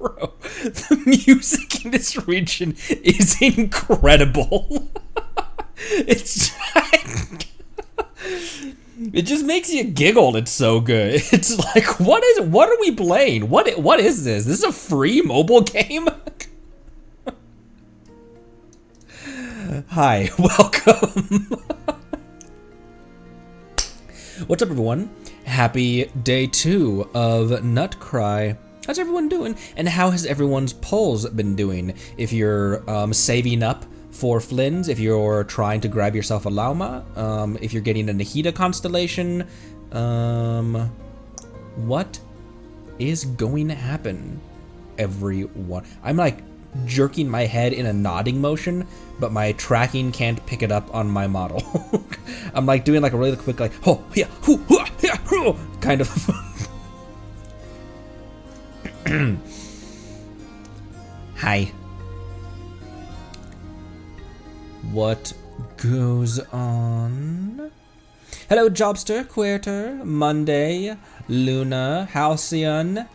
Bro, the music in this region is incredible. It's it just makes you giggle. It's so good. It's like, what are we playing? What is this? This is a free mobile game? Hi, welcome. What's up, everyone? Happy day 2 of Nutcry. How's everyone doing? And how has everyone's polls been doing? If you're saving up for Flynn's, if you're trying to grab yourself a Lauma, if you're getting a Nahida constellation, what is going to happen, everyone? I'm like jerking my head in a nodding motion, but my tracking can't pick it up on my model. I'm like doing like a really quick like, oh yeah, hoo, yeah, hoo, kind of. Hi. What goes on? Hello, Jobster, Queerter, Monday, Luna, Halcyon,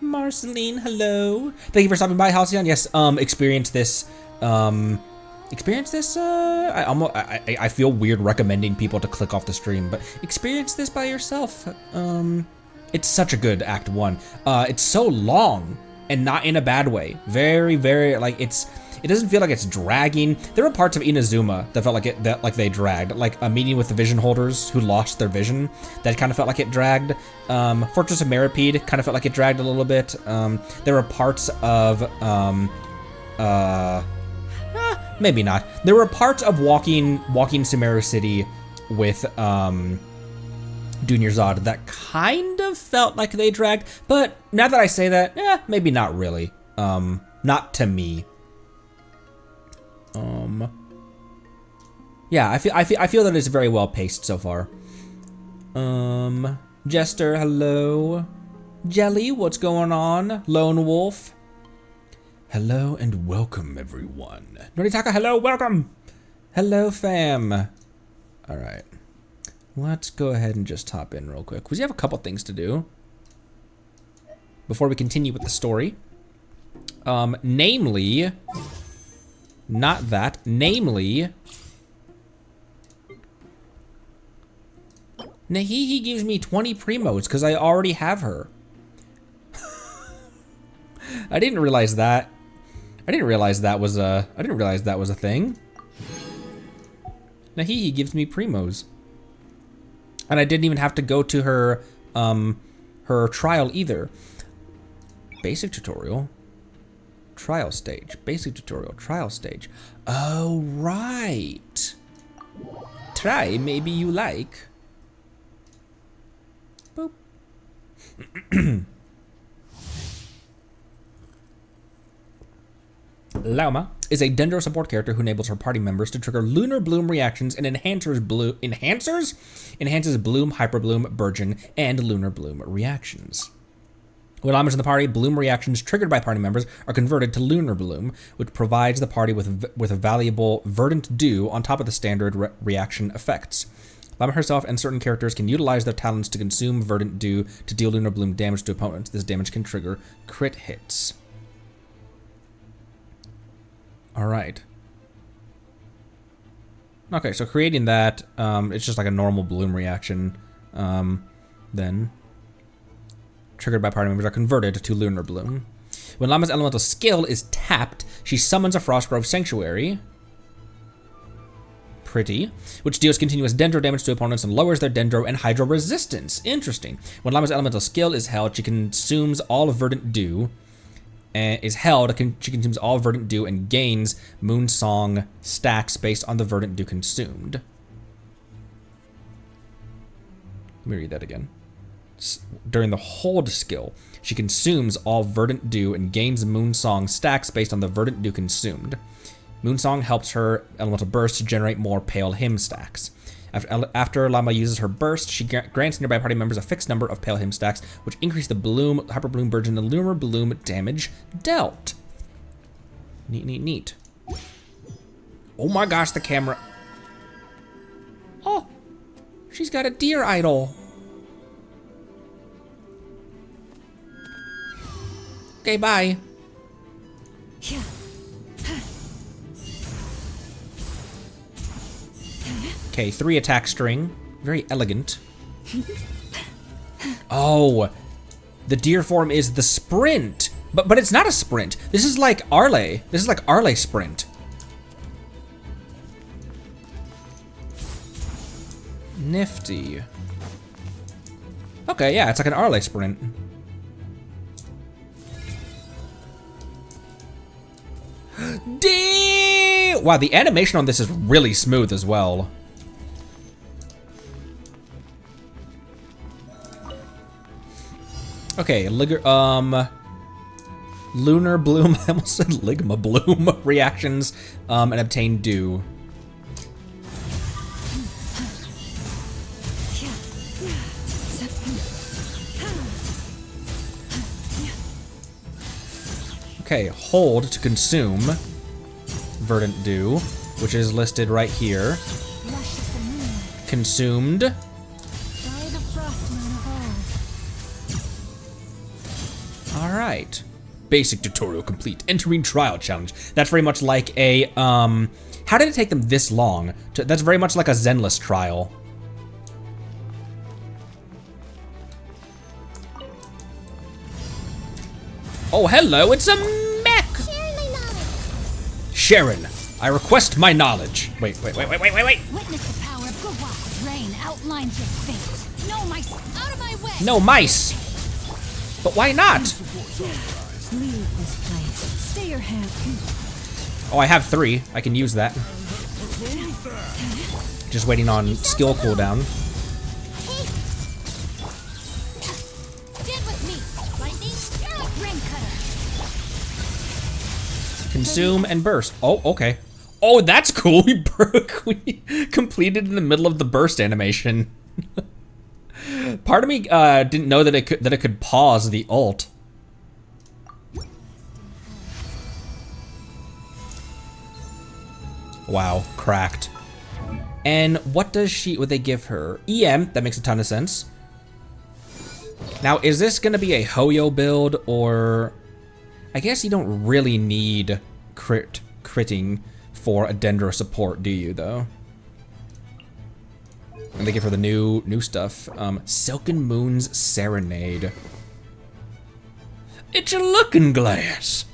Marceline, hello. Thank you for stopping by, Halcyon. Yes, experience this. I feel weird recommending people to click off the stream, but experience this by yourself. It's such a good Act 1. It's so long, and not in a bad way. Very, very, like, it doesn't feel like it's dragging. There were parts of Inazuma that felt like they dragged, like a meeting with the vision holders who lost their vision. That kind of felt like it dragged. Fortress of Meripede kind of felt like it dragged a little bit. There were parts of, maybe not. There were parts of walking Sumeru City with, Dunyarzad that kind of felt like they dragged, but now that I say that, maybe not really. Not to me. Yeah, I feel that it's very well paced so far. Jester, hello. Jelly, what's going on? Lone Wolf. Hello and welcome, everyone. Noritaka, hello, welcome. Hello, fam. All right. Let's go ahead and just hop in real quick, because we have a couple things to do before we continue with the story. Namely, not that, namely, Nahihi gives me 20 primos because I already have her. I didn't realize that. I didn't realize that was a thing. Nahihi gives me primos. And I didn't even have to go to her her trial either. Basic tutorial. Trial stage. Basic tutorial. Trial stage. Oh, right. Try, maybe you like. Boop. Lauma is a Dendro support character who enables her party members to trigger Lunar Bloom reactions and enhances Bloom, Hyper Bloom, Burgeon, and Lunar Bloom reactions. When Lauma's in the party, Bloom reactions triggered by party members are converted to Lunar Bloom, which provides the party with a valuable Verdant Dew on top of the standard reaction effects. Lauma herself and certain characters can utilize their talents to consume Verdant Dew to deal Lunar Bloom damage to opponents. This damage can trigger crit hits. All right. Okay, so creating that, it's just like a normal bloom reaction. Then, triggered by party members, are converted to Lunar Bloom. When Lama's elemental skill is tapped, she summons a Frostgrove Sanctuary. Pretty. Which deals continuous Dendro damage to opponents and lowers their Dendro and Hydro resistance. Interesting. When Lama's elemental skill is held, she consumes all Verdant Dew. She consumes all Verdant Dew and gains Moonsong stacks based on the Verdant Dew consumed. Let me read that again. During the hold skill, she consumes all Verdant Dew and gains Moonsong stacks based on the Verdant Dew consumed. Moonsong helps her elemental burst to generate more Pale Hymn stacks. After Lama uses her burst, she grants nearby party members a fixed number of Pale Hymn stacks, which increase the Bloom, Hyper Bloom, Burgeon, and Lunar Bloom damage dealt. Neat, neat, neat. Oh my gosh, the camera. Oh, she's got a deer idol. Okay, bye. Okay, 3 attack string. Very elegant. Oh, the deer form is the sprint. But it's not a sprint. This is like Arle. This is like Arle sprint. Nifty. Okay, yeah, it's like an Arle sprint. Damn! Wow, the animation on this is really smooth as well. Okay, Lunar Bloom, I almost said Ligma Bloom reactions, and obtain Dew. Okay, hold to consume Verdant Dew, which is listed right here. Consumed. Alright. Basic tutorial complete. Entering trial challenge. That's very much like a, how did it take them this long? That's very much like a Zenless trial. Oh, hello, it's a mech! Sharon, I request my knowledge. Wait. Witness the power of Gawak. Rain outlines your fate. No mice, out of my way! No mice! But why not? Leave this place. Stay your hand. Oh, I have 3. I can use that. Just waiting on skill cooldown. Stand with me. Lightning, you're a ring cutter. Consume and burst. Oh, okay. Oh, that's cool. We completed in the middle of the burst animation. Part of me didn't know that it could pause the ult. Wow, cracked. And what would they give her? EM, that makes a ton of sense. Now, is this gonna be a Hoyo build, or I guess you don't really need critting for a Dendro support, do you though? And they give her the new stuff. Silken Moon's Serenade. It's a looking glass.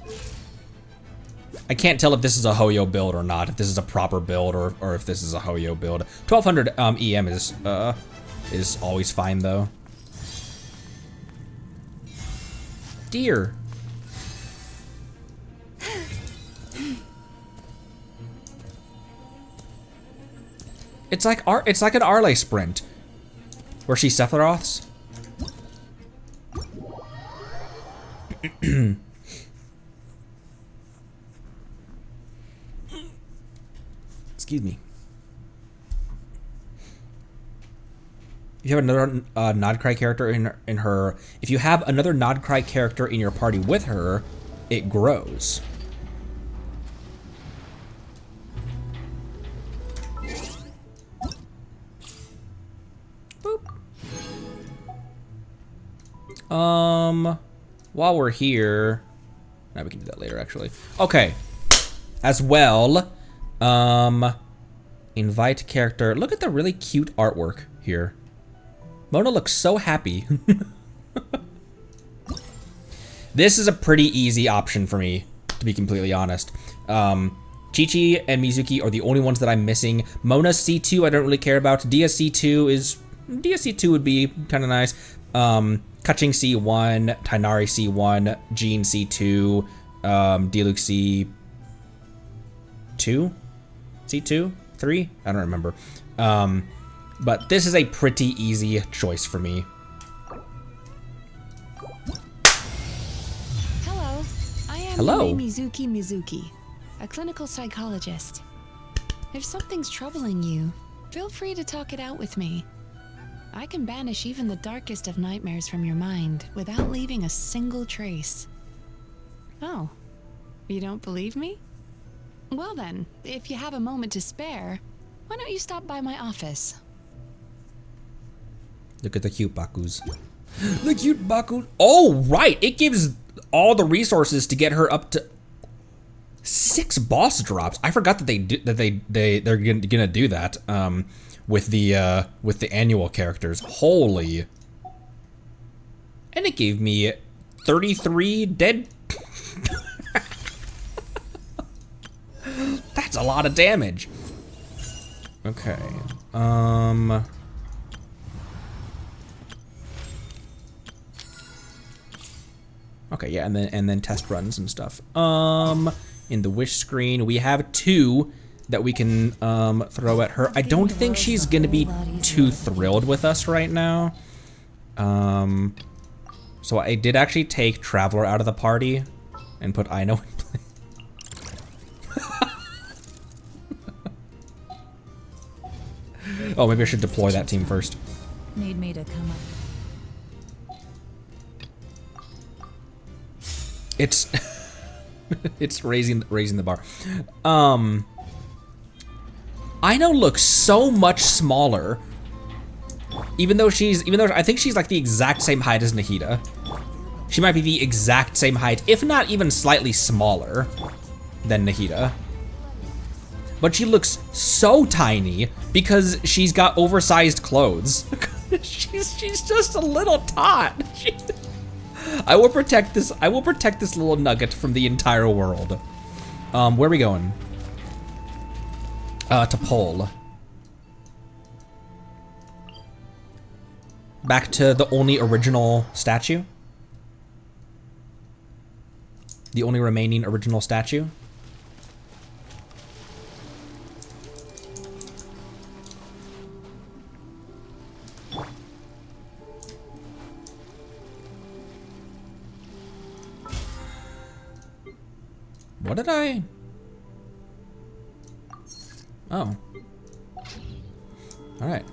I can't tell if this is a Hoyo build or not, if this is a proper build or if this is a Hoyo build. 1200 EM is always fine though. Deer. It's like an Arle sprint. Where she Sephiroths. Excuse me. If you have another Nodcry character in her, if you have another Nodcry character in your party with her, it grows. While we're here, now we can do that later actually. Okay, as well, invite character. Look at the really cute artwork here. Mona looks so happy. This is a pretty easy option for me, to be completely honest. Chi-Chi and Mizuki are the only ones that I'm missing. Mona C2 I don't really care about. Dia C2 would be kind of nice. Kaching C1, Tainari C1, Jean C2, Diluc C2? C2? 3? I don't remember. But this is a pretty easy choice for me. Hello, I am Mizuki, a clinical psychologist. If something's troubling you, feel free to talk it out with me. I can banish even the darkest of nightmares from your mind without leaving a single trace. Oh, you don't believe me? Well then, if you have a moment to spare, why don't you stop by my office? Look at the cute Bakus. The cute Baku. Oh, right. It gives all the resources to get her up to 6 boss drops. I forgot that they're gonna do that with the annual characters. Holy. And it gave me 33 dead. That's a lot of damage. Okay. Okay, yeah, and then test runs and stuff. In the wish screen, we have 2 that we can throw at her. I don't think she's gonna be too thrilled with us right now. So I did actually take Traveler out of the party and put Aino in place. Oh, maybe I should deploy that team first. Need me to come up. It's it's raising the bar. Aino looks so much smaller. Even though I think she's like the exact same height as Nahida. She might be the exact same height, if not even slightly smaller than Nahida. But she looks so tiny because she's got oversized clothes. she's just a little tot. I will protect this little nugget from the entire world. Where are we going? To Pole. Back to the only original statue. The only remaining original statue. What did I? Oh. All right.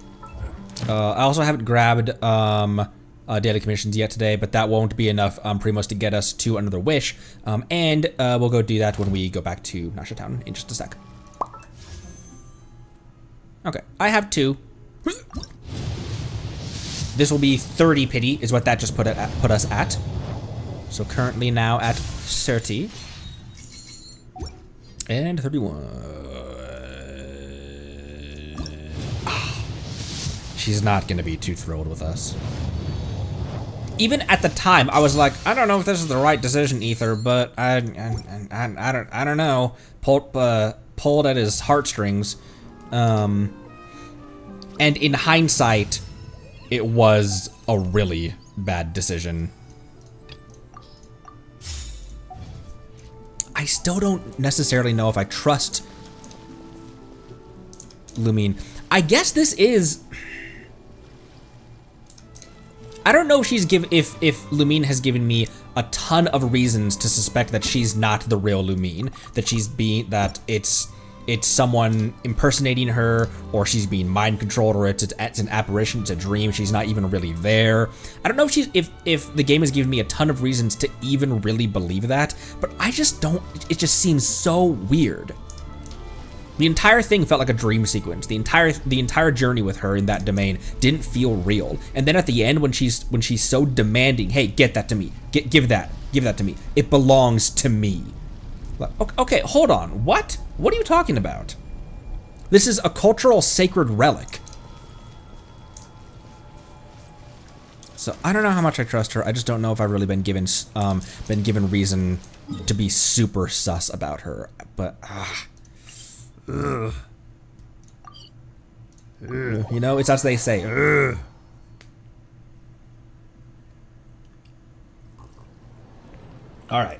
I also haven't grabbed daily commissions yet today, but that won't be enough primos to get us to another wish. And we'll go do that when we go back to Nasha Town in just a sec. Okay, I have 2. This will be 30 pity, is what that just put us at. So currently now at 30. And 31. She's not gonna be too thrilled with us. Even at the time, I was like, I don't know if this is the right decision, Ether, but I don't know. Pulled at his heartstrings, and in hindsight, it was a really bad decision. I still don't necessarily know if I trust Lumine. I guess this is. I don't know if if Lumine has given me a ton of reasons to suspect that she's not the real Lumine, that it's someone impersonating her, or she's being mind controlled, or it's an apparition, it's a dream, she's not even really there. I don't know if the game has given me a ton of reasons to even really believe that, but I just don't. It just seems so weird. The entire thing felt like a dream sequence. The entire journey with her in that domain didn't feel real. And then at the end, when she's so demanding, hey, get that to me, give that to me. It belongs to me. Okay, hold on. What? What are you talking about? This is a cultural sacred relic. So I don't know how much I trust her. I just don't know if I've really been given reason to be super sus about her. But. Ugh. Ugh. You know, it's as they say. Ugh. All right,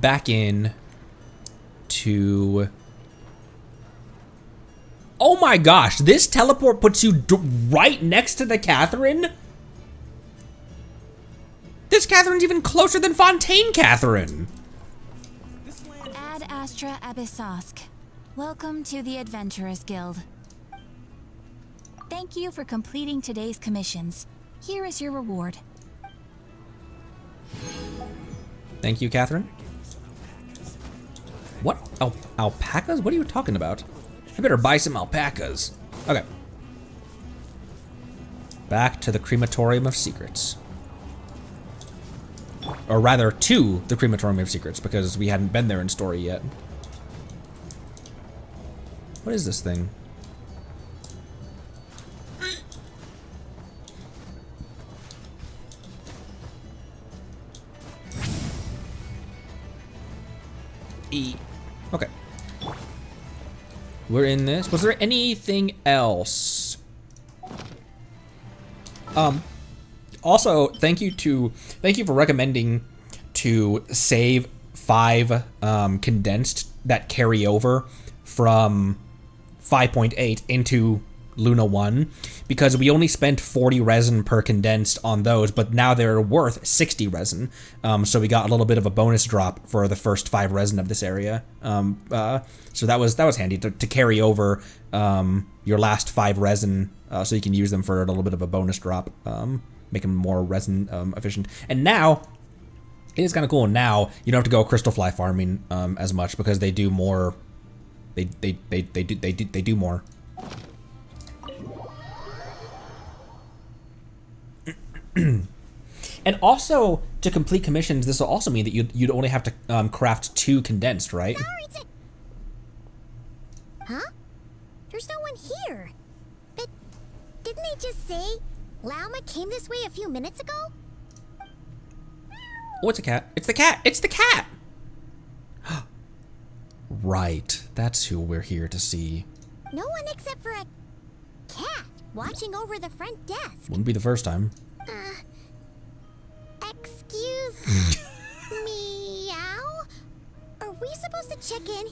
back in to. Oh my gosh! This teleport puts you right next to the Catherine. This Catherine's even closer than Fontaine Catherine. Ad Astra Abyssosk. Welcome to the Adventurers Guild. Thank you for completing today's commissions. Here is your reward. Thank you, Catherine. What? Alpacas? What are you talking about? I better buy some alpacas. Okay. Back to the Crematorium of Secrets. or rather to the Crematorium of Secrets, because we hadn't been there in story yet. What is this thing? Okay. We're in this. Was there anything else? Also, thank you for recommending to save 5 condensed that carry over from 5.8 into Luna 1, because we only spent 40 resin per condensed on those, but now they're worth 60 resin. So we got a little bit of a bonus drop for the first 5 resin of this area. So that was handy to carry over your last 5 resin, so you can use them for a little bit of a bonus drop, make them more resin efficient. And now it is kind of cool. Now you don't have to go crystal fly farming as much, because they do more. They do more. And also, to complete commissions, this will also mean that you'd only have to craft 2 condensed, right? Huh? There's no one here. But didn't they just say Lauma came this way a few minutes ago? Oh, it's a cat. It's the cat. It's the cat. Right. That's who we're here to see. No one except for a cat watching over the front desk. Wouldn't be the first time. Excuse meow? Are we supposed to check in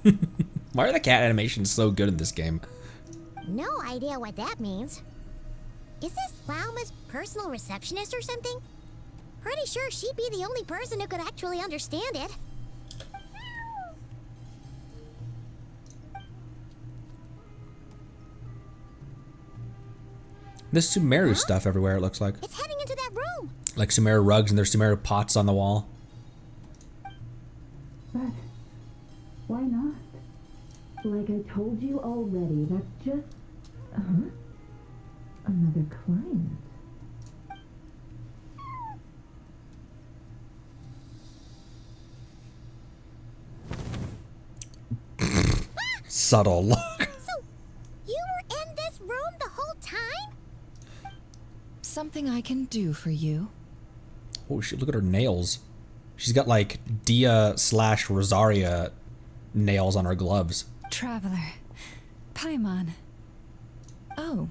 here? Why are the cat animations so good in this game? No idea what that means. Is this Lauma's personal receptionist or something? Pretty sure she'd be the only person who could actually understand it. There's Sumeru stuff everywhere, it looks like. It's heading into that room. Like Sumeru rugs, and there's Sumeru pots on the wall. But why not? Like I told you already, that's just... Another client. Subtle look. So, you were in this room the whole time? Something I can do for you? Oh shit, look at her nails. She's got like Dia/Rosaria nails on her gloves. Traveler. Paimon. Oh,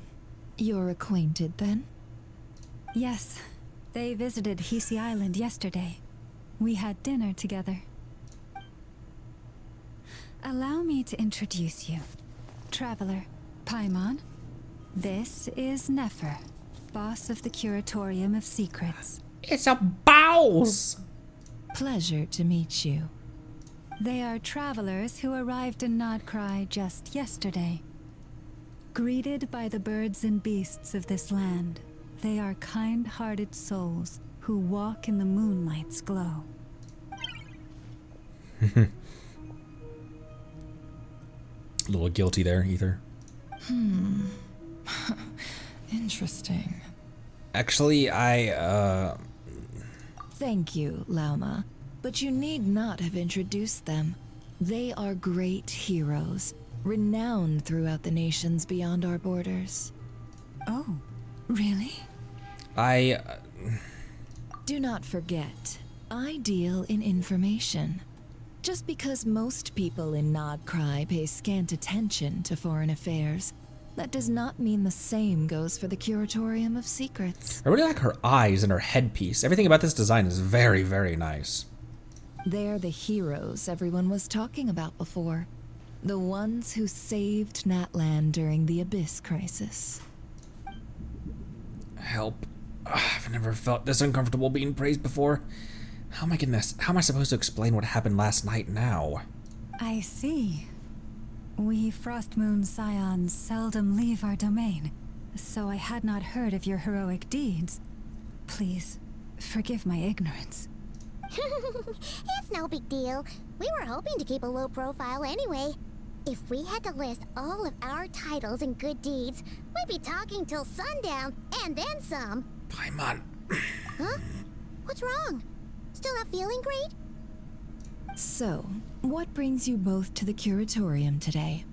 you're acquainted then? Yes, they visited Hisi Island yesterday. We had dinner together. Allow me to introduce you. Traveler, Paimon. This is Nefer, boss of the Curatorium of Secrets. It's a boss! Pleasure to meet you. They are travelers who arrived in Nodcry just yesterday. Greeted by the birds and beasts of this land, they are kind-hearted souls who walk in the moonlight's glow. A little guilty there, Ether. Interesting. Actually, Thank you, Lauma. But you need not have introduced them. They are great heroes, renowned throughout the nations beyond our borders. Oh, really? Do not forget, I deal in information. Just because most people in Nodcry pay scant attention to foreign affairs, that does not mean the same goes for the Curatorium of Secrets. I really like her eyes and her headpiece. Everything about this design is very, very nice. They're the heroes everyone was talking about before. The ones who saved Natlan during the Abyss crisis. Help. I've never felt this uncomfortable being praised before. How am I getting this? How am I supposed to explain what happened last night now? I see. We Frostmoon Scions seldom leave our domain, so I had not heard of your heroic deeds. Please, forgive my ignorance. It's no big deal. We were hoping to keep a low profile anyway. If we had to list all of our titles and good deeds, we'd be talking till sundown, and then some. Paimon. Huh? What's wrong? Still not feeling great? So, what brings you both to the Curatorium today?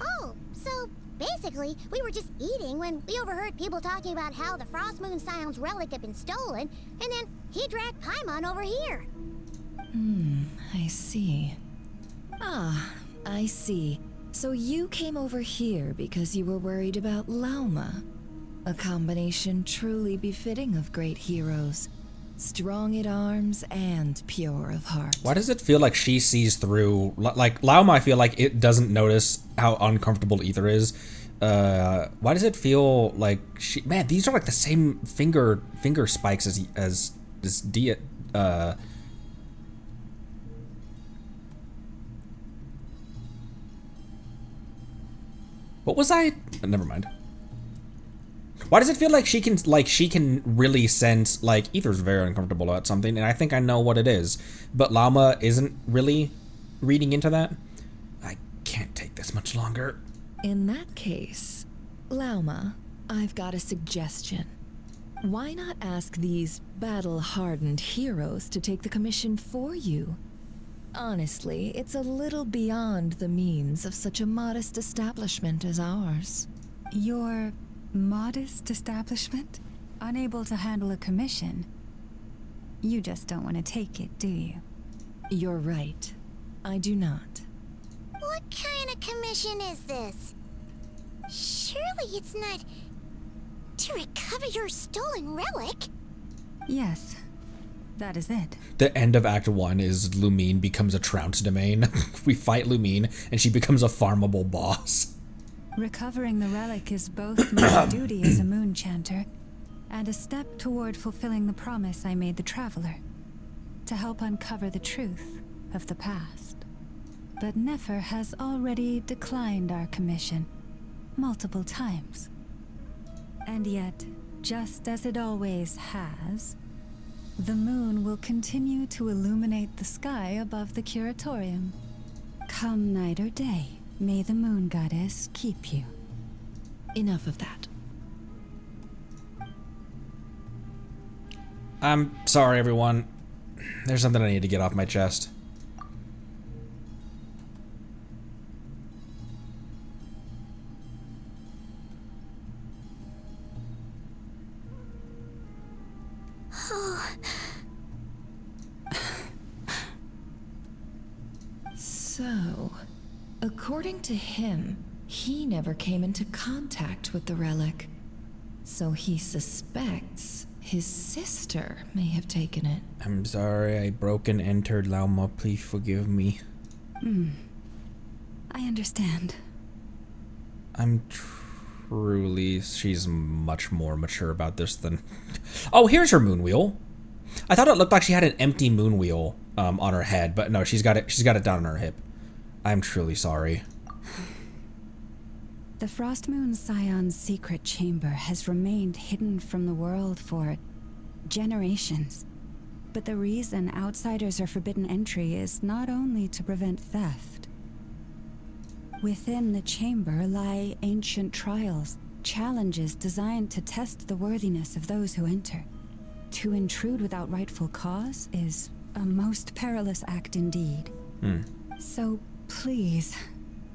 Oh, so basically, we were just eating when we overheard people talking about how the Frost Moon Scion's relic had been stolen, and then he dragged Paimon over here. I see. Ah, I see. So you came over here because you were worried about Lauma. A combination truly befitting of great heroes. Strong at arms and pure of heart. Why does it feel like she sees through, like Lauma, I feel like it doesn't notice how uncomfortable Ether is. Why does it feel like she, man, these are like the same finger spikes as this Dia, what was I? Never mind. Why does it feel like she can really sense, like, Ether's very uncomfortable about something, and I think I know what it is, but Lauma isn't really reading into that? I can't take this much longer. In that case, Lauma, I've got a suggestion. Why not ask these battle-hardened heroes to take the commission for you? Honestly, it's a little beyond the means of such a modest establishment as ours. Your modest establishment? Unable to handle a commission? You just don't want to take it, do you? You're right. I do not. What kind of commission is this? Surely it's not to recover your stolen relic? Yes, that is it. The end of Act 1 is Lumine becomes a trounce domain. We fight Lumine, and she becomes a farmable boss. Recovering the relic is both my duty as a moon chanter and a step toward fulfilling the promise I made the Traveler, to help uncover the truth of the past. But Nefer has already declined our commission multiple times. And yet, just as it always has, the moon will continue to illuminate the sky above the Curatorium. Come night or day, may the moon goddess keep you. Enough of that. I'm sorry, everyone. There's something I need to get off my chest. So, according to him, he never came into contact with the relic. So he suspects his sister may have taken it. I'm sorry I broke and entered, Lauma. Please forgive me. I understand. I'm truly... She's much more mature about this than... Oh, here's her moon wheel. I thought it looked like she had an empty moon wheel on her head, but no, she's got it down on her hip. I'm truly sorry. The Frost Moon Scion's secret chamber has remained hidden from the world for generations. But the reason outsiders are forbidden entry is not only to prevent theft. Within the chamber lie ancient trials, challenges designed to test the worthiness of those who enter. To intrude without rightful cause is a most perilous act indeed. So please,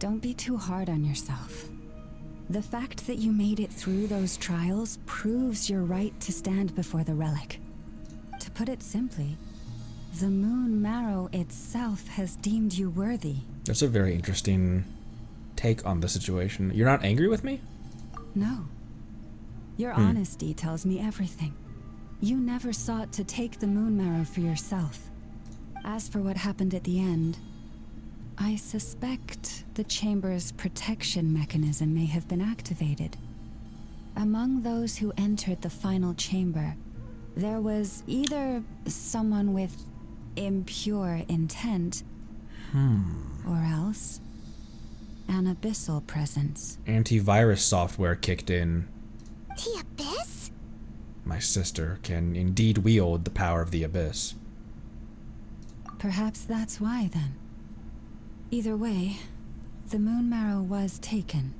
don't be too hard on yourself. The fact that you made it through those trials proves your right to stand before the relic. To put it simply, the Moon Marrow itself has deemed you worthy. That's a very interesting take on the situation. You're not angry with me? No. Your honesty tells me everything. You never sought to take the Moon Marrow for yourself. As for what happened at the end, I suspect the chamber's protection mechanism may have been activated. Among those who entered the final chamber, there was either someone with impure intent, or else an abyssal presence. Antivirus software kicked in. The Abyss? My sister can indeed wield the power of the Abyss. Perhaps that's why, then. Either way, The moon marrow was taken.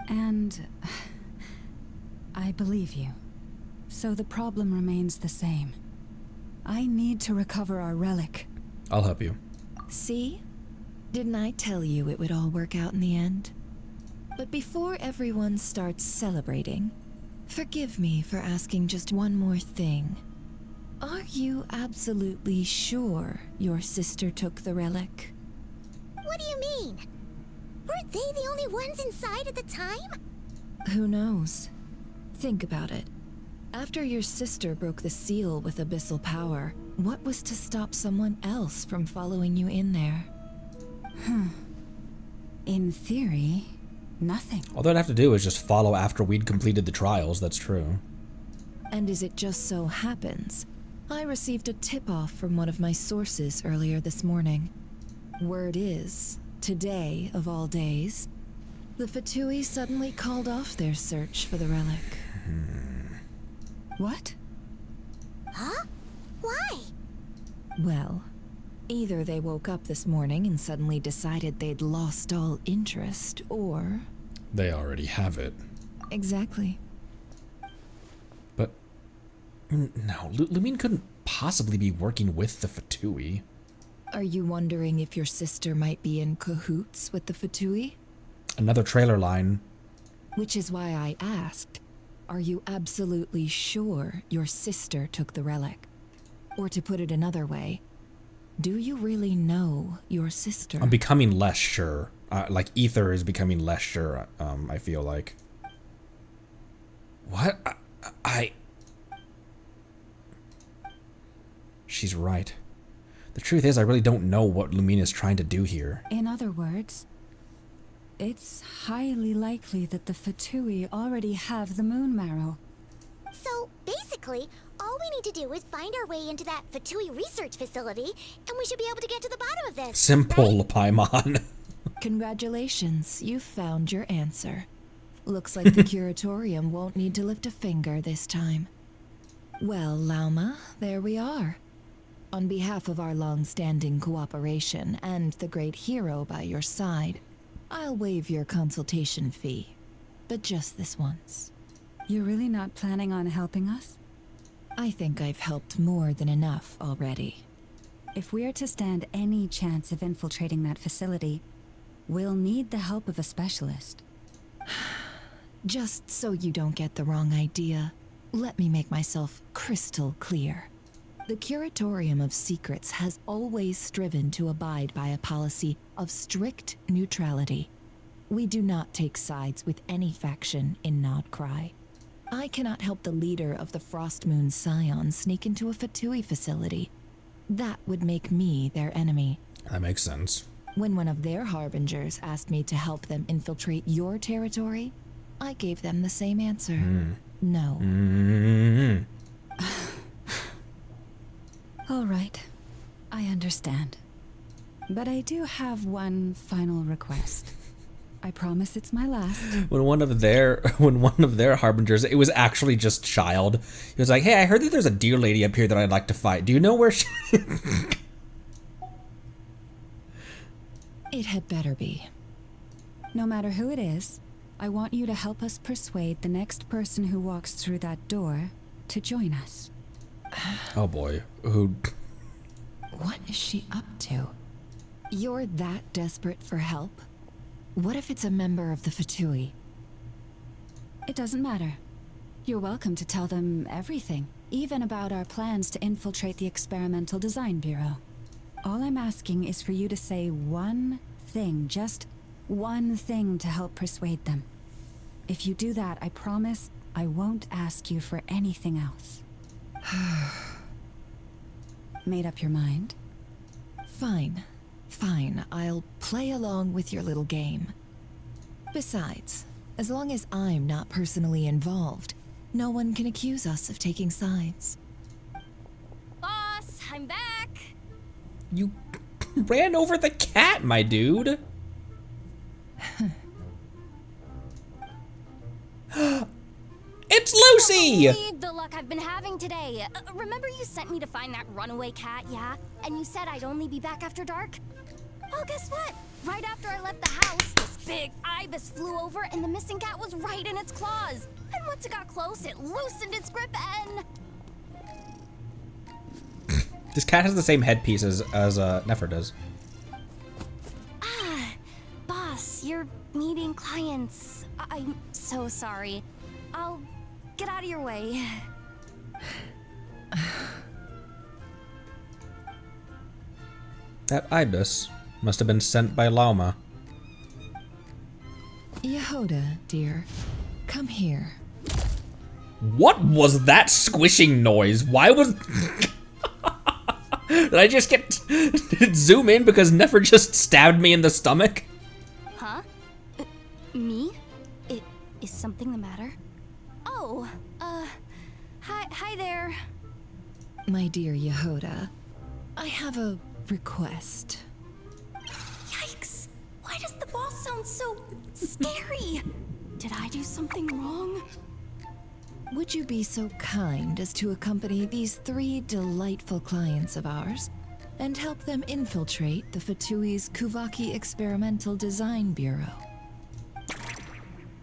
And I believe you. So the problem remains the same. I need to recover our relic. I'll help you. See? Didn't I tell you it would all work out in the end? But before everyone starts celebrating, forgive me for asking just one more thing. Are you absolutely sure your sister took the relic? What do you mean? Weren't they the only ones inside at the time? Who knows? Think about it. After your sister broke the seal with abyssal power, what was to stop someone else from following you in there? In theory, nothing. All they'd have to do is just follow after we'd completed the trials, that's true. And as it just so happens, I received a tip-off from one of my sources earlier this morning. Word is, today of all days, the Fatui suddenly called off their search for the relic. What? Huh? Why? Well, either they woke up this morning and suddenly decided they'd lost all interest, or... They already have it. Exactly. But, no, Lumine couldn't possibly be working with the Fatui. Are you wondering if your sister might be in cahoots with the Fatui? Another trailer line. Which is why I asked, are you absolutely sure your sister took the relic? Or to put it another way, do you really know your sister? I'm becoming less sure. Like, Ether is becoming less sure, I feel like. What? She's right. The truth is, I really don't know what Lumine is trying to do here. In other words, it's highly likely that the Fatui already have the moon marrow. So, basically, all we need to do is find our way into that Fatui research facility, and we should be able to get to the bottom of this. Simple, right? Paimon. Congratulations, you've found your answer. Looks like the Curatorium won't need to lift a finger this time. Well, Lauma, there we are. On behalf of our long-standing cooperation and the great hero by your side, I'll waive your consultation fee, but just this once. You're really not planning on helping us? I think I've helped more than enough already. If we're to stand any chance of infiltrating that facility, we'll need the help of a specialist. Just so you don't get the wrong idea, let me make myself crystal clear. The Curatorium of Secrets has always striven to abide by a policy of strict neutrality. We do not take sides with any faction in Nodcry. I cannot help the leader of the Frostmoon Scions sneak into a Fatui facility. That would make me their enemy. That makes sense. When one of their harbingers asked me to help them infiltrate your territory, I gave them the same answer. No. All right, I understand. But I do have one final request. I promise it's my last. When one of their harbingers, it was actually just Child. He was like, "Hey, I heard that there's a deer lady up here that I'd like to fight. Do you know where she?" It had better be. No matter who it is, I want you to help us persuade the next person who walks through that door to join us. Oh boy, who? What is she up to? You're that desperate for help? What if it's a member of the Fatui? It doesn't matter. You're welcome to tell them everything, even about our plans to infiltrate the Experimental Design Bureau. All I'm asking is for you to say one thing, just one thing to help persuade them. If you do that, I promise I won't ask you for anything else. Made up your mind? Fine. Fine, I'll play along with your little game. Besides, as long as I'm not personally involved, no one can accuse us of taking sides. Boss, I'm back! You ran over the cat, my dude. It's Lucy! Can't believe the luck I've been having today. Remember you sent me to find that runaway cat, yeah? And you said I'd only be back after dark? Well, guess what? right after I left the house, this big ibis flew over and the missing cat was right in its claws. And once it got close, it loosened its grip and... This cat has the same headpiece as Nefer does. Boss, you're meeting clients. I'm so sorry. I'll get out of your way. That ibis must have been sent by Lauma. Yehoda, dear, come here. What was that squishing noise? Why was... Did I just get... Did it zoom in because Nefer just stabbed me in the stomach? Huh? Me? Is something the matter? Oh, hi there. My dear Yehoda, I have a request. Yikes! Why does the boss sound so scary? Did I do something wrong? Would you be so kind as to accompany these 3 delightful clients of ours and help them infiltrate the Fatui's Kuvaki Experimental Design Bureau?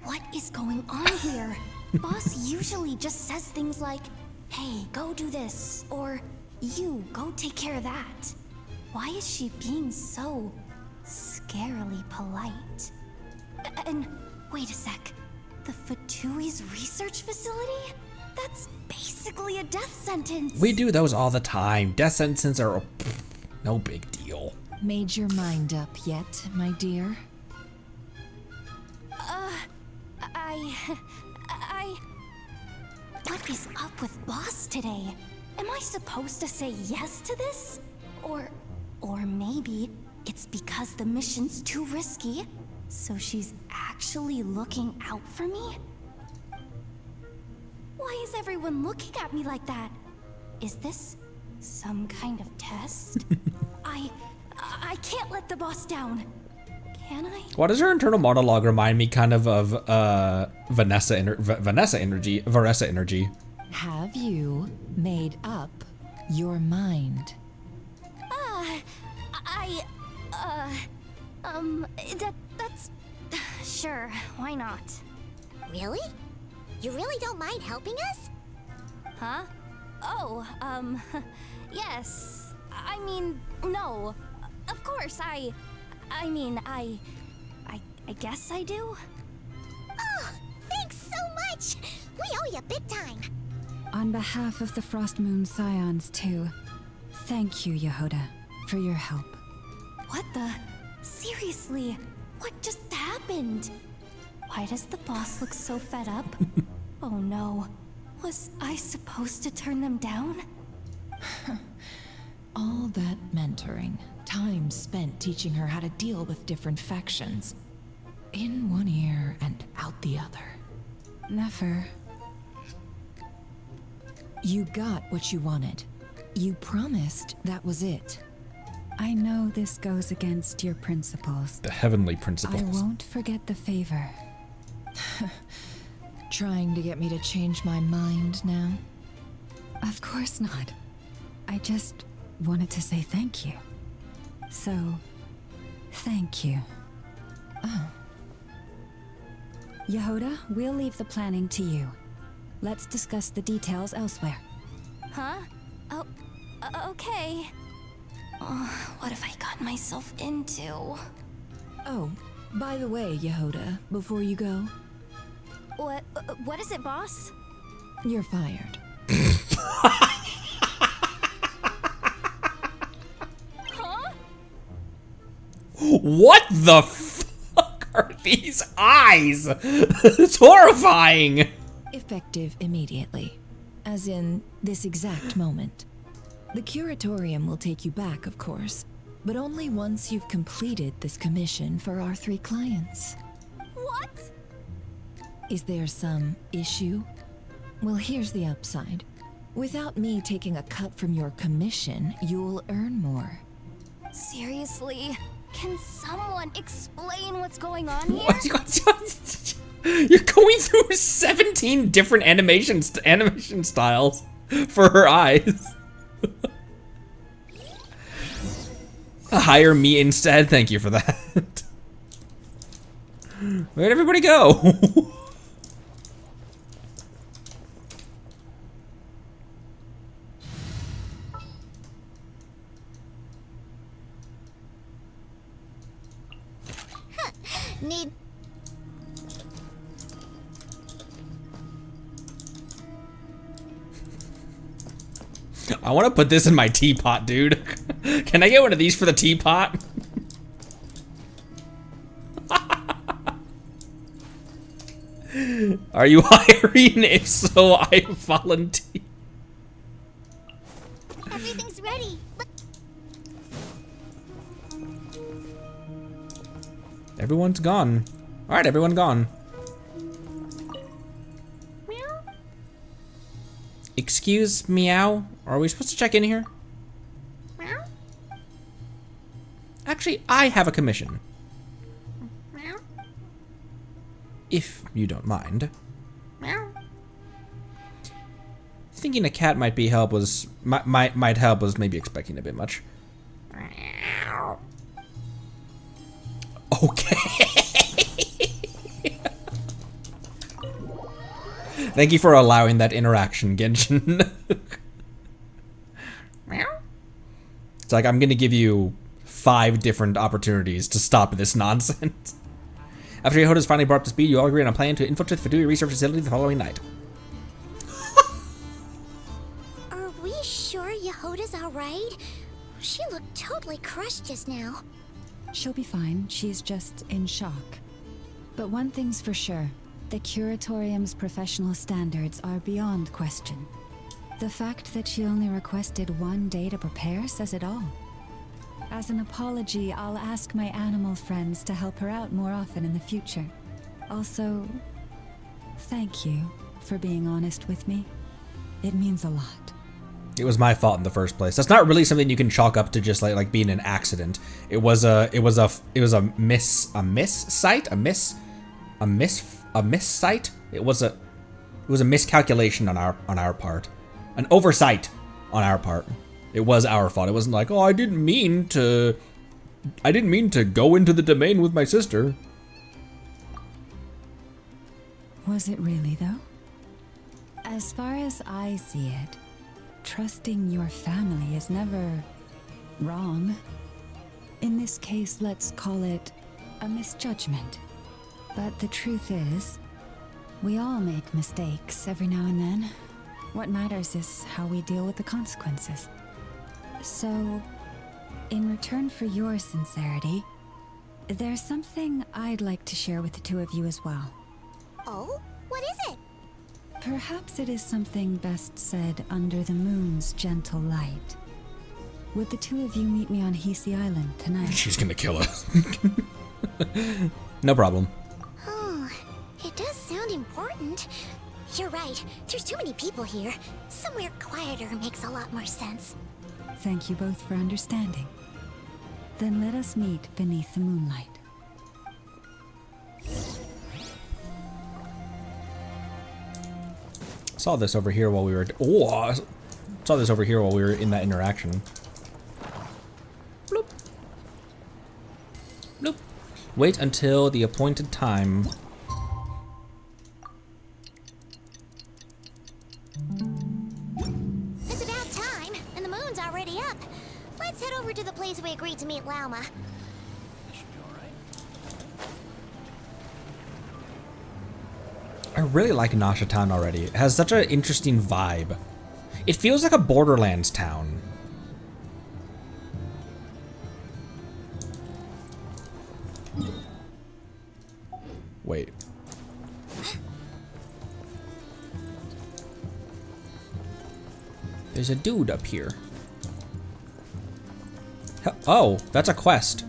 What is going on here? Boss usually just says things like, hey, go do this, or you, go take care of that. Why is she being so scarily polite? And wait a sec. The Fatui's research facility? That's basically a death sentence. We do those all the time. Death sentences are no big deal. Made your mind up yet, my dear? What is up with Boss today? Am I supposed to say yes to this? Or maybe it's because the mission's too risky, so she's actually looking out for me? Why is everyone looking at me like that? Is this some kind of test? I can't let the boss down. Can I? Why does her internal monologue remind me kind of Vanessa energy? Have you made up your mind? That's... Sure, why not? Really? You really don't mind helping us? Huh? Oh, yes. I mean, no. Of course, I guess I do. Oh, thanks so much! We owe you big time. On behalf of the Frost Moon Scions, too, thank you, Yehoda, for your help. What the? Seriously, what just happened? Why does the boss look so fed up? Oh no, was I supposed to turn them down? All that mentoring, time spent teaching her how to deal with different factions. In one ear and out the other. Nefer. You got what you wanted. You promised that was it. I know this goes against your principles. The heavenly principles. I won't forget the favor. Trying to get me to change my mind now? Of course not. I just wanted to say thank you. So, thank you. Oh. Yehoda, we'll leave the planning to you. Let's discuss the details elsewhere. Huh? Oh, okay. Oh, what have I gotten myself into? Oh, by the way, Yehoda, before you go... What is it, boss? You're fired. Huh? What the fuck are these eyes? It's horrifying. Effective immediately. As in, this exact moment. The Curatorium will take you back, of course, but only once you've completed this commission for our 3 clients. What? Is there some issue? Well, here's the upside. Without me taking a cut from your commission, you'll earn more. Seriously? Can someone explain what's going on here? You're going through 17 different animation styles for her eyes. Hire me instead. Thank you for that. Where'd everybody go? Need. I want to put this in my teapot, dude. Can I get one of these for the teapot? Are you hiring? If so, I volunteer. Everything's ready. Everyone's gone. All right, everyone gone. Meow. Excuse meow. Are we supposed to check in here? Meow. Actually, I have a commission. Meow. If you don't mind. Meow. Thinking a cat might be help was might help was maybe expecting a bit much. Meow. Okay. Thank you for allowing that interaction, Genshin. Meow. It's like I'm gonna give you 5 different opportunities to stop this nonsense. After Yehoda is finally brought up to speed, you all agree on a plan to infiltrate the Fadui research facility the following night. Are we sure Yehoda's alright? She looked totally crushed just now. She'll be fine. She's just in shock. But one thing's for sure. The Curatorium's professional standards are beyond question. The fact that she only requested 1 day to prepare says it all. As an apology, I'll ask my animal friends to help her out more often in the future. Also, thank you for being honest with me. It means a lot. It was my fault in the first place. That's not really something you can chalk up to just like being an accident. It was a missight. It was a miscalculation on our part, an oversight on our part. It was our fault. It wasn't like, oh, I didn't mean to go into the domain with my sister. Was it really, though? As far as I see it, trusting your family is never wrong. In this case, let's call it a misjudgment. But the truth is, we all make mistakes every now and then. What matters is how we deal with the consequences. So, in return for your sincerity, there's something I'd like to share with the 2 of you as well. Oh? What is it? Perhaps it is something best said under the moon's gentle light. Would the 2 of you meet me on Hisi Island tonight? She's gonna kill us. No problem. Oh, it does sound important. You're right. There's too many people here. Somewhere quieter makes a lot more sense. Thank you both for understanding. Then let us meet beneath the moonlight. Saw this over here while we were. Oh, saw this over here while we were in that interaction. Bloop. Bloop. Wait until the appointed time. It's about time, and the moon's already up. Let's head over to the place we agreed to meet Lauma. I really like Nasha Town already. It has such an interesting vibe. It feels like a Borderlands town. Wait. There's a dude up here. Oh, that's a quest.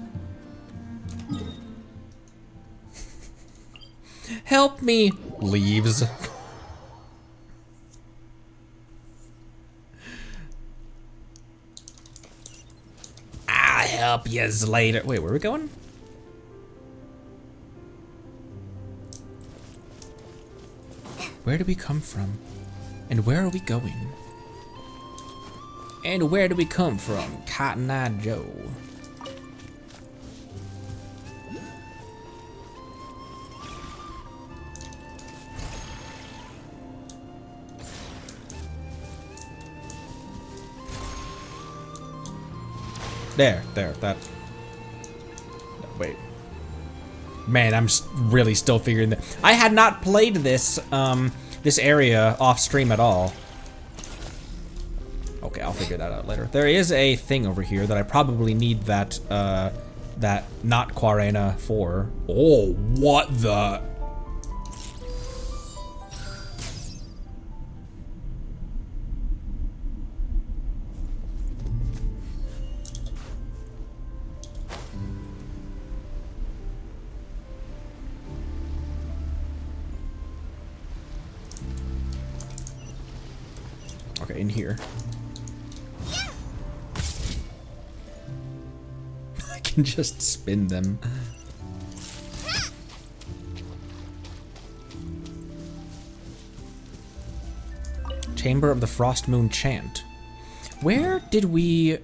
Help me! Leaves. I'll help yous later. Wait, where are we going? Where do we come from? And where are we going? And where do we come from, Cotton Eye Joe? There, that. No, wait. Man, I'm really still figuring that. I had not played this, this area off stream at all. Okay, I'll figure that out later. There is a thing over here that I probably need that, that not Quarena for. Oh, what the? Okay, in here. I can just spin them. Chamber of the Frost Moon Chant. Where did we...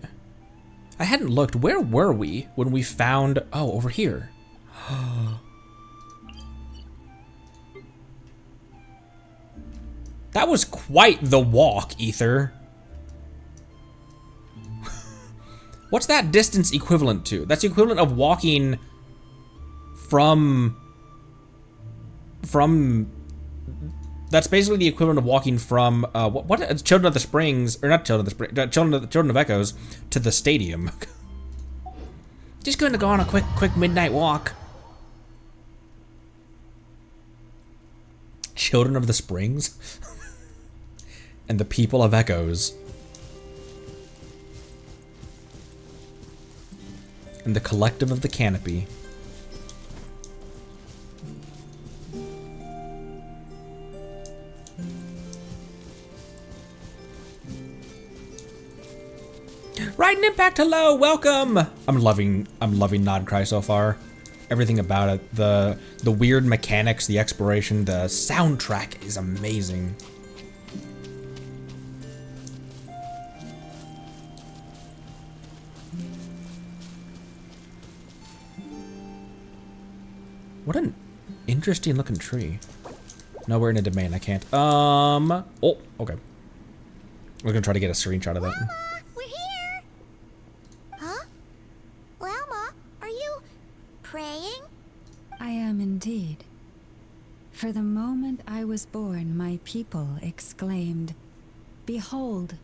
I hadn't looked. Where were we when we found... Oh, over here. That was quite the walk, Ether. What's that distance equivalent to? That's the equivalent of walking from... That's basically the equivalent of walking from, what Children of the Springs, or not Children of the Springs, Children of Echoes to the stadium. Just going to go on a quick midnight walk. Children of the Springs? And the people of Echoes. And the collective of the canopy. Riding Impact, hello, welcome! I'm loving Nodcry so far. Everything about it, the weird mechanics, the exploration, the soundtrack is amazing. What an interesting looking tree. No, we're in a domain, I can't. Oh, okay. We're gonna try to get a screenshot of that. Llama, we're here! Huh? Llama, are you praying? I am indeed. For the moment I was born, my people exclaimed, "Behold,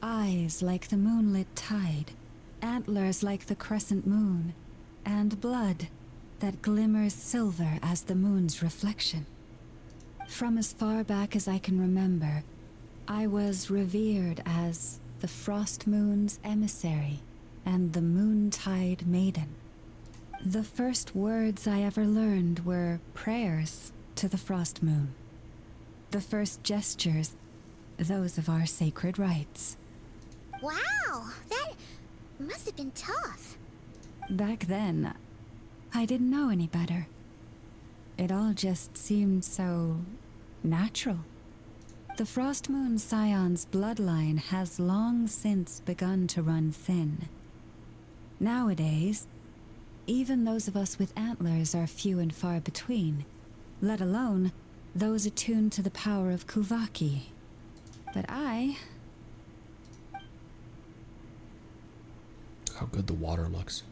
eyes like the moonlit tide, antlers like the crescent moon, and blood that glimmers silver as the moon's reflection." From as far back as I can remember, I was revered as the Frost Moon's emissary and the Moontide Maiden. The first words I ever learned were prayers to the Frost Moon. The first gestures, those of our sacred rites. Wow, that must have been tough. Back then, I didn't know any better. It all just seemed so natural. The Frost Moon Scion's bloodline has long since begun to run thin. Nowadays, even those of us with antlers are few and far between, let alone those attuned to the power of Kuvaki. But I... Look how good the water looks.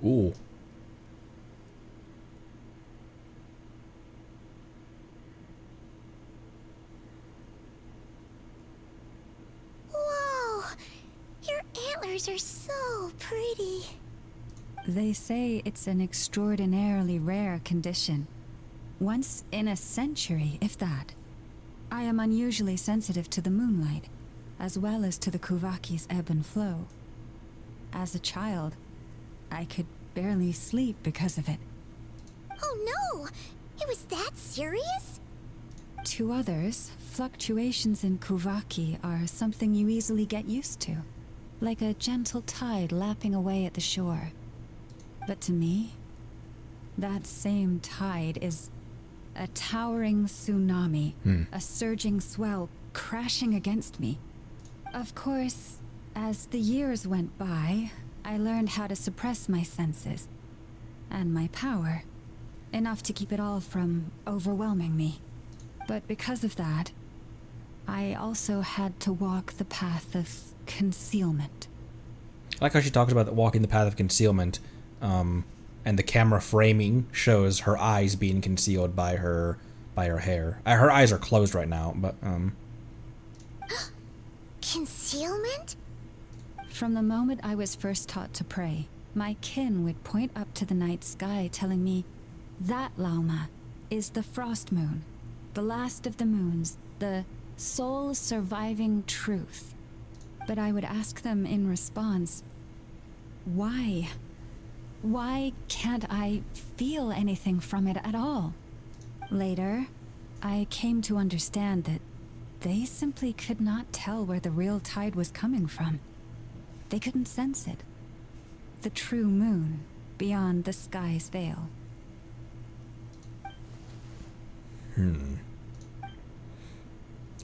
Ooh. Whoa, your antlers are so pretty. They say it's an extraordinarily rare condition. Once in a century, if that. I am unusually sensitive to the moonlight, as well as to the Kuvaki's ebb and flow. As a child, I could barely sleep because of it. Oh no, it was that serious? To others, fluctuations in Kuvaki are something you easily get used to, like a gentle tide lapping away at the shore. But to me, that same tide is a towering tsunami, a surging swell crashing against me. Of course, as the years went by, I learned how to suppress my senses and my power, enough to keep it all from overwhelming me. But because of that, I also had to walk the path of concealment. I like how she talks about walking the path of concealment, and the camera framing shows her eyes being concealed by her hair. Her eyes are closed right now, but Concealment? From the moment I was first taught to pray, my kin would point up to the night sky telling me, that Lauma is the frost moon, the last of the moons, the sole surviving truth. But I would ask them in response, why? Why can't I feel anything from it at all? Later, I came to understand that they simply could not tell where the real tide was coming from. They couldn't sense it. The true moon beyond the sky's veil.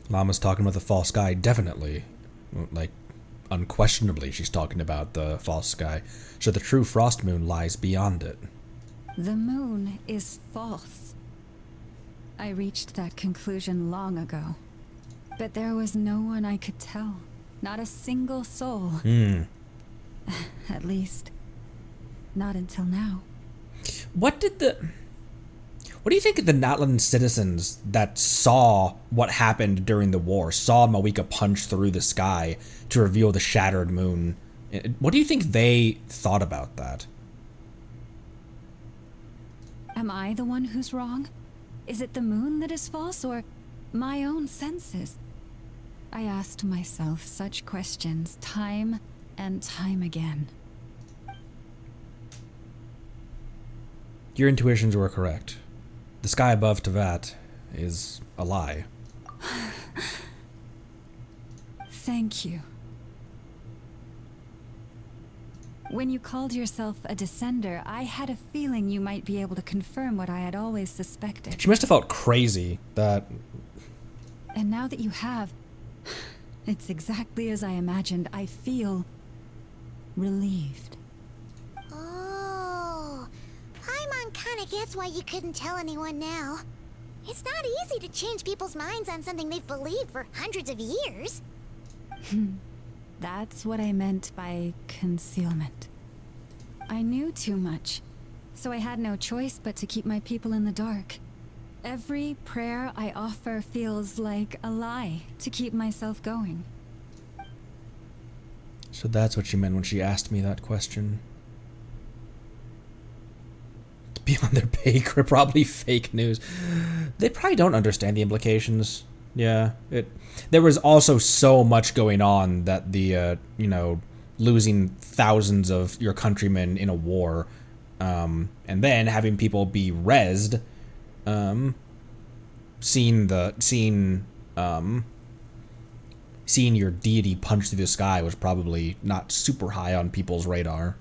Llama's talking about the false sky, definitely. Like, unquestionably, she's talking about the false sky. So the true frost moon lies beyond it. The moon is false. I reached that conclusion long ago. But there was no one I could tell. Not a single soul. At least, not until now. What do you think of the Natlan citizens that saw what happened during the war, saw Mawika punch through the sky to reveal the shattered moon? What do you think they thought about that? Am I the one who's wrong? Is it the moon that is false, or my own senses? I asked myself such questions time and time again. Your intuitions were correct. The sky above Tevat is a lie. Thank you. When you called yourself a descender, I had a feeling you might be able to confirm what I had always suspected. She must have felt crazy that... And now that you have, it's exactly as I imagined. I feel relieved. Oh, Paimon kinda gets why you couldn't tell anyone now. It's not easy to change people's minds on something they've believed for hundreds of years. That's what I meant by concealment. I knew too much, so I had no choice but to keep my people in the dark. Every prayer I offer feels like a lie to keep myself going. So that's what she meant when she asked me that question. Beyond their pay grade, probably fake news. They probably don't understand the implications. Yeah, there was also so much going on that the, losing thousands of your countrymen in a war, and then having people be rezzed, seeing your deity punch through the sky was probably not super high on people's radar.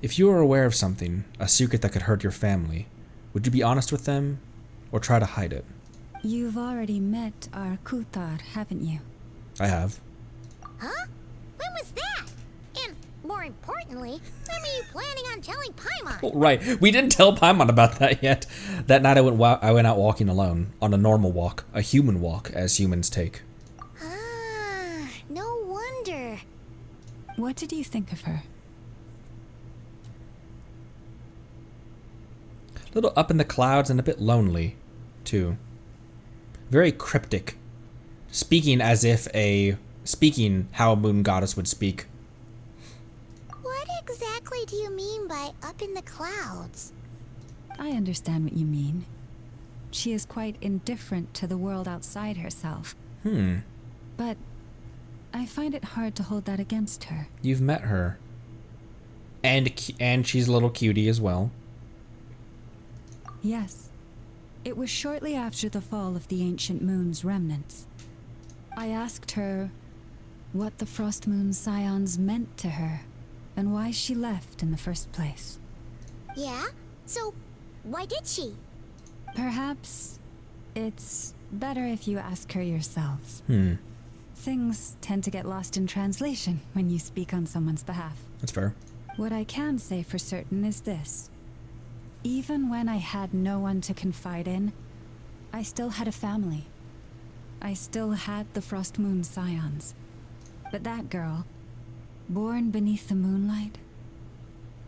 If you were aware of something, a secret that could hurt your family, would you be honest with them, or try to hide it? You've already met our Kutar, haven't you? I have. Huh? When was that? And more importantly, when were you planning on telling Paimon? Oh, right, we didn't tell Paimon about that yet. That night I went out walking alone, on a normal walk, a human walk, as humans take. Ah, no wonder. What did you think of her? A little up in the clouds and a bit lonely, too. Very cryptic. Speaking how a moon goddess would speak. What exactly do you mean by up in the clouds? I understand what you mean. She is quite indifferent to the world outside herself. But I find it hard to hold that against her. You've met her. And she's a little cutie as well. Yes. It was shortly after the fall of the ancient moon's remnants. I asked her what the Frost Moon Scions meant to her, and why she left in the first place. Yeah? So, why did she? Perhaps it's better if you ask her yourselves. Things tend to get lost in translation when you speak on someone's behalf. That's fair. What I can say for certain is this. Even when I had no one to confide in, I still had a family. I still had the Frost Moon Scions. But that girl, born beneath the moonlight,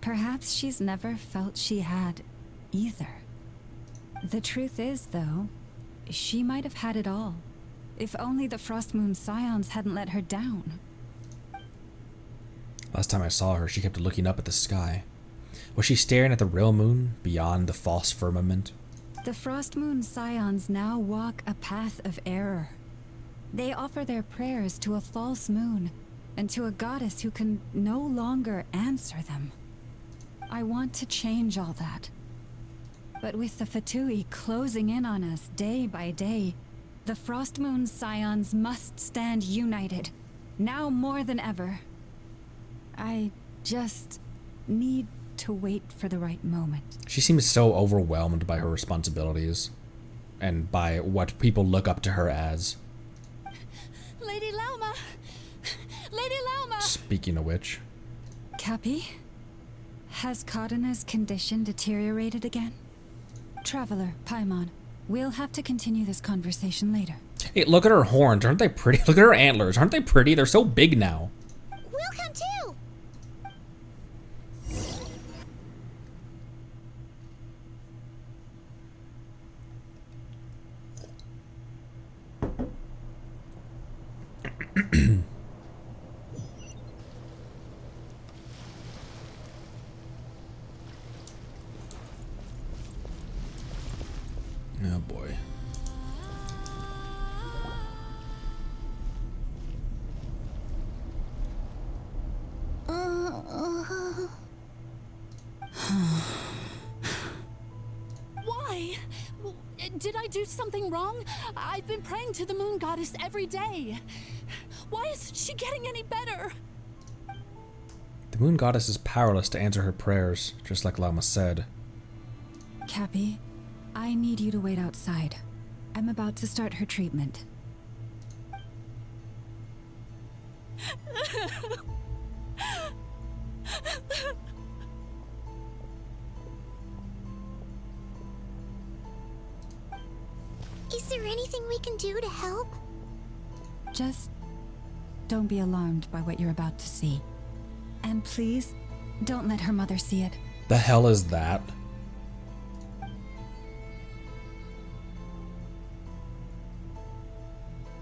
perhaps she's never felt she had either. The truth is, though, she might have had it all. If only the Frost Moon Scions hadn't let her down. Last time I saw her, she kept looking up at the sky. Was she staring at the real moon beyond the false firmament? The Frost Moon Scions now walk a path of error. They offer their prayers to a false moon and to a goddess who can no longer answer them. I want to change all that. But with the Fatui closing in on us day by day, the Frost Moon Scions must stand united, now more than ever. I just need to wait for the right moment. She seems so overwhelmed by her responsibilities and by what people look up to her as. Lady Lauma! Lady Lauma! Speaking of which. Cappy? Has Cardina's condition deteriorated again? Traveler, Paimon, we'll have to continue this conversation later. Hey, look at her horns. Aren't they pretty? Look at her antlers. Aren't they pretty? They're so big now. We'll come too. Oh boy. Why? Did I do something wrong? I've been praying to the moon goddess every day. Why isn't she getting any better? The moon goddess is powerless to answer her prayers, just like Lama said. Cappy, I need you to wait outside. I'm about to start her treatment. Is there anything we can do to help? Just don't be alarmed by what you're about to see. And please, don't let her mother see it. The hell is that?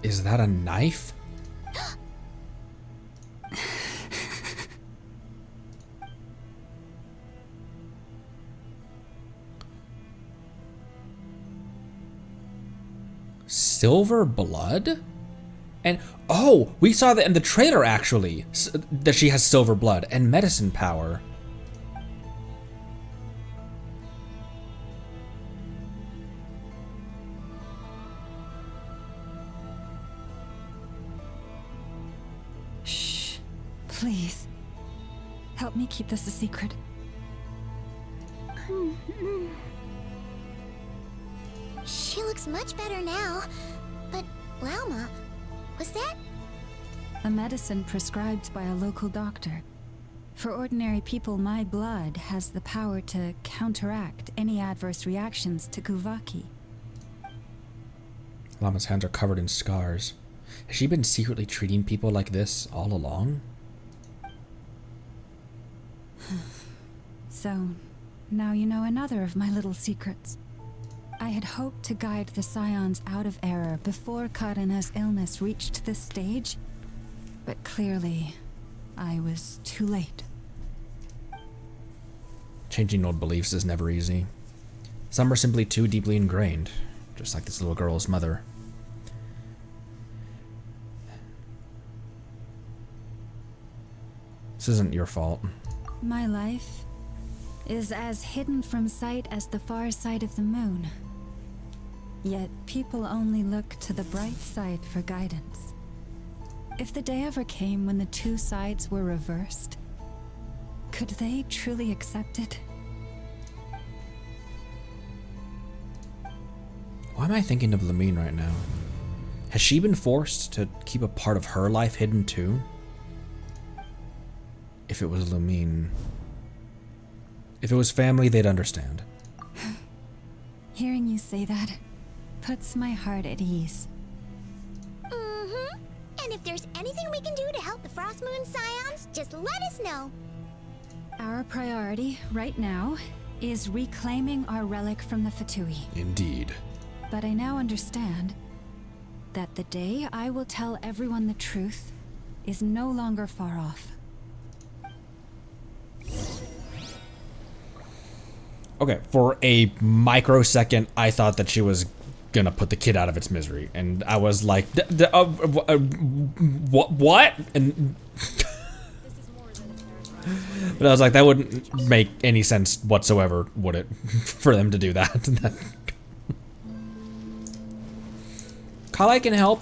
Is that a knife? Silver blood? And oh, we saw that in the trailer actually, that she has silver blood and medicine power. Shh, please. Help me keep this a secret. She looks much better now. But, Lauma, was that? A medicine prescribed by a local doctor. For ordinary people, my blood has the power to counteract any adverse reactions to Kuvaki. Lama's hands are covered in scars. Has she been secretly treating people like this all along? So, now you know another of my little secrets. I had hoped to guide the Scions out of error before Karina's illness reached this stage, but clearly, I was too late. Changing old beliefs is never easy. Some are simply too deeply ingrained, just like this little girl's mother. This isn't your fault. My life is as hidden from sight as the far side of the moon. Yet people only look to the bright side for guidance. If the day ever came when the two sides were reversed, could they truly accept it? Why am I thinking of Lumine right now? Has she been forced to keep a part of her life hidden too? If it was Lumine. If it was family, they'd understand. Hearing you say that puts my heart at ease. Mm-hmm. And if there's anything we can do to help the Frost Moon Scions, just let us know. Our priority right now is reclaiming our relic from the Fatui. Indeed. But I now understand that the day I will tell everyone the truth is no longer far off. Okay, for a microsecond, I thought that she was gonna put the kid out of its misery, and I was like, what? And but I was like, that wouldn't make any sense whatsoever, would it, for them to do that? Kali can help.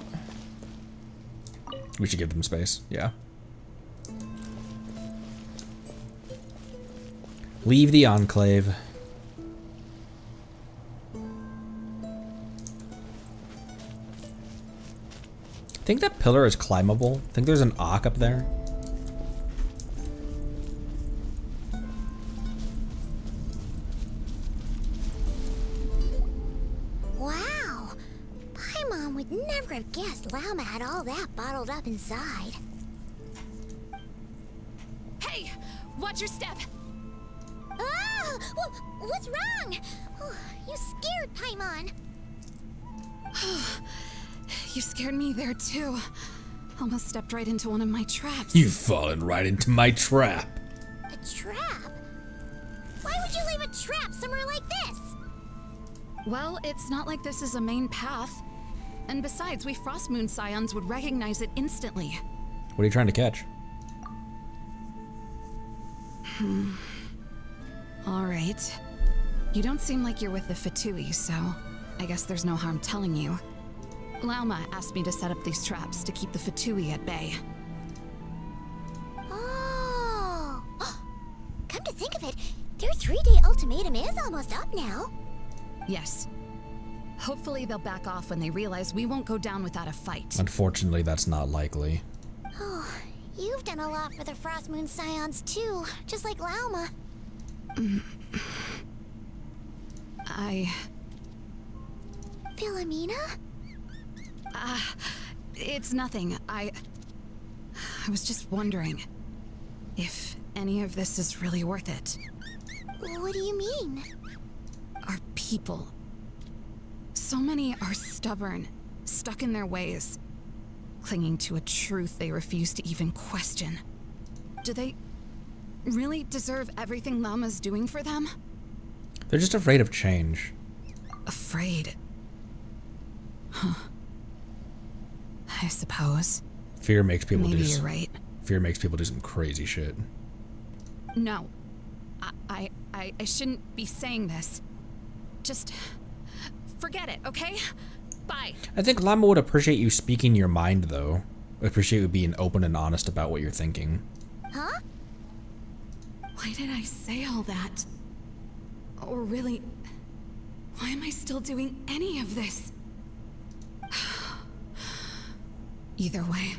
We should give them space, yeah. Leave the Enclave. I think that pillar is climbable. I think there's an Auk up there. Wow. Paimon would never have guessed Lauma had all that bottled up inside. Hey, watch your step. Oh, what's wrong? Oh, you scared Paimon. You scared me there too. Almost stepped right into one of my traps. You've fallen right into my trap. A trap? Why would you leave a trap somewhere like this? Well, it's not like this is a main path. And besides, we Frostmoon Scions would recognize it instantly. What are you trying to catch? All right. You don't seem like you're with the Fatui, so I guess there's no harm telling you. Lauma asked me to set up these traps to keep the Fatui at bay. Oh. Come to think of it, their 3-day ultimatum is almost up now. Yes. Hopefully they'll back off when they realize we won't go down without a fight. Unfortunately, that's not likely. Oh, you've done a lot for the Frostmoon Scions too, just like Lauma. Philomena? It's nothing. I was just wondering if any of this is really worth it. What do you mean? Our people. So many are stubborn, stuck in their ways, clinging to a truth they refuse to even question. Do they really deserve everything Lauma's doing for them? They're just afraid of change. Afraid? Huh. I suppose. Fear makes people Maybe you're right. Fear makes people do some crazy shit. No. I shouldn't be saying this. Just forget it, okay? Bye. I think Llama would appreciate you speaking your mind, though. Appreciate you being open and honest about what you're thinking. Huh? Why did I say all that? Or really, why am I still doing any of this? Either way,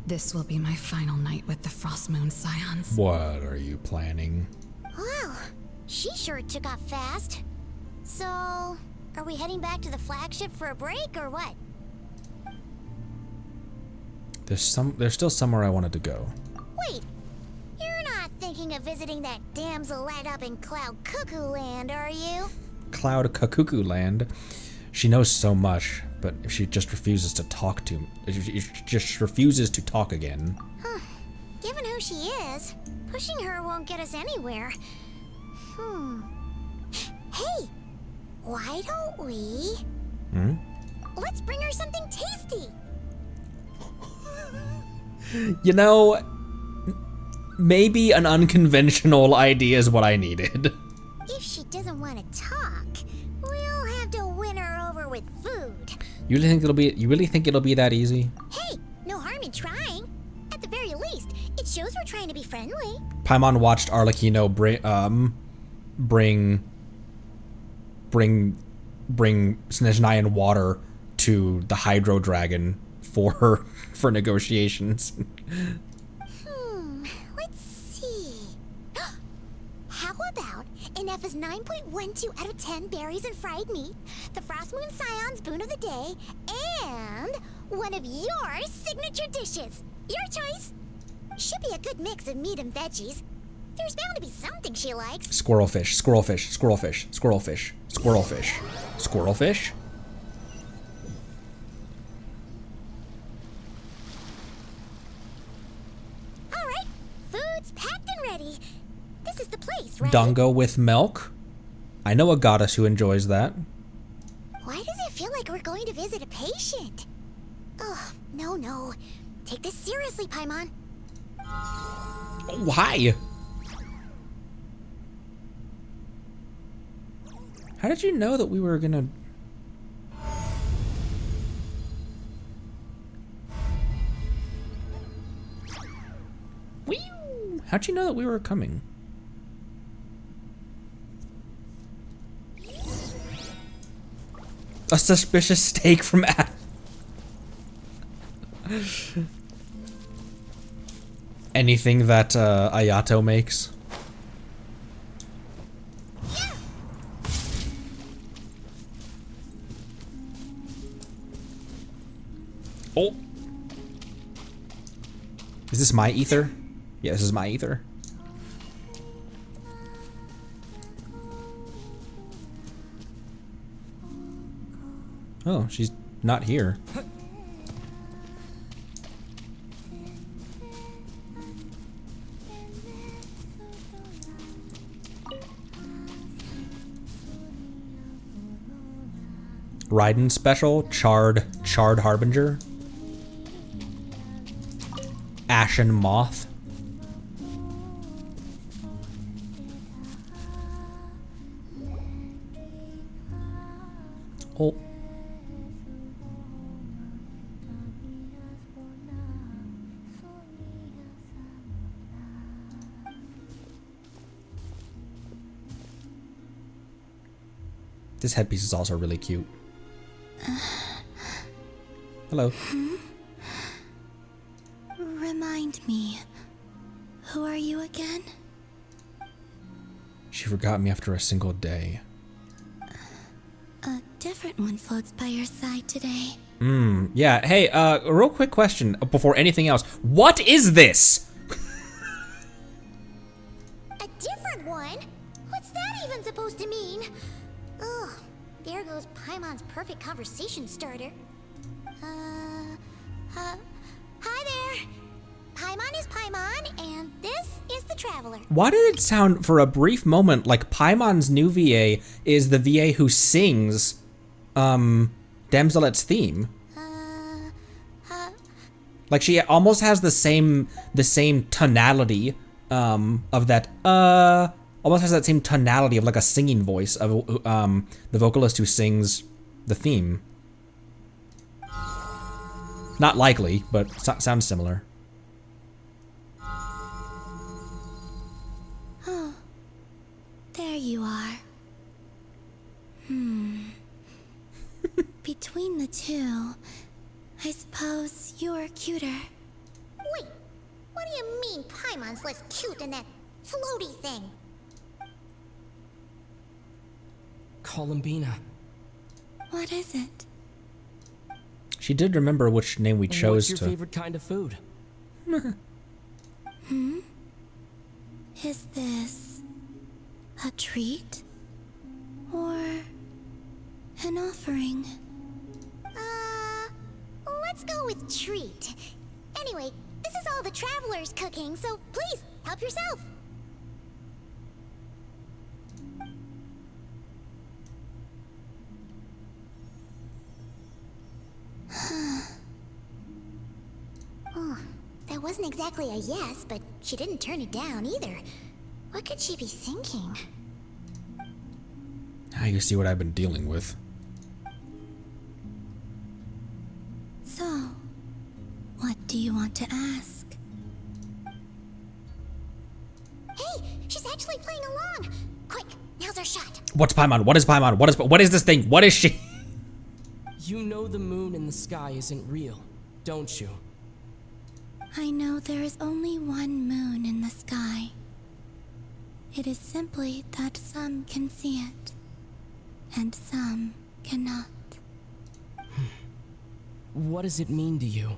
this will be my final night with the Frostmoon Scions. What are you planning? Wow, she sure took off fast. So, are we heading back to the flagship for a break or what? There's still somewhere I wanted to go. Wait, you're not thinking of visiting that damsel light up in Cloud Cuckoo Land, are you? Cloud Cuckoo Land. She knows so much, but if she just refuses to talk again. Huh. Given who she is, pushing her won't get us anywhere. Hey, why don't we? Let's bring her something tasty. You know, maybe an unconventional idea is what I needed. If she doesn't want to talk, we'll have to win her over with food. You really think it'll be that easy? Hey, no harm in trying. At the very least, it shows we're trying to be friendly. Paimon watched Arlecchino bring Snezhnayan water to the Hydro Dragon for negotiations. Let's see. How about Ineffa's 9.12 out of 10 berries and fried meat, the Frost Moon Scion's boon of the day, and one of your signature dishes. Your choice. Should be a good mix of meat and veggies. There's bound to be something she likes. Squirrelfish, squirrelfish, squirrelfish, squirrelfish, squirrelfish, squirrelfish. All right, food's packed and ready. This is the place, right? Dongo with milk. I know a goddess who enjoys that. Why does it feel like we're going to visit a patient? Oh, no. Take this seriously, Paimon. Oh, hi. How did you know that we were gonna... Whee! How'd you know that we were coming? A suspicious steak from Adam. Anything that Ayato makes. Oh. Is this my ether? Yeah, this is my ether. Oh, she's not here. Raiden special, charred Harbinger. Ashen Moth. Oh. This headpiece is also really cute. Hello. Remind me, who are you again? She forgot me after a single day. A different one floats by your side today. Yeah. Hey, a real quick question before anything else. What is this? A different one? What's that even supposed to mean? Ugh, there goes Paimon's perfect conversation starter. Hi there. Paimon is Paimon, and this is the Traveler. Why did it sound for a brief moment like Paimon's new VA is the VA who sings, Damselet's theme? Like she almost has the same tonality, of that, almost has that same tonality of like a singing voice of, the vocalist who sings the theme. Not likely, but sounds similar. Oh, there you are. Between the two, I suppose you're cuter. Wait, what do you mean Paimon's less cute than that floaty thing? Columbina. What is it? She did remember which name we chose. What's your favorite kind of food? Is this a treat or an offering? Let's go with treat. Anyway, this is all the Traveler's cooking, so please, help yourself. Oh, that wasn't exactly a yes, but she didn't turn it down either. What could she be thinking? Now you see what I've been dealing with. So, what do you want to ask? Hey, she's actually playing along. Quick, now's our shot. What's Paimon? What is Paimon? What is this thing? What is she? You know the moon the sky isn't real, don't you? I know there is only one moon in the sky. It is simply that some can see it, and some cannot. What does it mean to you?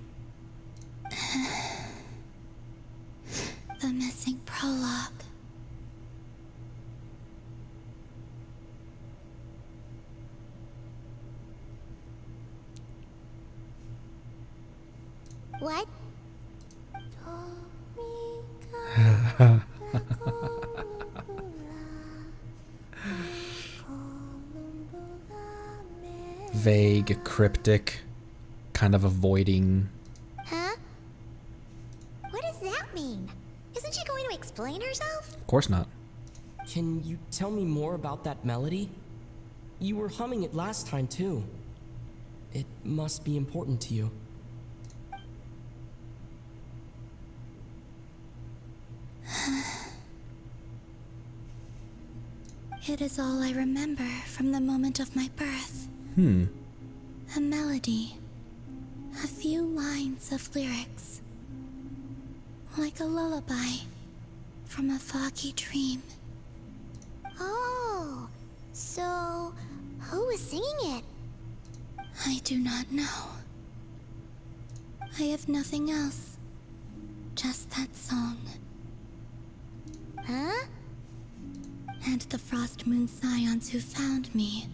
The missing prologue. What? Vague, cryptic, kind of avoiding. Huh? What does that mean? Isn't she going to explain herself? Of course not. Can you tell me more about that melody? You were humming it last time too. It must be important to you. It is all I remember from the moment of my birth. A melody. A few lines of lyrics. Like a lullaby from a foggy dream. Oh, so who was singing it? I do not know. I have nothing else. Just that song. Huh? And the Frost Moon Scions who found me.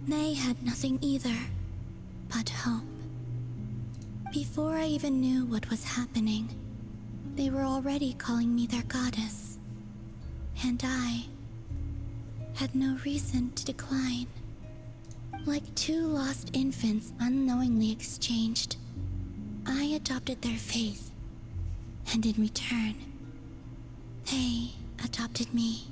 They had nothing either, but hope. Before I even knew what was happening, they were already calling me their goddess. And I had no reason to decline. Like two lost infants unknowingly exchanged, I adopted their faith. And in return, they adopted me.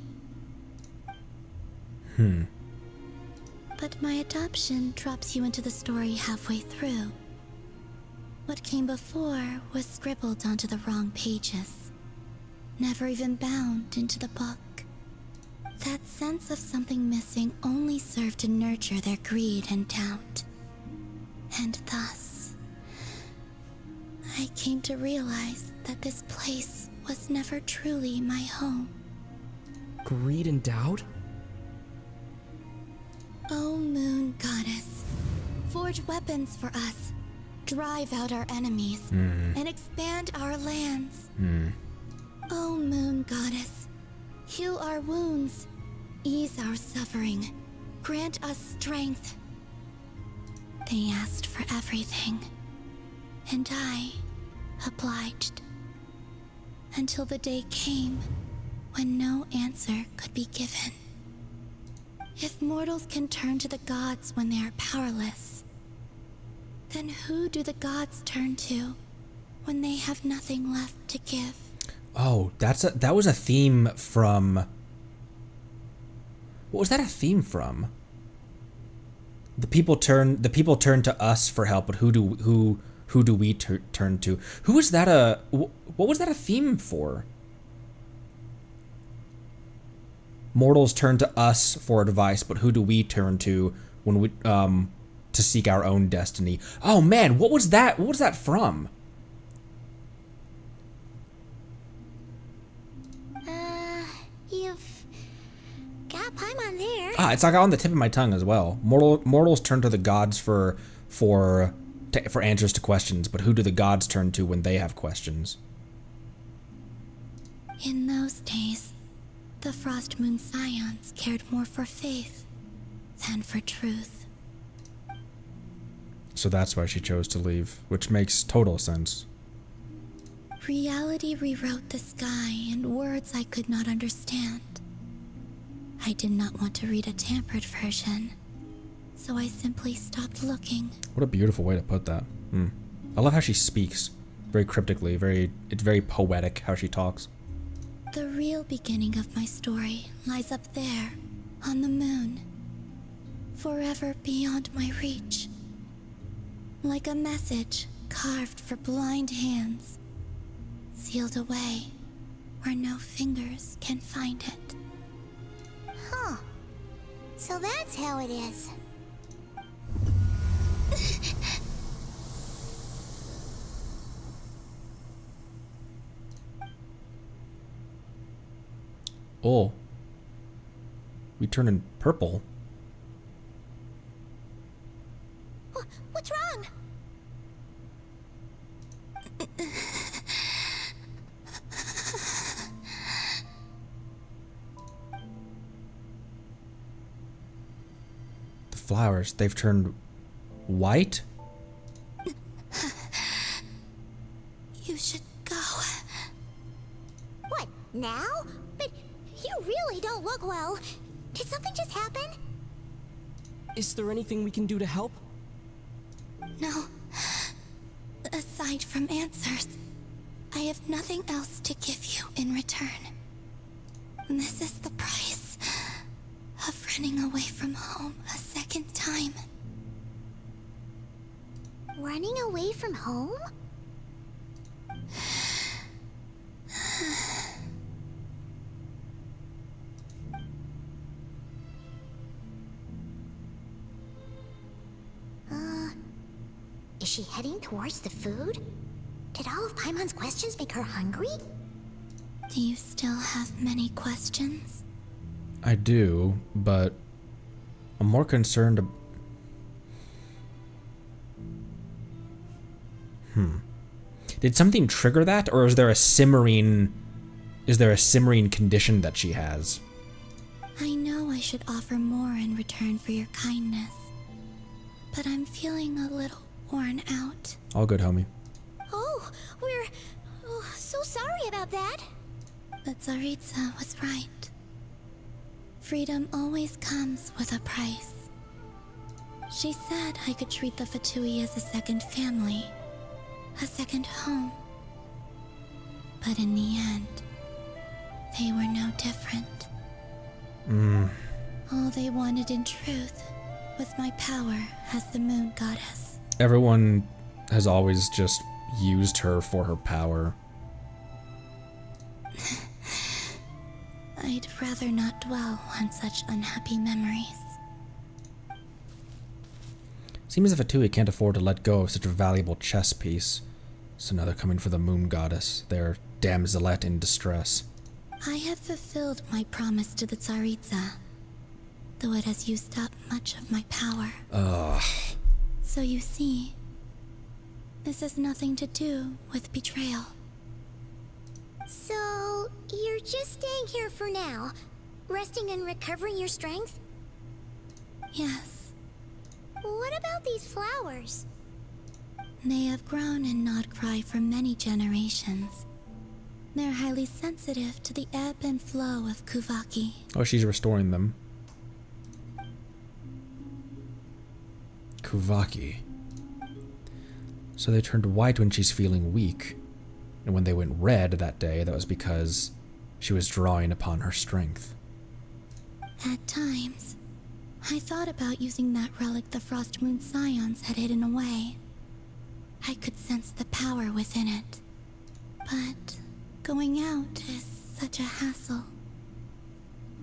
But my adoption drops you into the story halfway through. What came before was scribbled onto the wrong pages, never even bound into the book. That sense of something missing only served to nurture their greed and doubt. And thus, I came to realize that this place was never truly my home. Greed and doubt? O Moon Goddess, forge weapons for us, drive out our enemies, and expand our lands. O Moon Goddess, heal our wounds, ease our suffering, grant us strength. They asked for everything, and I obliged. Until the day came when no answer could be given. If mortals can turn to the gods when they are powerless, then who do the gods turn to when they have nothing left to give? Oh, that was a theme from. What was that a theme from? The people turn to us for help, but who do we turn to? Who was that what was that a theme for? Mortals turn to us for advice, but who do we turn to when we to seek our own destiny? Oh man, what was that? What was that from? You've got Paimon there. It's like on the tip of my tongue as well. Mortals turn to the gods for answers to questions, but who do the gods turn to when they have questions? In those days, the Frost Moon Scions cared more for faith than for truth. So that's why she chose to leave, which makes total sense. Reality rewrote the sky in words I could not understand. I did not want to read a tampered version, so I simply stopped looking. What a beautiful way to put that. I love how she speaks, very cryptically, it's very poetic how she talks. The real beginning of my story lies up there, on the moon, forever beyond my reach. Like a message carved for blind hands, sealed away where no fingers can find it. Huh. So that's how it is. Oh. We turn in purple. What's wrong? The flowers, they've turned white? You should go. What, now? But you really don't look well. Did something just happen? Is there anything we can do to help? No. Aside from answers, I have nothing else to give you in return. This is the price of running away from home a second time. Running away from home? Is she heading towards the food? Did all of Paimon's questions make her hungry? Do you still have many questions? I do, but I'm more concerned. Did something trigger that, or is there a simmering condition that she has? I know I should offer more in return for your kindness, but I'm feeling a little worn out. All good, homie. Oh, we're so sorry about that. But Tsaritsa was right. Freedom always comes with a price. She said I could treat the Fatui as a second family, a second home. But in the end, they were no different. All they wanted in truth was my power as the moon goddess. Everyone has always just used her for her power. I'd rather not dwell on such unhappy memories. Seems as if Fatui can't afford to let go of such a valuable chess piece. So now they're coming for the moon goddess, their damselette in distress. I have fulfilled my promise to the Tsaritsa, though it has used up much of my power. Ugh. So you see, this has nothing to do with betrayal. So, you're just staying here for now, resting and recovering your strength? Yes, What about these flowers? they have grown in Nodcry for many generations. They're highly sensitive to the ebb and flow of Kuvaki. Oh, she's restoring them. Kuvaki. So they turned white when she's feeling weak. And when they went red that day, that was because she was drawing upon her strength. At times, I thought about using that relic the Frost Moon Scions had hidden away. I could sense the power within it. But going out is such a hassle.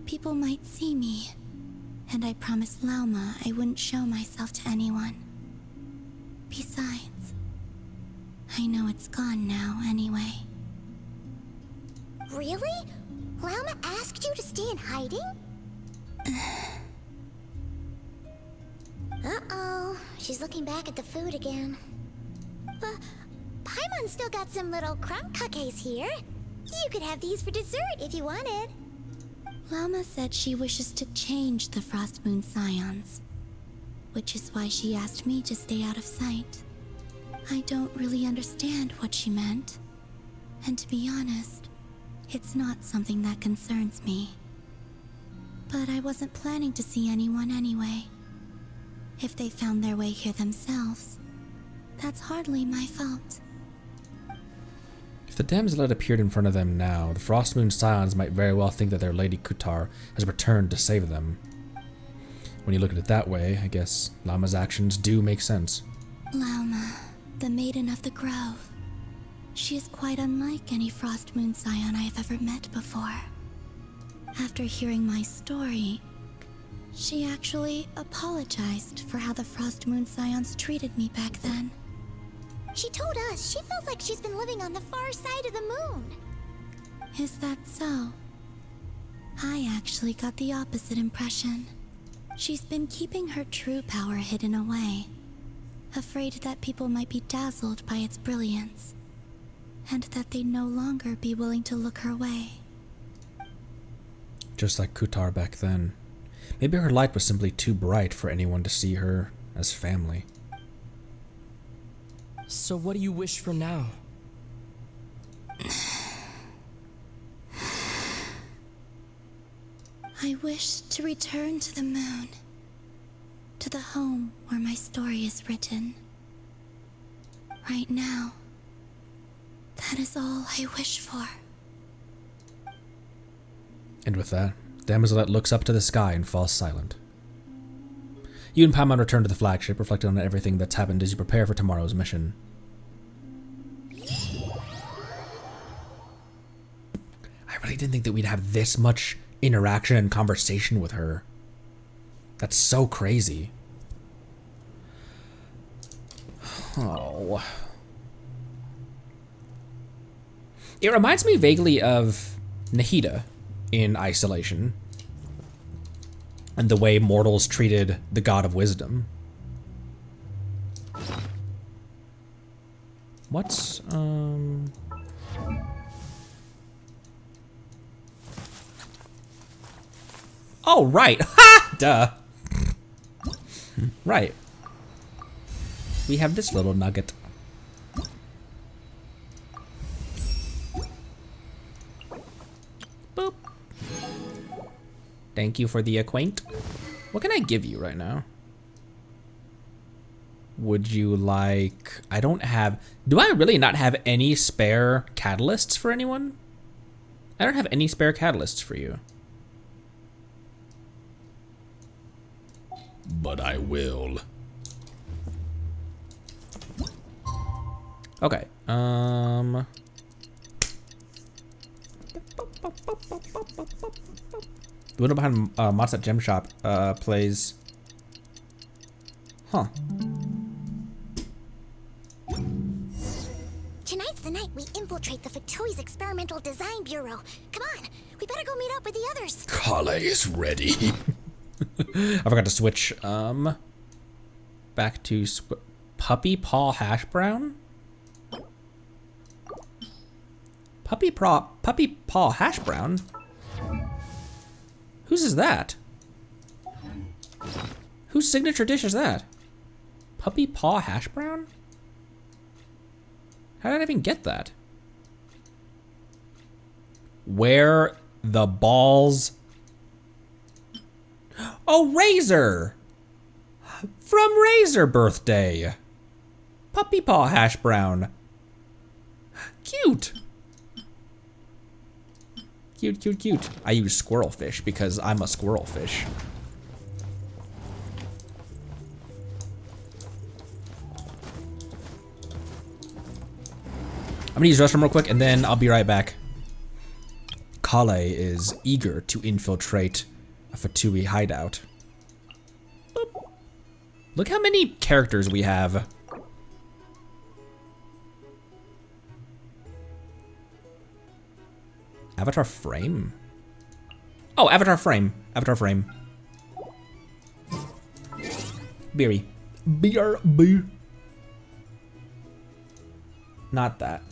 People might see me, and I promised Lauma I wouldn't show myself to anyone. Besides, I know it's gone now anyway. Really? Lauma asked you to stay in hiding? Uh-oh, she's looking back at the food again. But Paimon's still got some little crumb cookies here. You could have these for dessert if you wanted. Lauma said she wishes to change the Frost Moon Scions, which is why she asked me to stay out of sight. I don't really understand what she meant, and to be honest, it's not something that concerns me. But I wasn't planning to see anyone anyway. If they found their way here themselves, that's hardly my fault. If the damselette appeared in front of them now, the Frost Moon Scions might very well think that their Lady Kutar has returned to save them. When you look at it that way, I guess Lauma's actions do make sense. Lauma, the Maiden of the Grove. She is quite unlike any Frost Moon Scion I have ever met before. After hearing my story, she actually apologized for how the Frost Moon Scions treated me back then. She told us she feels like she's been living on the far side of the moon. Is that so? I actually got the opposite impression. She's been keeping her true power hidden away, afraid that people might be dazzled by its brilliance, and that they'd no longer be willing to look her way. Just like Kutar back then. Maybe her light was simply too bright for anyone to see her as family. So what do you wish for now? I wish to return to the moon, to the home where my story is written. Right now, that is all I wish for. And with that, Damazolet looks up to the sky and falls silent. You and Paimon return to the flagship, reflecting on everything that's happened as you prepare for tomorrow's mission. I really didn't think that we'd have this much interaction and conversation with her. That's so crazy. Oh. It reminds me vaguely of Nahida in Isolation and the way mortals treated the god of wisdom. What's, Oh, right. Ha! Duh. Right. We have this little nugget. Boop. Thank you for the acquaint. What can I give you right now? Would you like... I don't have... Do I really not have any spare catalysts for anyone? I don't have any spare catalysts for you. But I will. Okay. The window behind Mott's Gem Shop plays. Huh. Tonight's the night we infiltrate the Fatoui's Experimental Design Bureau. Come on, we better go meet up with the others. Kale is ready. I forgot to switch back to Puppy Paw Hash Brown. Puppy Paw Hash Brown. Whose is that? Whose signature dish is that? Puppy Paw Hash Brown? How did I even get that? Where the balls? Oh, Razor! From Razor Birthday! Puppy Paw Hash Brown. Cute! Cute, cute, cute. I use squirrel fish because I'm a squirrel fish. I'm gonna use the restroom real quick and then I'll be right back. Kale is eager to infiltrate a Fatui hideout. Boop. Look how many characters we have. Avatar frame? Oh, avatar frame. Avatar frame. Beery. BRB. Not that.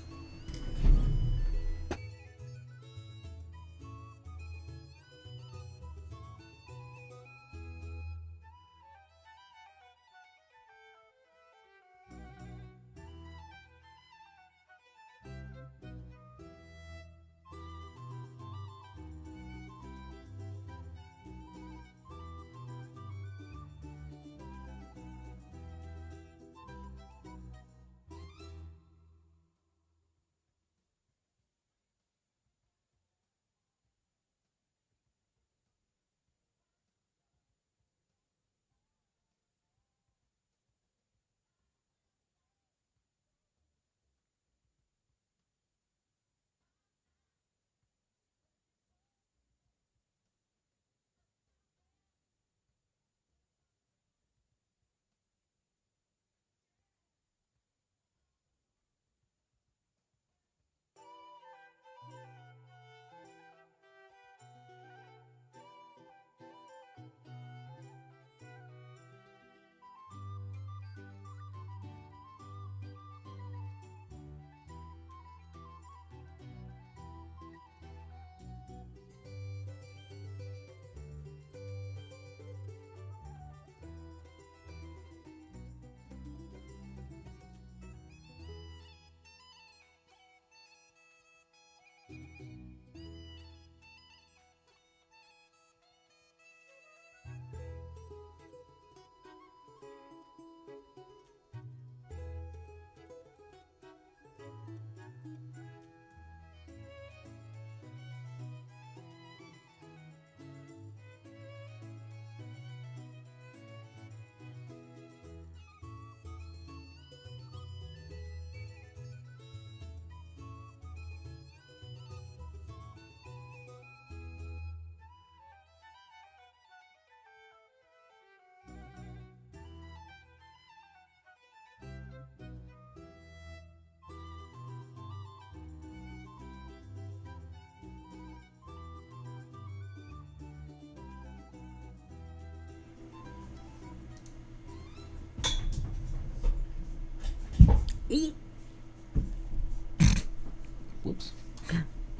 Whoops.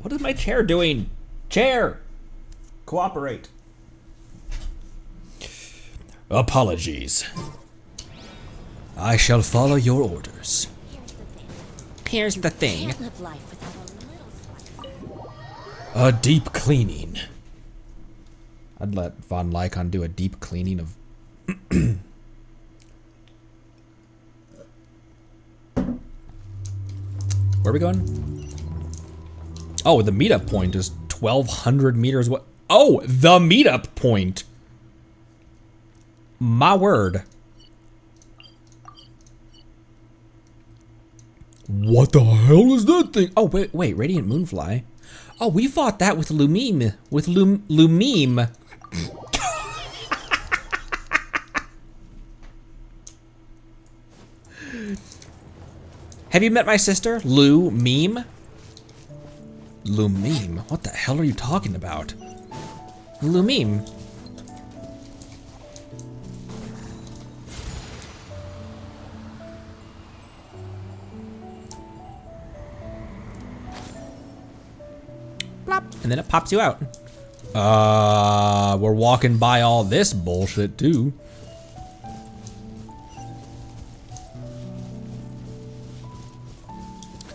What is my chair doing? Chair! Cooperate. Apologies. I shall follow your orders. Here's the thing. Live life without a little sweat. A deep cleaning. I'd let Von Lycon do a deep cleaning of... Where are we going? Oh, the meetup point is 1,200 meters. What? Oh, the meetup point. My word. What the hell is that thing? Oh, wait, Radiant Moonfly. Oh, we fought that with Lumine. With Lumine. Have you met my sister, Lumine? Lumine? What the hell are you talking about? Lumine. Plop, and then it pops you out. We're walking by all this bullshit too.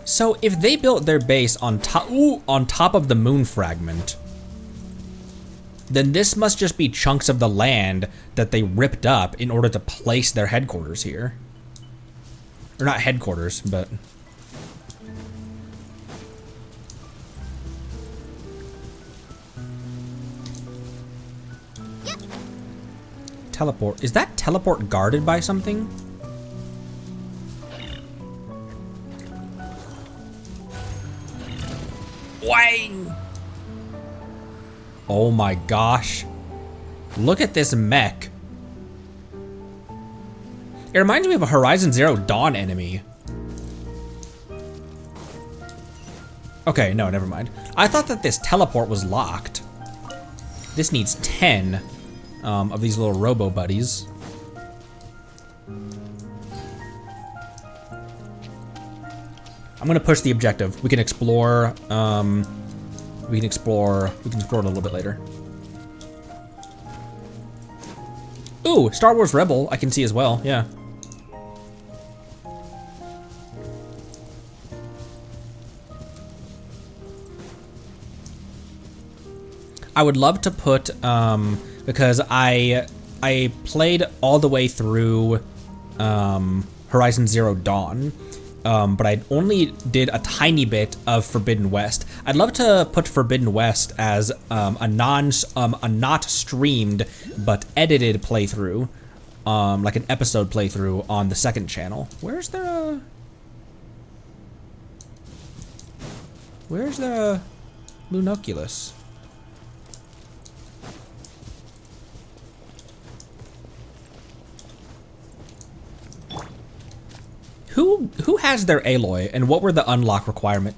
So if they built their base on top of the moon fragment, then this must just be chunks of the land that they ripped up in order to place their headquarters here. Or not headquarters, but... Teleport. Is that teleport guarded by something? Wang! Oh my gosh. Look at this mech. It reminds me of a Horizon Zero Dawn enemy. Okay, no, never mind. I thought that this teleport was locked. This needs 10 of these little robo buddies. I'm gonna push the objective. We can explore, we can explore it a little bit later. Ooh, Star Wars Rebel, I can see as well, yeah. I would love to put, because I played all the way through Horizon Zero Dawn, but I only did a tiny bit of Forbidden West. I'd love to put Forbidden West as a not streamed but edited playthrough, like an episode playthrough on the second channel. Where's the Lunoculus? Who has their Aloy, and what were the unlock requirement?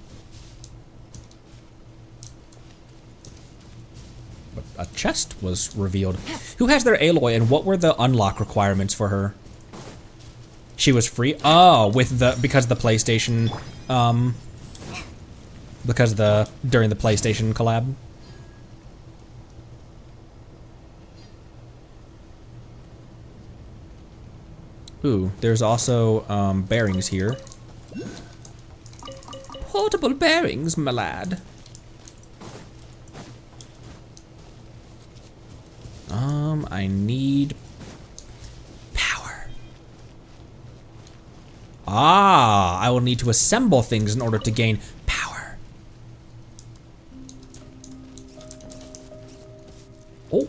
A chest was revealed. Who has their Aloy, and what were the unlock requirements for her? She was free. Oh, because the PlayStation, during the PlayStation collab. Ooh, there's also bearings here. Portable bearings, my lad. I need power. Ah, I will need to assemble things in order to gain power. Oh.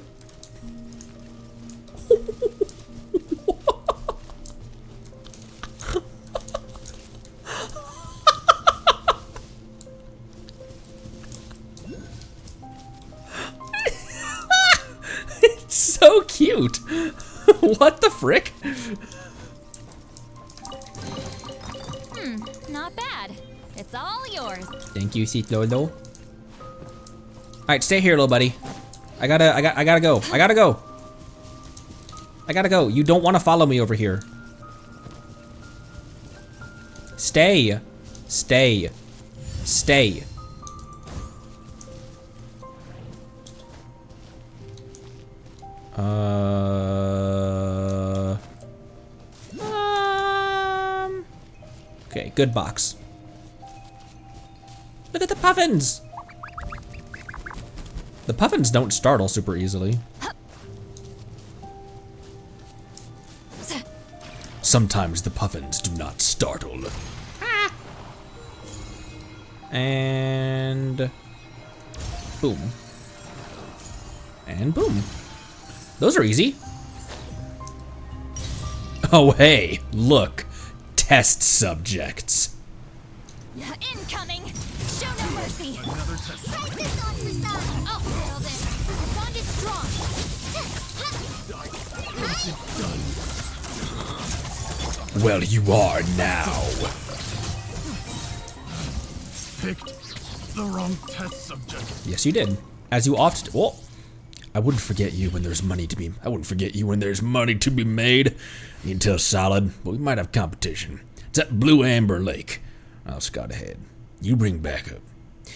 So cute. What the frick? Not bad. It's all yours. Thank you, Sweet Lolo. All right, stay here, little buddy. I gotta go. You don't want to follow me over here. Stay. Stay. Stay. Okay, good box. Look at the puffins! The puffins don't startle super easily. Sometimes the puffins do not startle. And boom. And boom. Those are easy. Oh, hey, look. Test subjects. Incoming! Show no mercy! Take this on for size! I'll handle this! The bond is strong! Well, you are now. Picked the wrong test subject. Yes, you did. As you often. Oh, I wouldn't forget you when there's money to be. I wouldn't forget you when there's money to be made. You can tell solid, but we might have competition. It's at Blue Amber Lake. I'll scout ahead. You bring backup.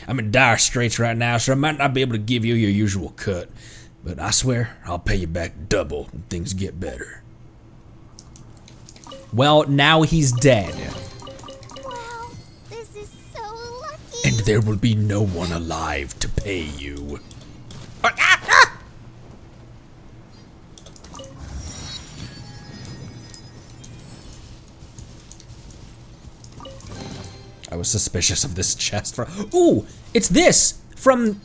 I'm in dire straits right now, so I might not be able to give you your usual cut. But I swear, I'll pay you back double when things get better. Well, now he's dead. Wow, this is so lucky. And there will be no one alive to pay you. I was suspicious of this chest for. Ooh, it's this from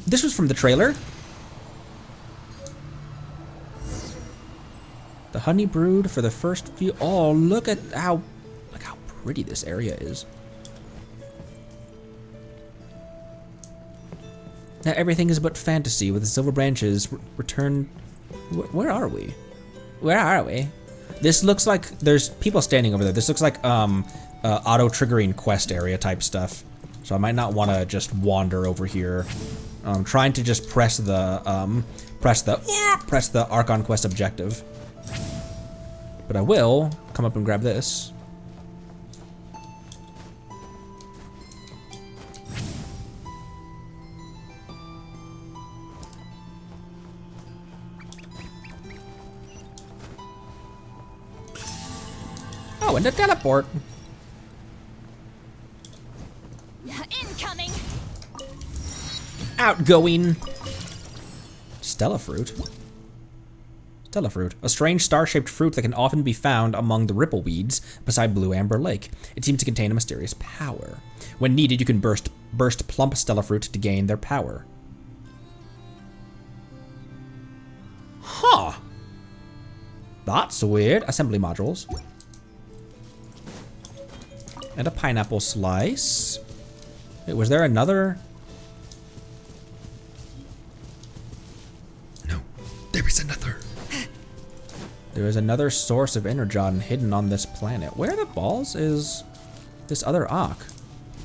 this was from the trailer. The honey brood for the first few. Oh, look how pretty this area is. Now everything is but fantasy with the silver branches return. Where are we? Where are we? This looks like there's people standing over there. This looks like auto triggering quest area type stuff. So I might not want to just wander over here. I'm trying to just press the Archon quest objective. But I will come up and grab this. Oh, and a teleport. Incoming! Outgoing. Stella fruit. Stella fruit, a strange star-shaped fruit that can often be found among the ripple weeds beside Blue Amber Lake. It seems to contain a mysterious power. When needed, you can burst plump Stella fruit to gain their power. Huh. That's weird. Assembly modules. And a pineapple slice. Wait, was there another? No, there is another. There is another source of energon hidden on this planet. Where the balls is this other Ark?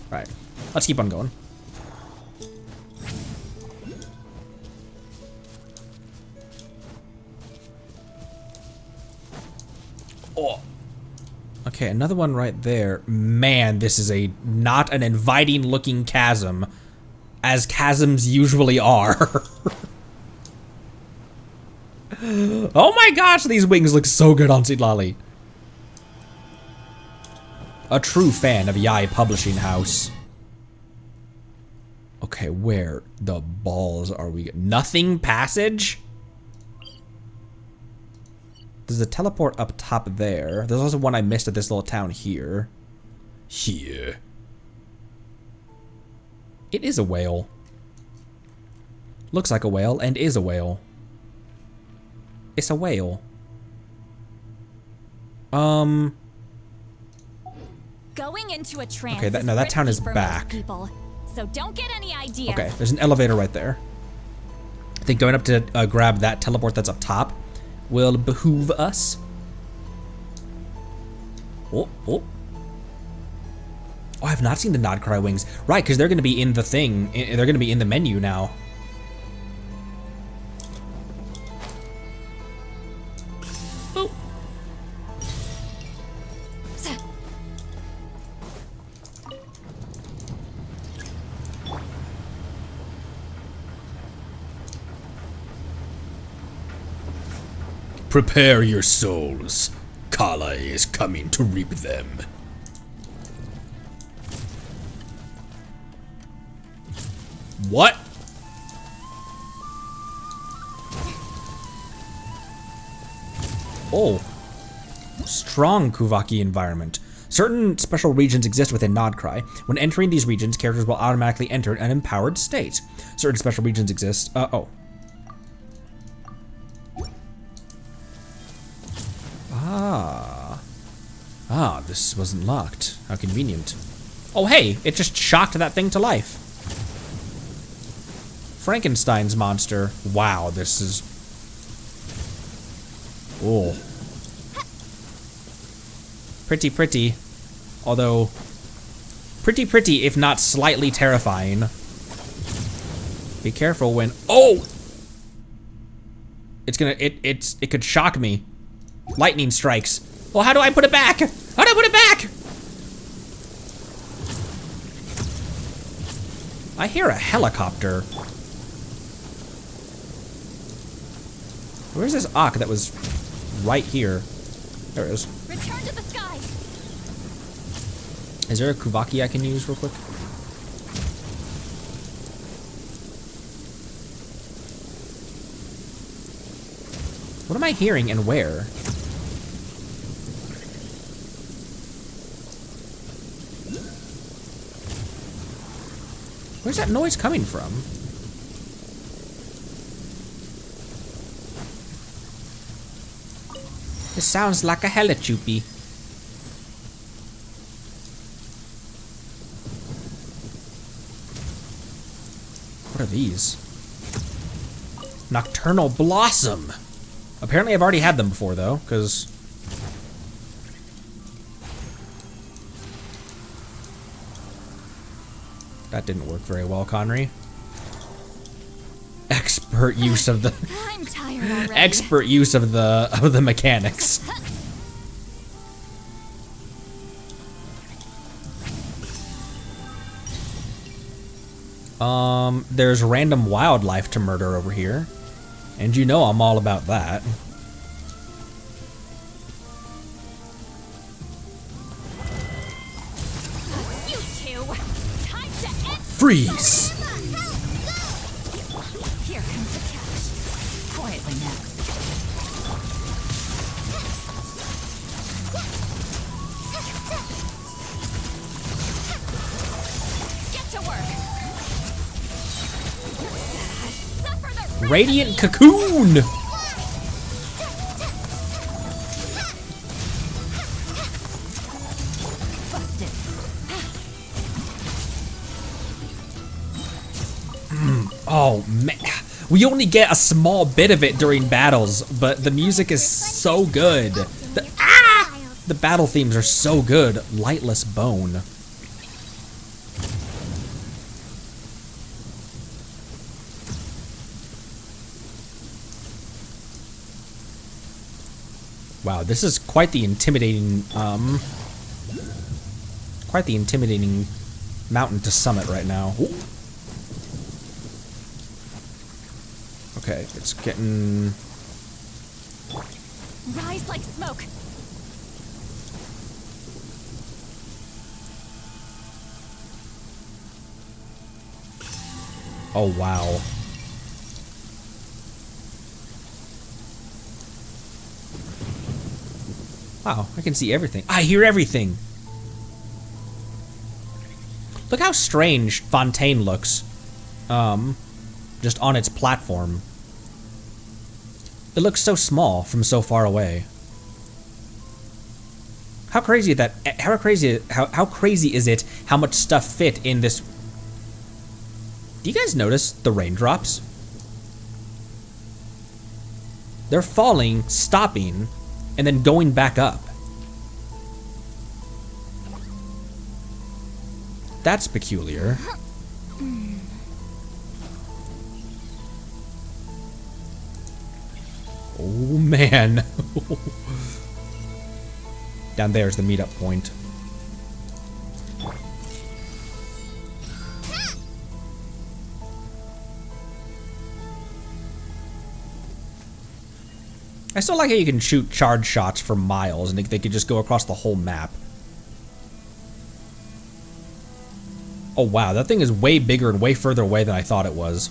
Right, let's keep on going. Oh. Okay, another one right there. Man, this is not an inviting looking chasm, as chasms usually are. Oh my gosh, these wings look so good on Seedlolly. A true fan of Yai Publishing House. Okay, where the balls are we? Nothing passage? There's a teleport up top there. There's also one I missed at this little town here. Here. It is a whale. Looks like a whale and is a whale. It's a whale. Going into a trance. Okay, no, that town is back. People, so don't get any ideas. Okay, there's an elevator right there. I think going up to grab that teleport that's up top will behoove us. Oh. Oh, I have not seen the Nodcry wings. Right, because they're going to be in the thing. They're going to be in the menu now. Oh. Prepare your souls. Kala is coming to reap them. What? Oh. Strong Kuvaki environment. Certain special regions exist within Nodcry. When entering these regions, characters will automatically enter an empowered state. Certain special regions exist. This wasn't locked. How convenient. Oh, hey, it just shocked that thing to life. Frankenstein's monster. Wow, this is... Oh. Pretty. Although, pretty, if not slightly terrifying. Be careful when... Oh! It's gonna... It could shock me. Lightning strikes. Well, how do I put it back? How do I put it back? I hear a helicopter. Where's this Ak that was right here? There it is. Return to the skies. Is there a Kuvaki I can use real quick? What am I hearing and where? Where's that noise coming from? This sounds like a helichoopy. What are these? Nocturnal Blossom. Apparently I've already had them before though, because... That didn't work very well, Connery. Expert use of the... I'm tired already. Expert use of the mechanics. There's random wildlife to murder over here. And you know I'm all about that. You two, time to end. Freeze! Here comes the catch. Quietly now. Get to work. Radiant Cocoon! Busted. Oh man, we only get a small bit of it during battles, but the music is so good. The battle themes are so good. Lightless Bone. Wow, this is quite the intimidating mountain to summit right now. Ooh. Okay, it's getting... Rise like smoke. Oh, wow. Wow, I can see everything. I hear everything. Look how strange Fontaine looks. Just on its platform. It looks so small from so far away. How crazy is that? How crazy is it how much stuff fit in this? Do you guys notice the raindrops? They're falling, stopping, and then going back up. That's peculiar. Oh man. Down there's the meetup point. I still like how you can shoot charge shots for miles and they could just go across the whole map. Oh wow, that thing is way bigger and way further away than I thought it was.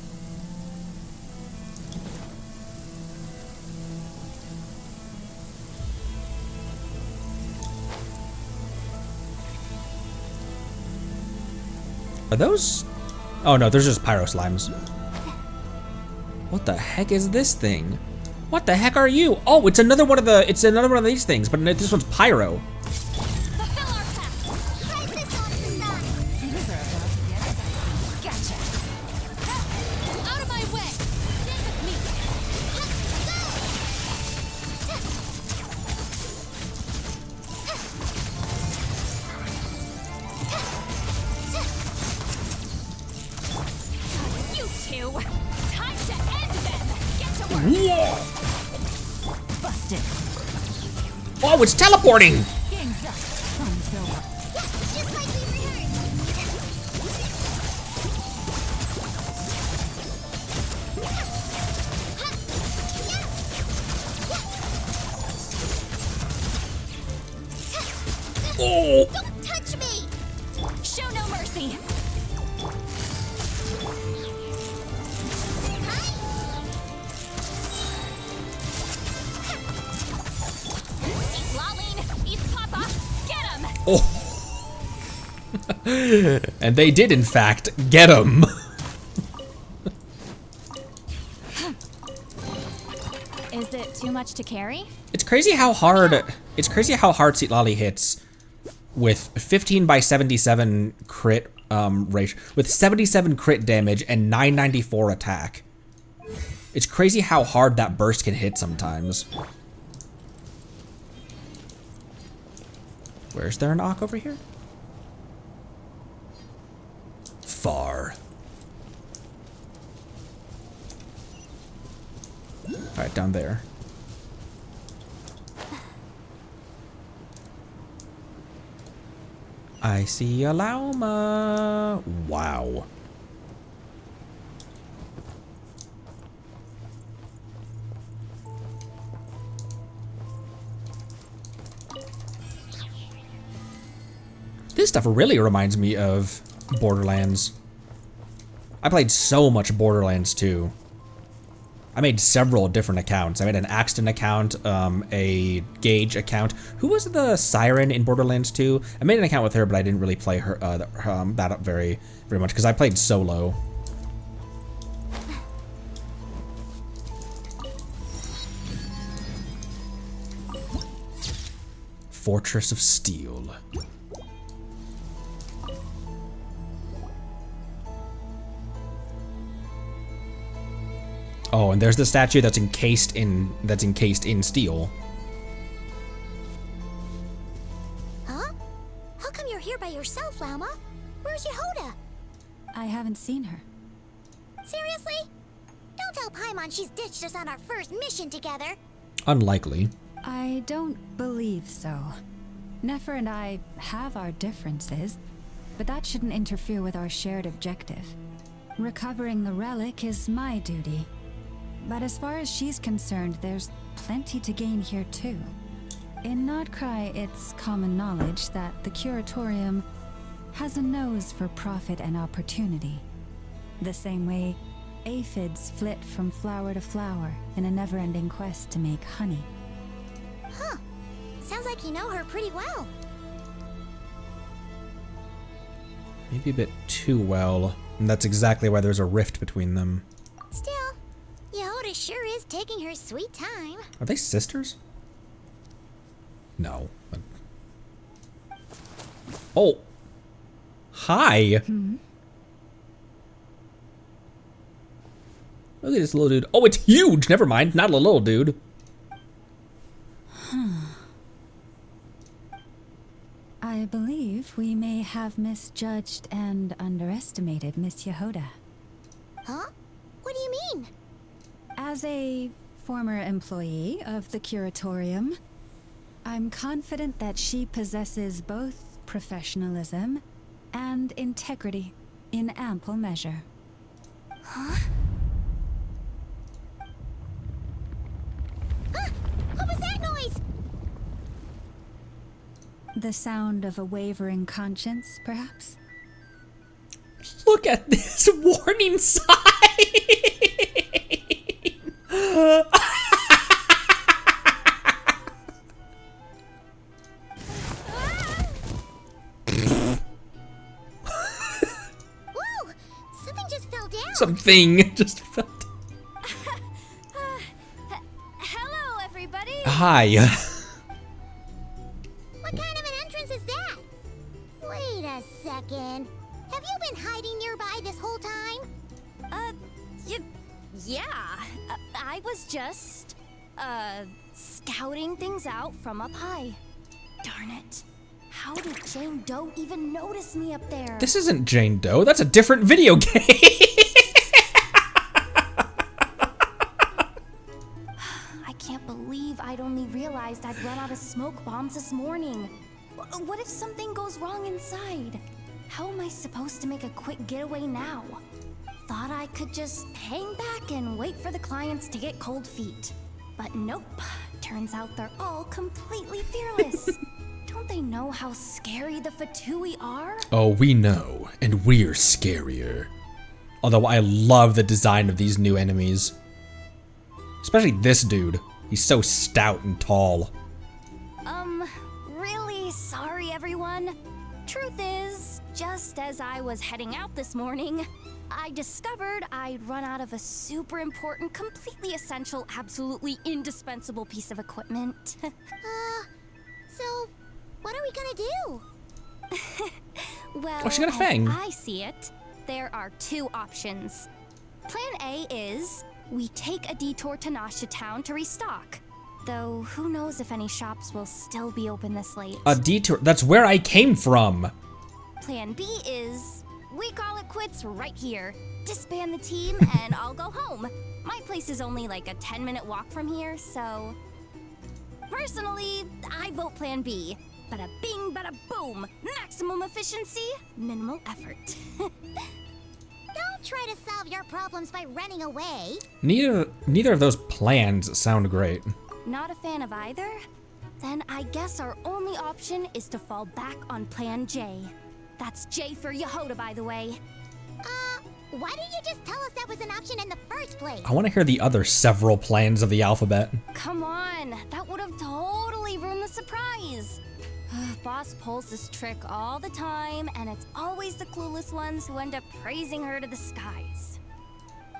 Are those? Oh no, there's just pyro slimes. What the heck is this thing? What the heck are you? Oh, it's another one of these things, but this one's pyro. Oh, it's teleporting! Oh! Don't touch me! Show no mercy! Oh. And they did, in fact, get him. Is it too much to carry? It's crazy how hard Citlali hits with 15 by 77 crit ratio, with 77 crit damage and 994 attack. It's crazy how hard that burst can hit sometimes. Where's there an Ock over here? Far. Alright, down there. I see a llama. Wow. This stuff really reminds me of Borderlands. I played so much Borderlands 2. I made several different accounts. I made an Axton account, a Gage account. Who was the Siren in Borderlands 2? I made an account with her, but I didn't really play her that up very much because I played solo. Fortress of Steel. Oh, and there's the statue that's encased in steel. Huh? How come you're here by yourself, Llama? Where's Yehoda? I haven't seen her. Seriously? Don't tell Paimon she's ditched us on our first mission together. Unlikely. I don't believe so. Nefer and I have our differences, but that shouldn't interfere with our shared objective. Recovering the relic is my duty. But as far as she's concerned, there's plenty to gain here too. In Nodcry, it's common knowledge that the Curatorium has a nose for profit and opportunity. The same way aphids flit from flower to flower in a never-ending quest to make honey. Huh. Sounds like you know her pretty well. Maybe a bit too well. And that's exactly why there's a rift between them. Still, Yehoda sure is taking her sweet time. Are they sisters? No. Oh. Hi. Look at this little dude. Oh, it's huge. Never mind. Not a little dude. I believe we may have misjudged and underestimated Miss Yehoda. Huh? What do you mean? As a former employee of the Curatorium, I'm confident that she possesses both professionalism and integrity in ample measure. Huh? The sound of a wavering conscience, perhaps? Look at this warning sign! Whoa! Something just fell down. Something just fell down. Hello, everybody. Hi. What kind of an entrance is that? Wait a second. Have you been hiding nearby this whole time? Yeah. I was just, scouting things out from up high. Darn it. How did Jane Doe even notice me up there? This isn't Jane Doe. That's a different video game. I can't believe I'd only realized I'd run out of smoke bombs this morning. What if something goes wrong inside? How am I supposed to make a quick getaway now? Thought I could just hang back and wait for the clients to get cold feet. But nope. Turns out they're all completely fearless. Don't they know how scary the Fatui are? Oh, we know, and we're scarier. Although I love the design of these new enemies. Especially this dude. He's so stout and tall. Really sorry, everyone. Truth is, just as I was heading out this morning, I discovered I'd run out of a super important, completely essential, absolutely indispensable piece of equipment. So, what are we gonna do? Well, Oh, she got a as fang. I see it, there are two options. Plan A is we take a detour to Nasha Town to restock. Though, who knows if any shops will still be open this late. A detour. That's where I came from. Plan B is we call it quits right here. Disband the team and I'll go home. My place is only like a 10-minute walk from here, so... Personally, I vote Plan B. Bada bing, bada boom. Maximum efficiency, minimal effort. Don't try to solve your problems by running away. Neither of those plans sound great. Not a fan of either? Then I guess our only option is to fall back on Plan J. That's J for Yehoda, by the way. Why didn't you just tell us that was an option in the first place? I want to hear the other several plans of the alphabet. Come on, that would have totally ruined the surprise. Boss pulls this trick all the time, and it's always the clueless ones who end up praising her to the skies.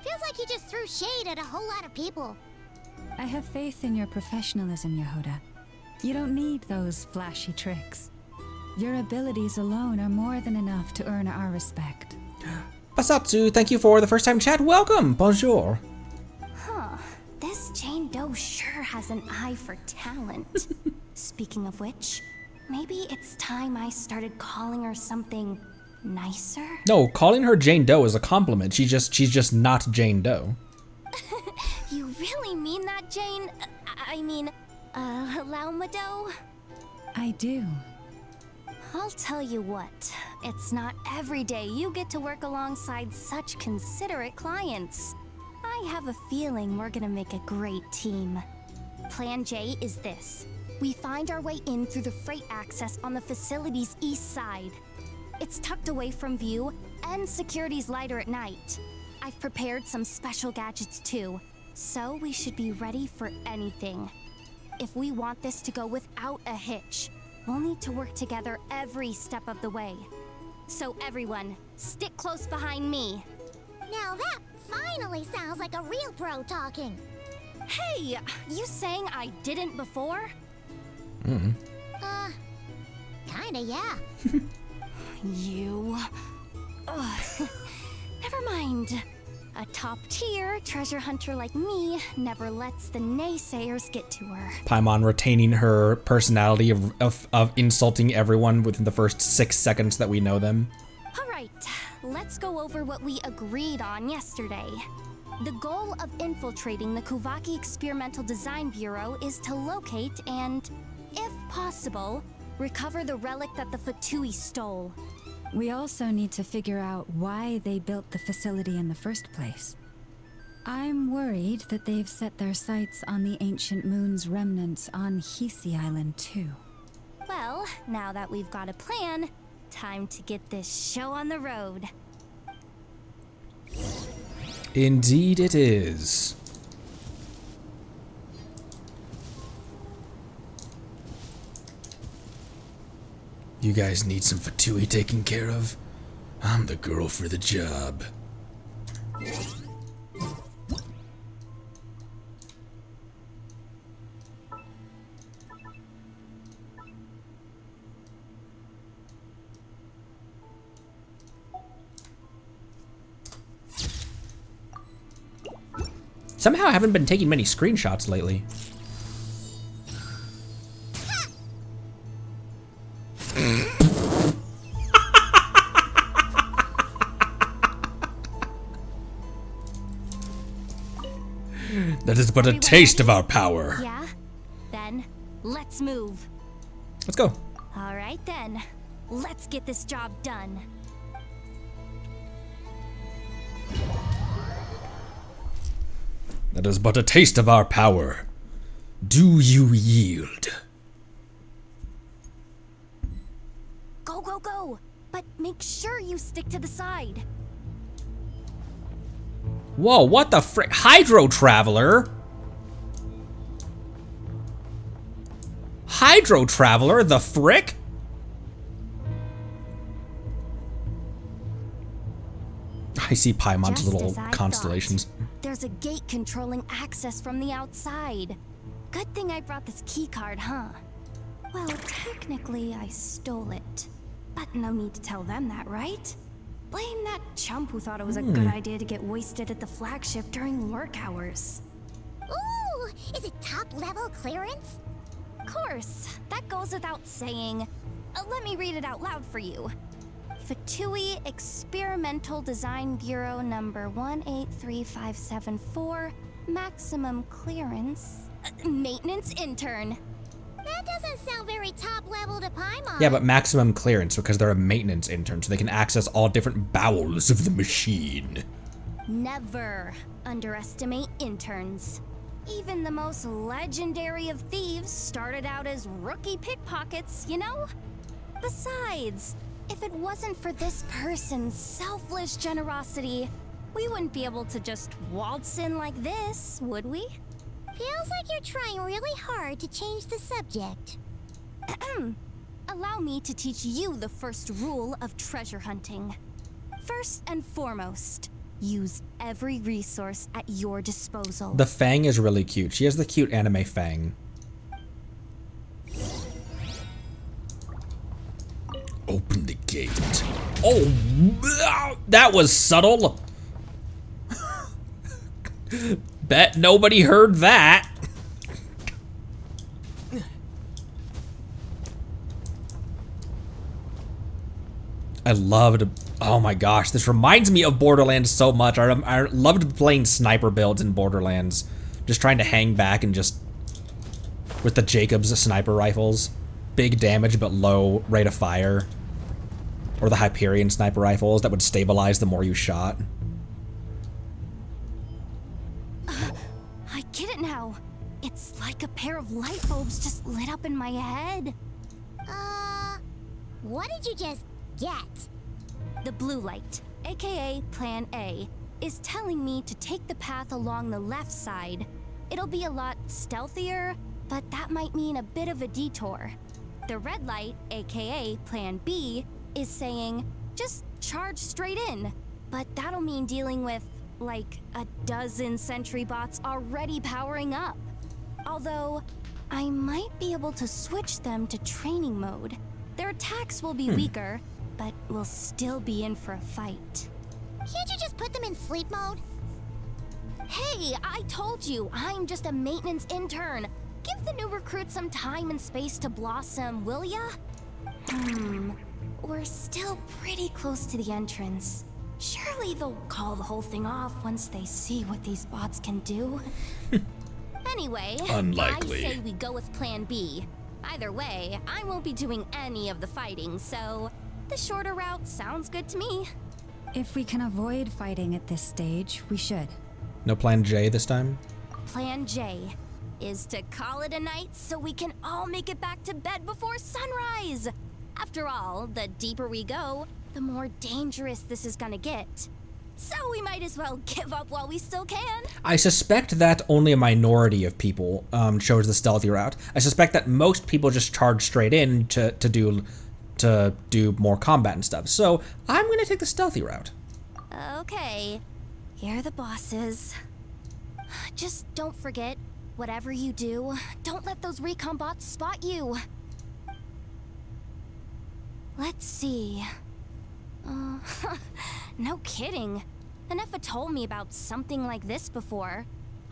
Feels like you just threw shade at a whole lot of people. I have faith in your professionalism, Yehoda. You don't need those flashy tricks. Your abilities alone are more than enough to earn our respect. Basatsu, thank you for the first time chat. Welcome. Bonjour. Huh. This Jane Doe sure has an eye for talent. Speaking of which, maybe it's time I started calling her something nicer? No, calling her Jane Doe is a compliment. She's just not Jane Doe. You really mean that, Jane? Lauma Doe? I do. I'll tell you what, it's not every day you get to work alongside such considerate clients. I have a feeling we're gonna make a great team. Plan J is this. We find our way in through the freight access on the facility's east side. It's tucked away from view, and security's lighter at night. I've prepared some special gadgets too, so we should be ready for anything. If we want this to go without a hitch, we'll need to work together every step of the way. So everyone, stick close behind me. Now that finally sounds like a real pro talking. Hey, you saying I didn't before? Kinda, yeah. You... Ugh. Never mind. A top-tier treasure hunter like me never lets the naysayers get to her. Paimon retaining her personality of insulting everyone within the first 6 seconds that we know them. Alright, let's go over what we agreed on yesterday. The goal of infiltrating the Kuvaki Experimental Design Bureau is to locate and, if possible, recover the relic that the Fatui stole. We also need to figure out why they built the facility in the first place. I'm worried that they've set their sights on the ancient moon's remnants on Hisi Island too. Well, now that we've got a plan, time to get this show on the road. Indeed it is. You guys need some Fatui taken care of? I'm the girl for the job. Somehow I haven't been taking many screenshots lately. That is but a taste of our power. Yeah? Then, let's move. Let's go. All right then. Let's get this job done. That is but a taste of our power. Do you yield? Go, go, go! But make sure you stick to the side. Whoa, what the frick? Hydro Traveler? Hydro Traveler, the frick? I see Paimon's Just little as I constellations. thought. There's a gate controlling access from the outside. Good thing I brought this key card, huh? Well, technically I stole it. But no need to tell them that, right? Blame that chump who thought it was a good idea to get wasted at the flagship during work hours. Ooh, is it top level clearance? Of course, that goes without saying. Let me read it out loud for you. Fatui Experimental Design Bureau number 183574, maximum clearance, maintenance intern. That doesn't sound very top level to Paimon. Yeah, but maximum clearance because they're a maintenance intern, so they can access all different bowels of the machine. Never underestimate interns. Even the most legendary of thieves started out as rookie pickpockets, you know? Besides, if it wasn't for this person's selfless generosity, we wouldn't be able to just waltz in like this, would we? Feels like you're trying really hard to change the subject. Allow me to teach you the first rule of treasure hunting. First and foremost, use every resource at your disposal. The Fang is really cute. She has the cute anime Fang. Open the gate. Oh, that was subtle. Bet nobody heard that. I loved, oh my gosh, this reminds me of Borderlands so much. I loved playing sniper builds in Borderlands. Just trying to hang back and just, with the Jacobs sniper rifles. Big damage but low rate of fire. Or the Hyperion sniper rifles that would stabilize the more you shot. I get it now. It's like a pair of light bulbs just lit up in my head. What did you just get? The blue light, aka Plan A, is telling me to take the path along the left side. It'll be a lot stealthier, but that might mean a bit of a detour. The red light, aka Plan B, is saying, just charge straight in. But that'll mean dealing with, like, a dozen sentry bots already powering up. Although, I might be able to switch them to training mode. Their attacks will be weaker, but we'll still be in for a fight. Can't you just put them in sleep mode? Hey, I told you, I'm just a maintenance intern. Give the new recruits some time and space to blossom, will ya? We're still pretty close to the entrance. Surely they'll call the whole thing off once they see what these bots can do. Anyway, Unlikely. I say we go with Plan B. Either way, I won't be doing any of the fighting, so the shorter route sounds good to me. If we can avoid fighting at this stage, we should. No Plan J this time? Plan J. is to call it a night so we can all make it back to bed before sunrise. After all, the deeper we go, the more dangerous this is gonna get. So we might as well give up while we still can. I suspect that only a minority of people chose the stealthy route. I suspect that most people just charge straight in to do more combat and stuff. So I'm gonna take the stealthy route. Okay, here are the bosses. Just don't forget, whatever you do, don't let those recon bots spot you. Let's see. No kidding. Anefa told me about something like this before.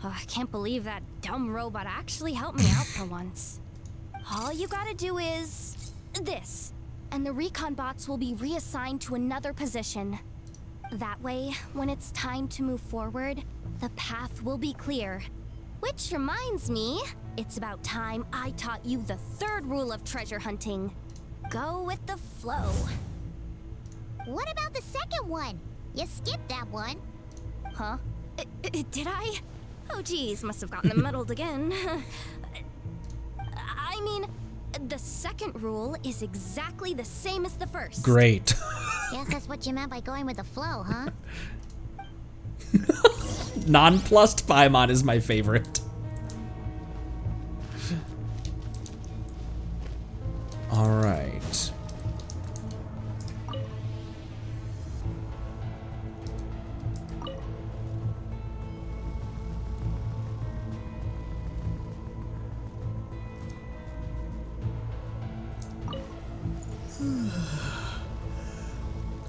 I can't believe that dumb robot actually helped me out for once. All you gotta do is this, and the recon bots will be reassigned to another position. That way, when it's time to move forward, the path will be clear. Which reminds me, it's about time I taught you the third rule of treasure hunting. Go with the flow. What about the second one? You skipped that one. Huh? Did I? Oh geez, must have gotten muddled again. I mean, the second rule is exactly the same as the first. Great. Guess that's what you meant by going with the flow, huh? Nonplussed Paimon is my favorite. All right.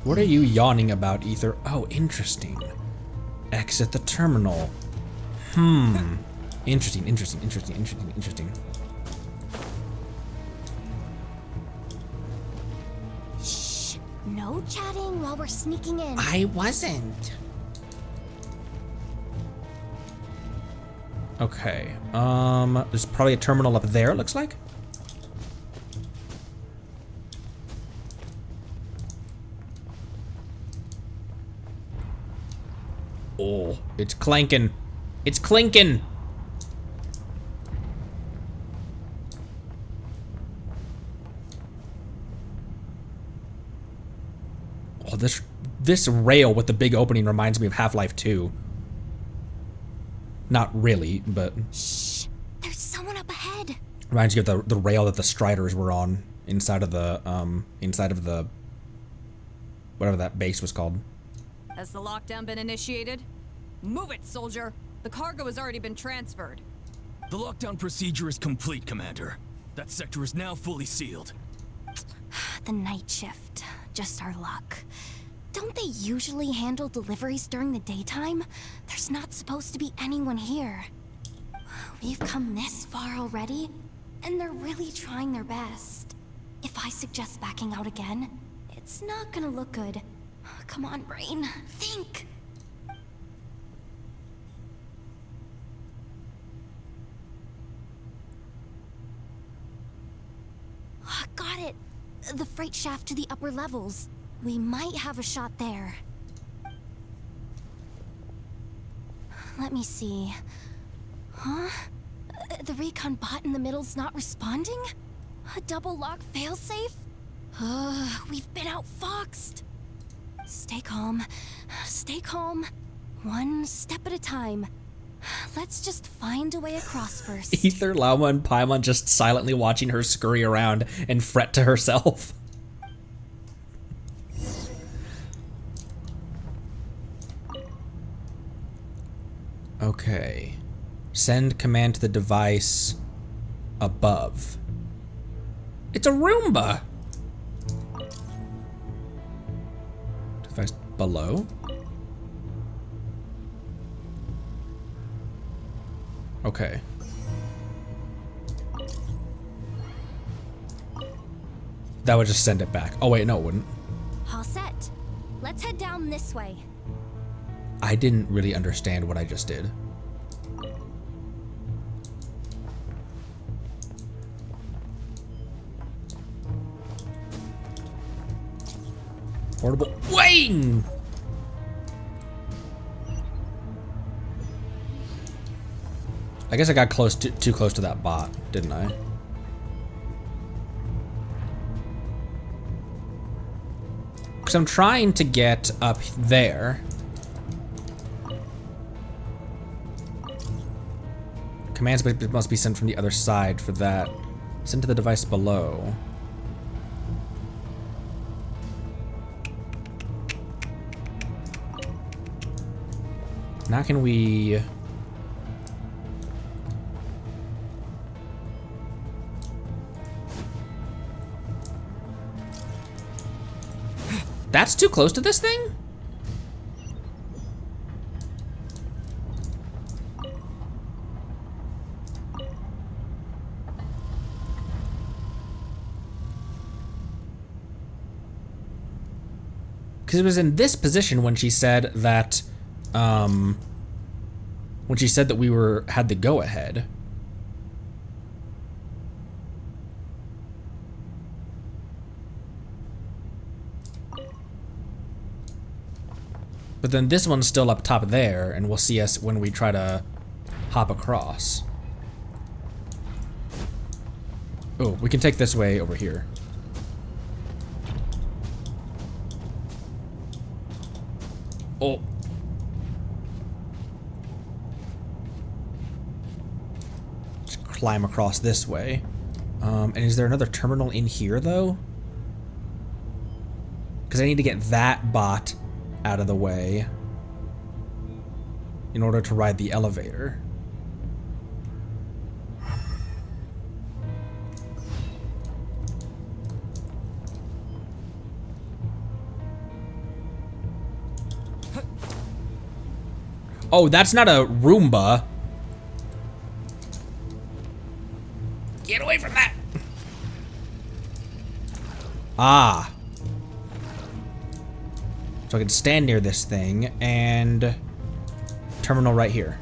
What are you yawning about, Ether? Oh, interesting. Exit the terminal. Interesting. Shh. No chatting while we're sneaking in. I wasn't. Okay. There's probably a terminal up there, it looks like. Oh, it's clanking. It's clinking. Oh, this rail with the big opening reminds me of Half-Life 2. Not really, but Shh. There's someone up ahead. reminds you of the rail that the Striders were on inside of the whatever that base was called. Has the lockdown been initiated? Move it, soldier! The cargo has already been transferred. The lockdown procedure is complete, Commander. That sector is now fully sealed. The night shift. Just our luck. Don't they usually handle deliveries during the daytime? There's not supposed to be anyone here. We've come this far already, and they're really trying their best. If I suggest backing out again, it's not gonna look good. Come on, brain. Think! Got it. The freight shaft to the upper levels. We might have a shot there. Let me see. Huh? The recon bot in the middle's not responding? A double lock failsafe? We've been outfoxed. Stay calm. Stay calm. One step at a time. Let's just find a way across first. Ether, Lauma, and Paimon just silently watching her scurry around and fret to herself. Okay. Send command to the device above. It's a Roomba! Device below? Okay. That would just send it back. Oh wait, no it wouldn't. All set. Let's head down this way. I didn't really understand what I just did. Portable wing! I guess I got too close to that bot, didn't I? Because I'm trying to get up there. Commands must be sent from the other side for that. Send to the device below. Now can we... That's too close to this thing? Because it was in this position when she said that, when she said that we had the go-ahead. But then this one's still up top there, and we'll see us when we try to hop across. Oh, we can take this way over here. Oh. Just climb across this way. And is there another terminal in here, though? Because I need to get that bot out of the way in order to ride the elevator. Oh, that's not a Roomba. Get away from that. Ah. So I can stand near this thing and terminal right here.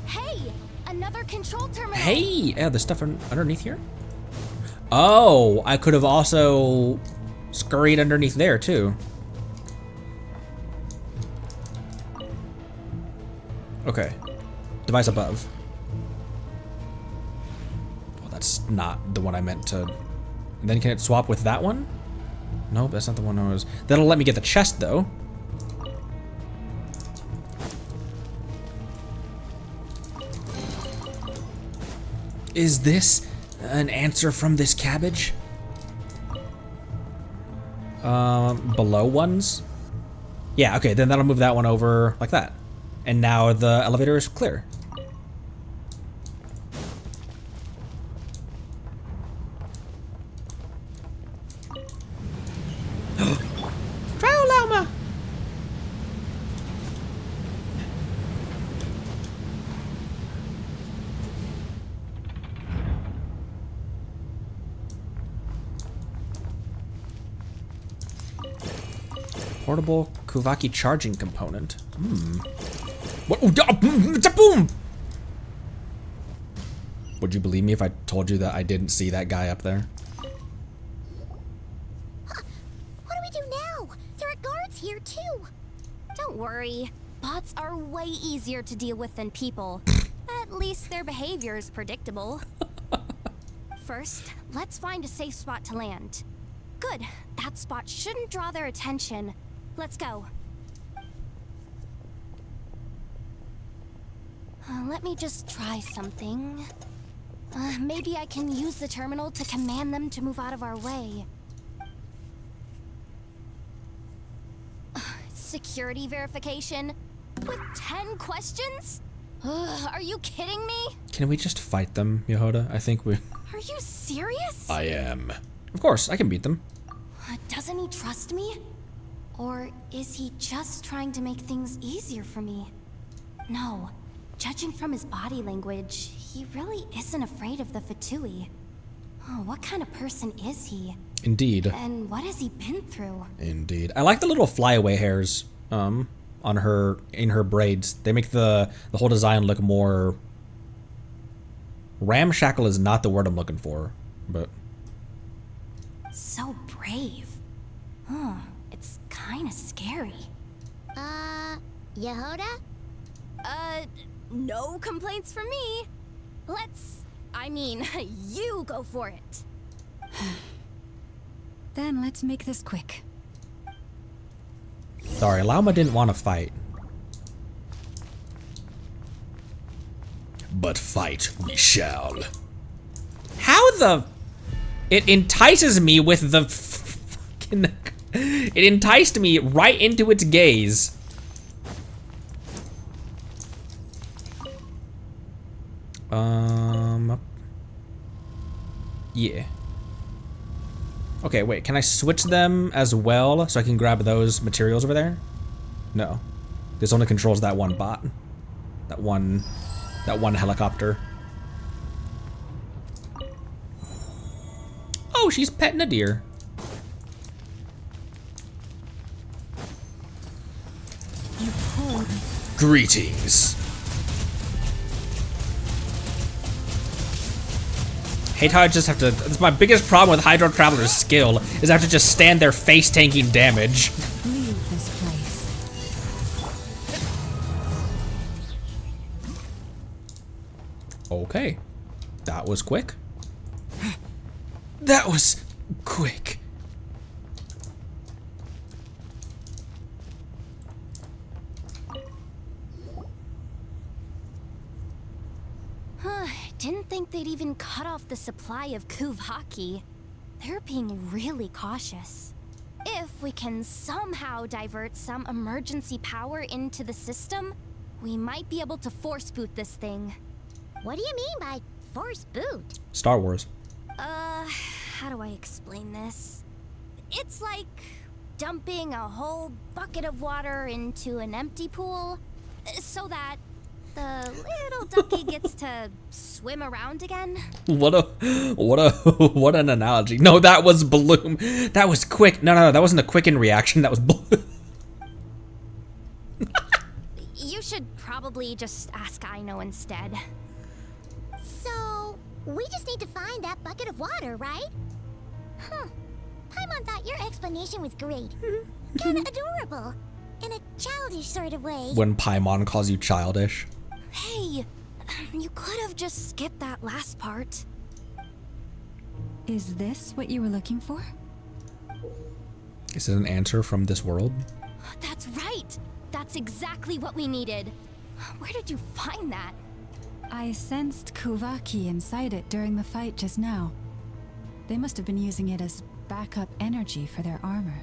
Hey, another control terminal. Hey, yeah, the stuff underneath here. Oh, I could have also scurried underneath there too. Okay, device above. Well, that's not the one I meant to. And then can it swap with that one? Nope, that's not the one I was. That'll let me get the chest though. Is this an answer from this cabbage? Below ones? Yeah, okay, then that'll move that one over like that. And now the elevator is clear. Frau Lauma! Portable Kuvaki charging component. What? Boom! Would you believe me if I told you that I didn't see that guy up there? What do we do now? There are guards here too. Don't worry. Bots are way easier to deal with than people. At least their behavior is predictable. First, let's find a safe spot to land. Good. That spot shouldn't draw their attention. Let's go. Let me just try something. Maybe I can use the terminal to command them to move out of our way. Security verification? With 10 questions? Are you kidding me? Can we just fight them, Yehoda? I think we... Are you serious? I am. Of course, I can beat them. Doesn't he trust me? Or is he just trying to make things easier for me? No. Judging from his body language, he really isn't afraid of the Fatui. Oh, what kind of person is he? Indeed. And what has he been through? Indeed. I like the little flyaway hairs on her, in her braids. They make the whole design look more... Ramshackle is not the word I'm looking for, but... So brave. It's kinda scary. Yehoda? no complaints from me. You go for it. Then let's make this quick. Sorry, Lauma didn't want to fight. But fight we shall. How the... It entices me with the fucking... It enticed me right into its gaze. Yeah. Okay, wait, can I switch them as well so I can grab those materials over there? No. This only controls that one bot. That one helicopter. Oh, she's petting a deer. Greetings. Hate how I just have to, that's my biggest problem with Hydro Traveler's skill, is I have to just stand there face tanking damage. Leave this place. Okay. That was quick. That was quick. Didn't think they'd even cut off the supply of Kuvaki. They're being really cautious. If we can somehow divert some emergency power into the system, we might be able to force boot this thing. What do you mean by force boot? Star Wars. How do I explain this? It's like dumping a whole bucket of water into an empty pool so that the little ducky gets to swim around again. What an analogy. No, that was Bloom. That was quick. No, that wasn't a quicken reaction. That was Bloom. You should probably just ask Aino instead. So, we just need to find that bucket of water, right? Huh. Paimon thought your explanation was great. Kinda adorable. In a childish sort of way. When Paimon calls you childish. Hey, you could have just skipped that last part. Is this what you were looking for? Is it an answer from this world? That's right. That's exactly what we needed. Where did you find that? I sensed Kuvaki inside it during the fight just now. They must have been using it as backup energy for their armor.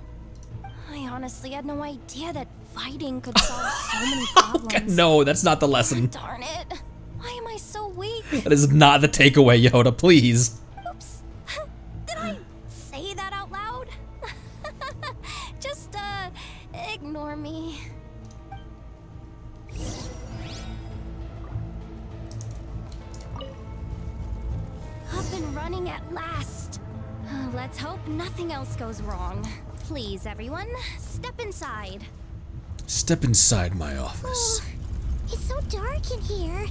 I honestly had no idea that fighting could solve so many problems. No, that's not the lesson. Darn it. Why am I so weak? That is not the takeaway, Yoda, please. Oops. Did I say that out loud? Just, ignore me. Up and running at last. Let's hope nothing else goes wrong. Please, everyone, step inside. Step inside my office. Oh, it's so dark in here.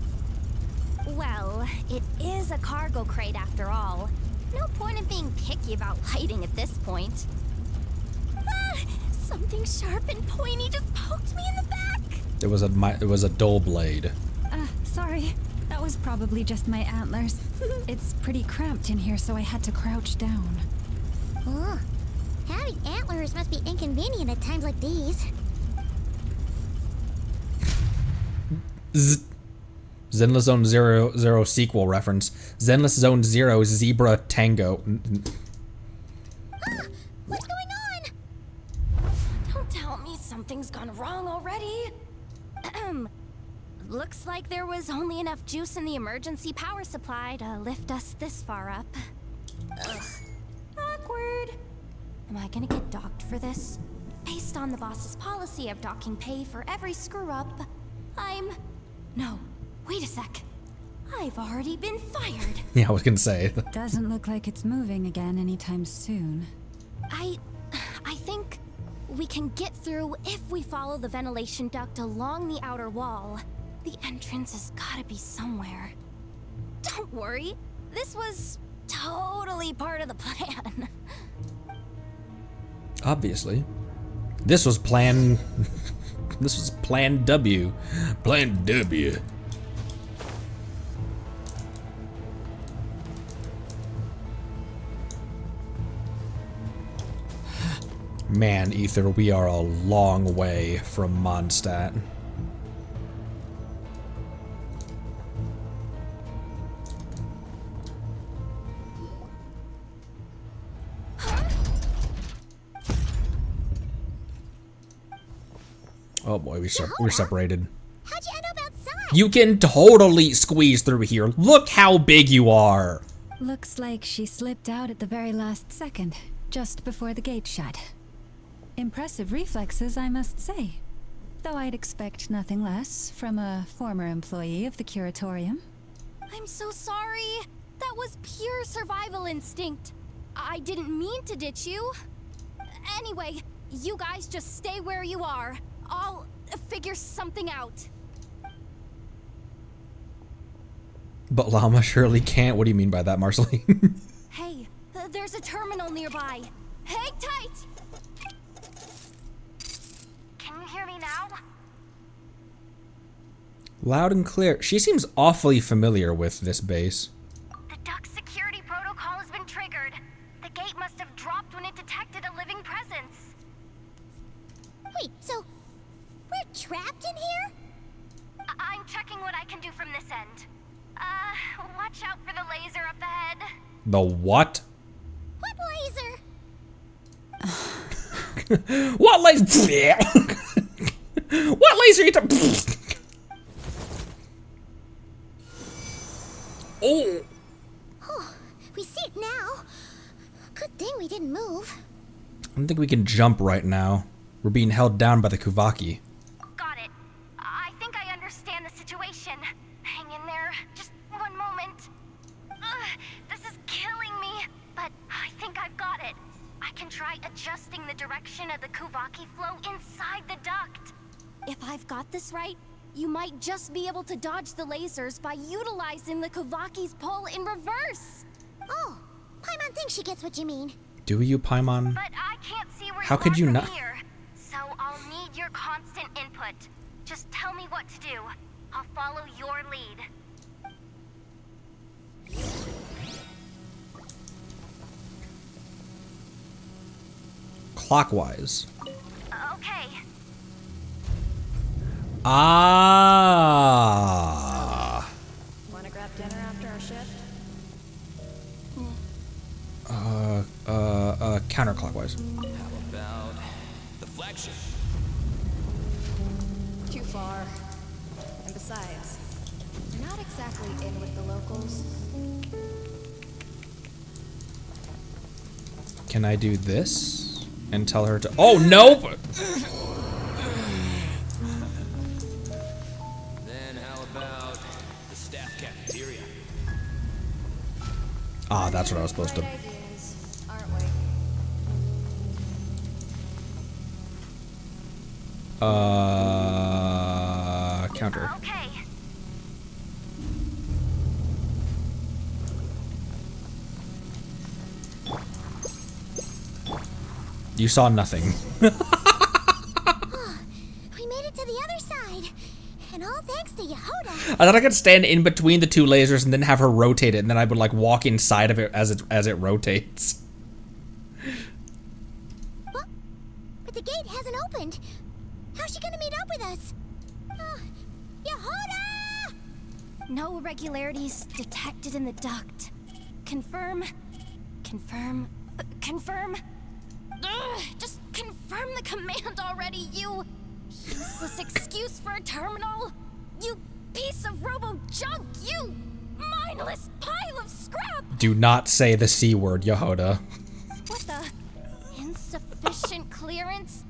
Well, it is a cargo crate after all. No point in being picky about lighting at this point. Ah, something sharp and pointy just poked me in the back. It was a dull blade. Sorry. That was probably just my antlers. It's pretty cramped in here, so I had to crouch down. Oh, having antlers must be inconvenient at times like these. Zenless Zone Zero sequel reference. Zenless Zone Zero Zebra Tango. What's going on? Don't tell me something's gone wrong already. Looks like there was only enough juice in the emergency power supply to lift us this far up. Ugh. Awkward. Am I gonna get docked for this? Based on the boss's policy of docking pay for every screw-up, No, wait a sec. I've already been fired. Yeah, I was gonna say. Doesn't look like it's moving again anytime soon. I think we can get through if we follow the ventilation duct along the outer wall. The entrance has gotta be somewhere. Don't worry, this was totally part of the plan. Obviously. This was plan... This was Plan W. Plan W. Man, Ether, we are a long way from Mondstadt. Oh boy, we're separated. How'd you end up outside? You can totally squeeze through here. Look how big you are. Looks like she slipped out at the very last second, just before the gate shut. Impressive reflexes, I must say. Though I'd expect nothing less from a former employee of the Curatorium. I'm so sorry. That was pure survival instinct. I didn't mean to ditch you. Anyway, you guys just stay where you are. I'll figure something out. But Llama surely can't. What do you mean by that, Marceline? Hey, there's a terminal nearby. Hang tight! Can you hear me now? Loud and clear. She seems awfully familiar with this base. The duck security protocol has been triggered. The gate must have dropped when it detected a living presence. Wait, so we're trapped in here? I'm checking what I can do from this end. Watch out for the laser up ahead. The what? What laser? What laser? What laser are you Oh! Oh, we see it now. Good thing we didn't move. I don't think we can jump right now. We're being held down by the Kuvaki. Got it. I think I understand the situation. Hang in there. Just one moment. This is killing me, but I think I've got it. I can try adjusting the direction of the Kuvaki flow inside the duct. If I've got this right, you might just be able to dodge the lasers by utilizing the Kuvaki's pull in reverse. Oh, Paimon thinks she gets what you mean. Do you, Paimon? But I can't see where How you could are you from not? here, so I'll need your constant input. Just tell me what to do. I'll follow your lead. Clockwise. Okay. Ah. Wanna grab dinner after our shift? Counterclockwise. How about the flagship? Too far. And besides, we're not exactly in with the locals. Can I do this and tell her to? Oh nope! Then how about the staff cafeteria? Ah, that's what I was supposed to. Great ideas, aren't we? Counter. Okay. You saw nothing. We made it to the other side. And all thanks to Yehoda. I thought I could stand in between the two lasers and then have her rotate it, and then I would like walk inside of it as it rotates. Well, but the gate hasn't opened. How's she gonna meet up with us? Yehoda! No irregularities detected in the duct. Confirm. Confirm. Confirm. Ugh, just confirm the command already, you useless excuse for a terminal. You piece of robo junk, you mindless pile of scrap. Do not say the C word, Yehoda. What the? Insufficient clearance?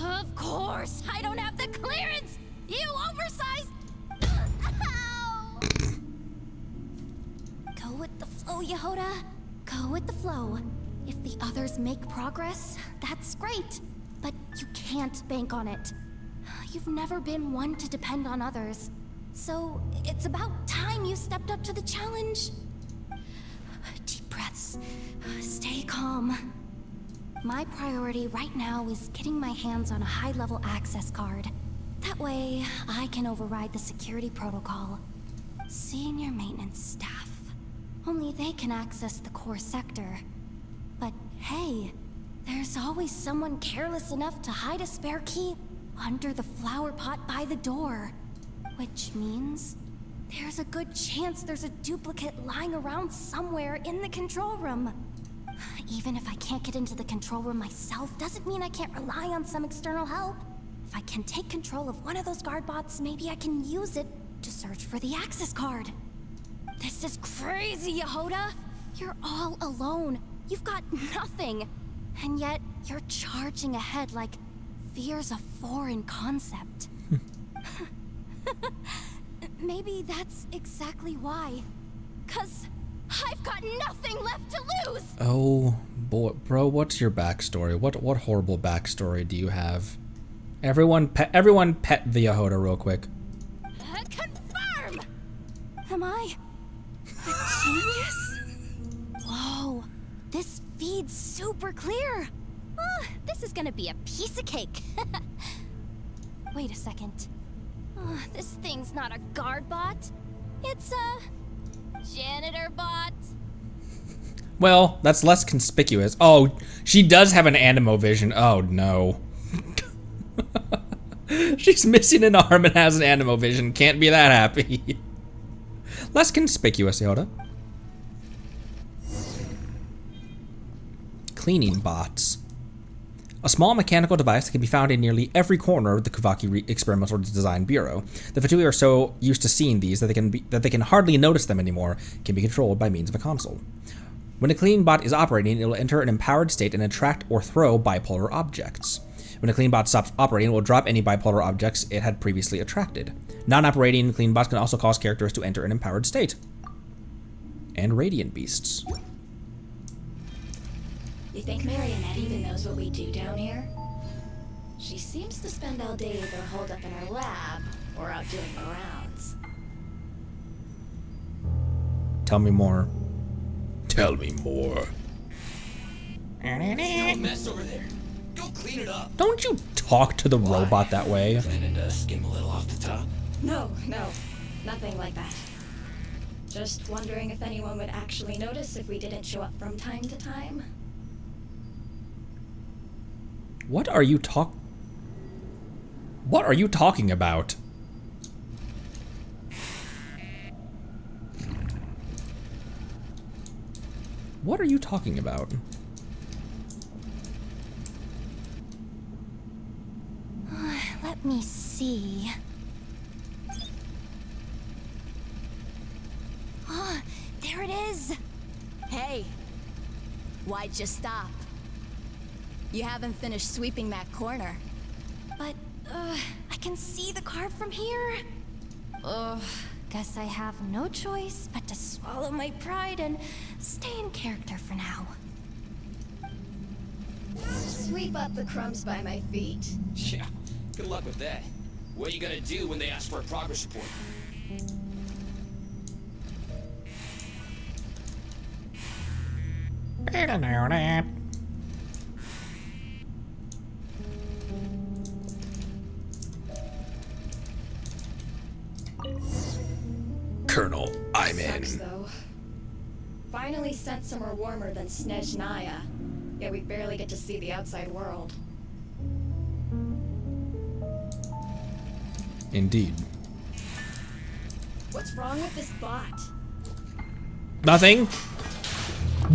Of course, I don't have the clearance. You oversized. Ow. Go with the flow, Yehoda. Go with the flow. If the others make progress, that's great. But you can't bank on it. You've never been one to depend on others. So it's about time you stepped up to the challenge. Deep breaths. Stay calm. My priority right now is getting my hands on a high-level access card. That way, I can override the security protocol. Senior maintenance staff. Only they can access the core sector. But hey, There's always someone careless enough to hide a spare key under the flower pot by the door. Which means there's a good chance there's a duplicate lying around somewhere in the control room. Even if I can't get into the control room myself, doesn't mean I can't rely on some external help. If I can take control of one of those guard bots, maybe I can use it to search for the access card. This is crazy, Yehoda! You're all alone. You've got nothing. And yet, you're charging ahead like fear's a foreign concept. Maybe that's exactly why. 'Cause I've got nothing left to lose! Oh, boy. Bro, what's your backstory? What horrible backstory do you have? Everyone pet the Yehoda real quick. Confirm! Am I a genius? Whoa, this feed's super clear. This is gonna be a piece of cake. Wait a second. This thing's not a guard bot. It's a janitor bot. Well, that's less conspicuous. Oh, she does have an animo vision. Oh, no. She's missing an arm and has an animo vision. Can't be that happy. Less conspicuous, Yoda. Cleaning bots. A small mechanical device that can be found in nearly every corner of the Kuvaki Experimental Design Bureau. The Fatui are so used to seeing these that they can hardly notice them anymore. Can be controlled by means of a console. When a cleaning bot is operating, it will enter an empowered state and attract or throw bipolar objects. When a clean bot stops operating, it will drop any bipolar objects it had previously attracted. Non-operating clean bots can also cause characters to enter an empowered state. And radiant beasts. You think Marionette even knows what we do down here? She seems to spend all day either holed up in her lab or out doing the rounds. Tell me more. Tell me more. It's no mess over there. Go clean it up. Don't you talk to the robot that way. Planning to skim a little off the top? No, nothing like that. Just wondering if anyone would actually notice if we didn't show up from time to time. What are you talking about? What are you talking about? Let me see. There it is! Hey, why'd you stop? You haven't finished sweeping that corner. But, I can see the card from here. Guess I have no choice but to swallow my pride and stay in character for now. Sweep up the crumbs by my feet. Yeah, good luck with that. What are you gonna do when they ask for a progress report? Colonel, I'm Sucks, in. Though. Finally sent somewhere warmer than Snezhnaya, yet we barely get to see the outside world. Indeed. What's wrong with this bot? Nothing.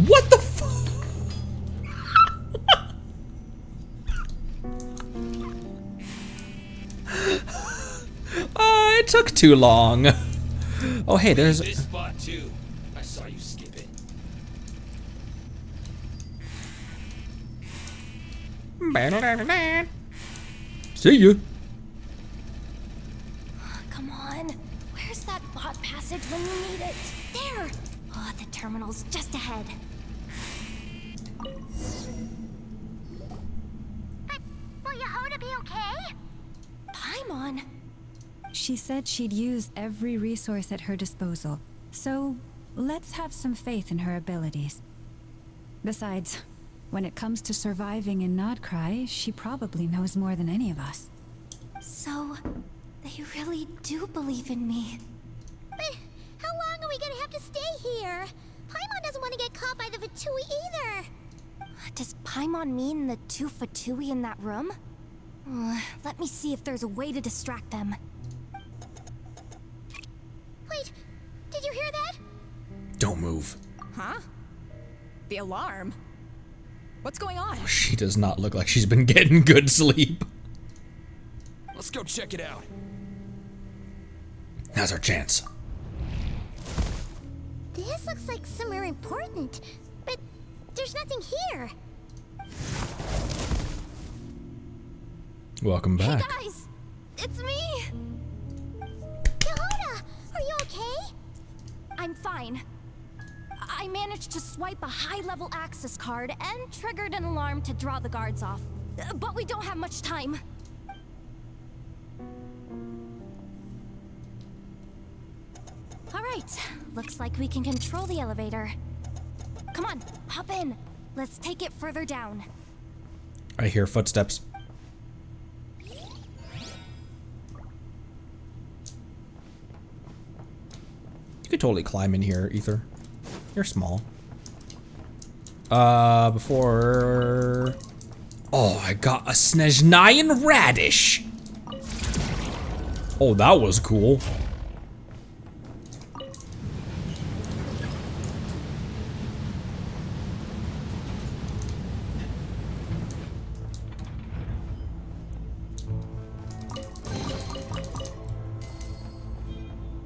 What the fuck? It took too long. Oh, hey, there's this spot too. I saw you skip it. See you. Come on. Where's that bot passage when you need it? There! Oh, the terminal's just ahead. But will Yehoda be okay? Paimon? She said she'd use every resource at her disposal, so let's have some faith in her abilities. Besides, when it comes to surviving in Nodcry, she probably knows more than any of us. So, they really do believe in me. But how long are we gonna have to stay here? Paimon doesn't want to get caught by the Fatui either. Does Paimon mean the two Fatui in that room? Let me see if there's a way to distract them. Wait, did you hear that? Don't move. Huh? The alarm? What's going on? She does not look like she's been getting good sleep. Let's go check it out. Now's our chance. This looks like somewhere important, but there's nothing here. Welcome back. Hey guys, it's me. Yehuda, are you okay? I'm fine. I managed to swipe a high-level access card and triggered an alarm to draw the guards off. But we don't have much time. All right, looks like we can control the elevator. Come on, hop in. Let's take it further down. I hear footsteps. You could totally climb in here, Ether. You're small. Before... Oh, I got a Snezhnayan radish! Oh, that was cool.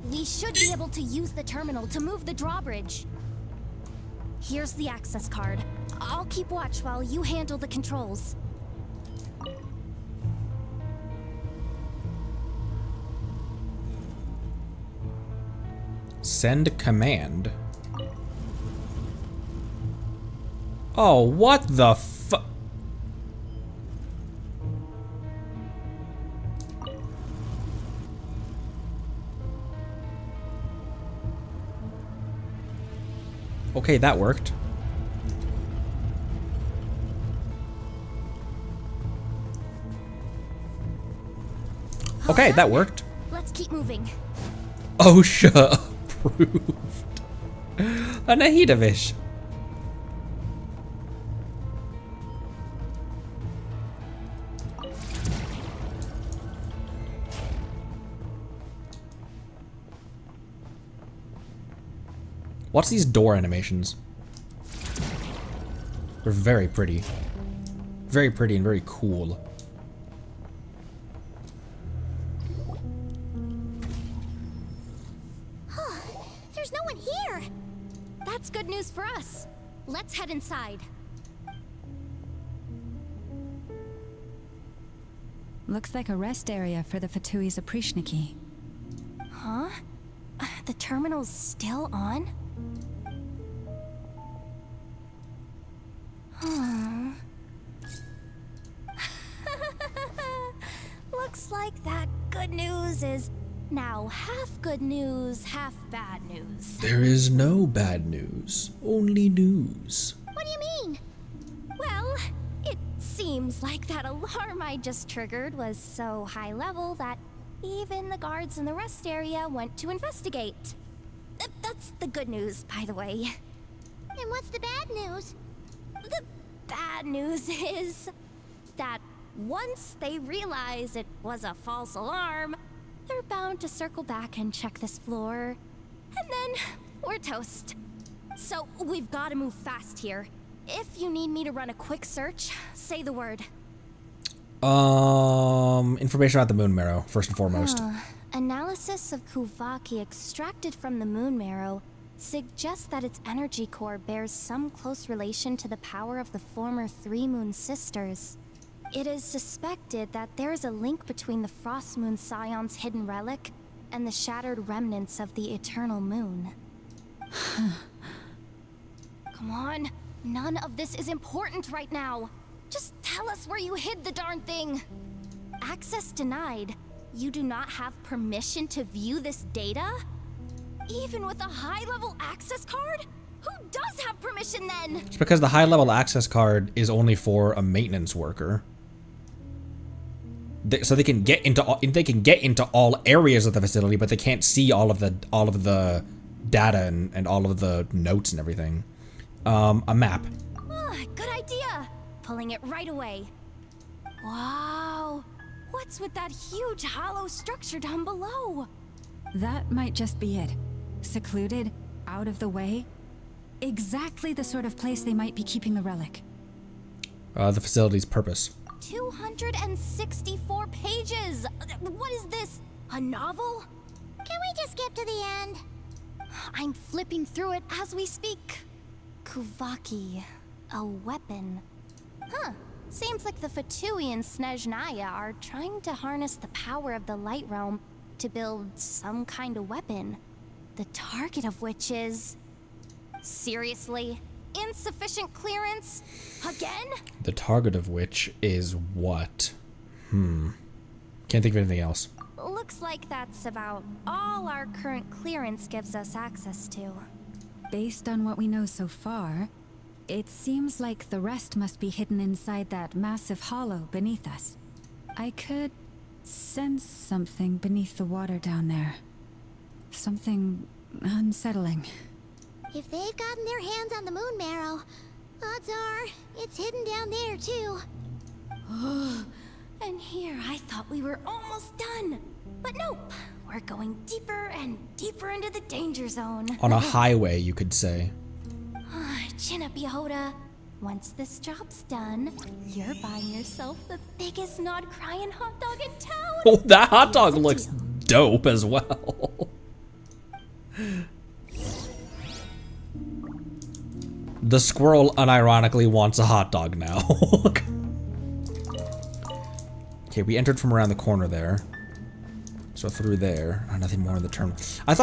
We should be able to use the terminal to move the drawbridge. Here's the access card. I'll keep watch while you handle the controls. Send command. Oh, what the fu- Okay, that worked. Okay, that worked. Let's keep moving. OSHA approved. Anahidovish. What's these door animations? They're very pretty. Very pretty and very cool. There's no one here. That's good news for us. Let's head inside. Looks like a rest area for the Fatui's Oprishniki. Huh? The terminal's still on? Looks like that good news is now half good news, half bad news. There is no bad news, only news. What do you mean? Well, it seems like that alarm I just triggered was so high level that even the guards in the rest area went to investigate. That's the good news, by the way. And what's the bad news? The bad news is that once they realize it was a false alarm, they're bound to circle back and check this floor. And then we're toast. So we've got to move fast here. If you need me to run a quick search, say the word. Information about the moon marrow, first and foremost. Analysis of Kuvaki extracted from the moon marrow suggests that its energy core bears some close relation to the power of the former Three Moon Sisters. It is suspected that there is a link between the Frost Moon Scion's hidden relic and the shattered remnants of the Eternal Moon. Come on, none of this is important right now. Just tell us where you hid the darn thing. Access denied. You do not have permission to view this data? Even with a high-level access card? Who does have permission then? It's because the high-level access card is only for a maintenance worker. So they can get into all areas of the facility, but they can't see all of the data and all of the notes and everything. A map. Good idea. pulling it right away. Wow! What's with that huge hollow structure down below? That might just be it. Secluded, out of the way. Exactly the sort of place they might be keeping the relic. The facility's purpose. 264 pages! What is this? A novel? Can we just skip to the end? I'm flipping through it as we speak. Kuvaki, a weapon. Huh. Seems like the Fatui and Snezhnaya are trying to harness the power of the Light Realm to build some kind of weapon. The target of which is... Seriously? Insufficient clearance? Again? The target of which is what? Can't think of anything else. Looks like that's about all our current clearance gives us access to. Based on what we know so far, it seems like the rest must be hidden inside that massive hollow beneath us. I could sense something beneath the water down there. Something unsettling. If they've gotten their hands on the moon marrow, odds are it's hidden down there too. And here I thought we were almost done. But nope, we're going deeper and deeper into the danger zone. On a highway, you could say. Chin up, Yehoda. Once this job's done, you're buying yourself the biggest nod-crying hot dog in town. Oh, that hot dog looks dope as well. The squirrel unironically wants a hot dog now. Okay, we entered from around the corner there. So through there. Oh, nothing more in the terminal. I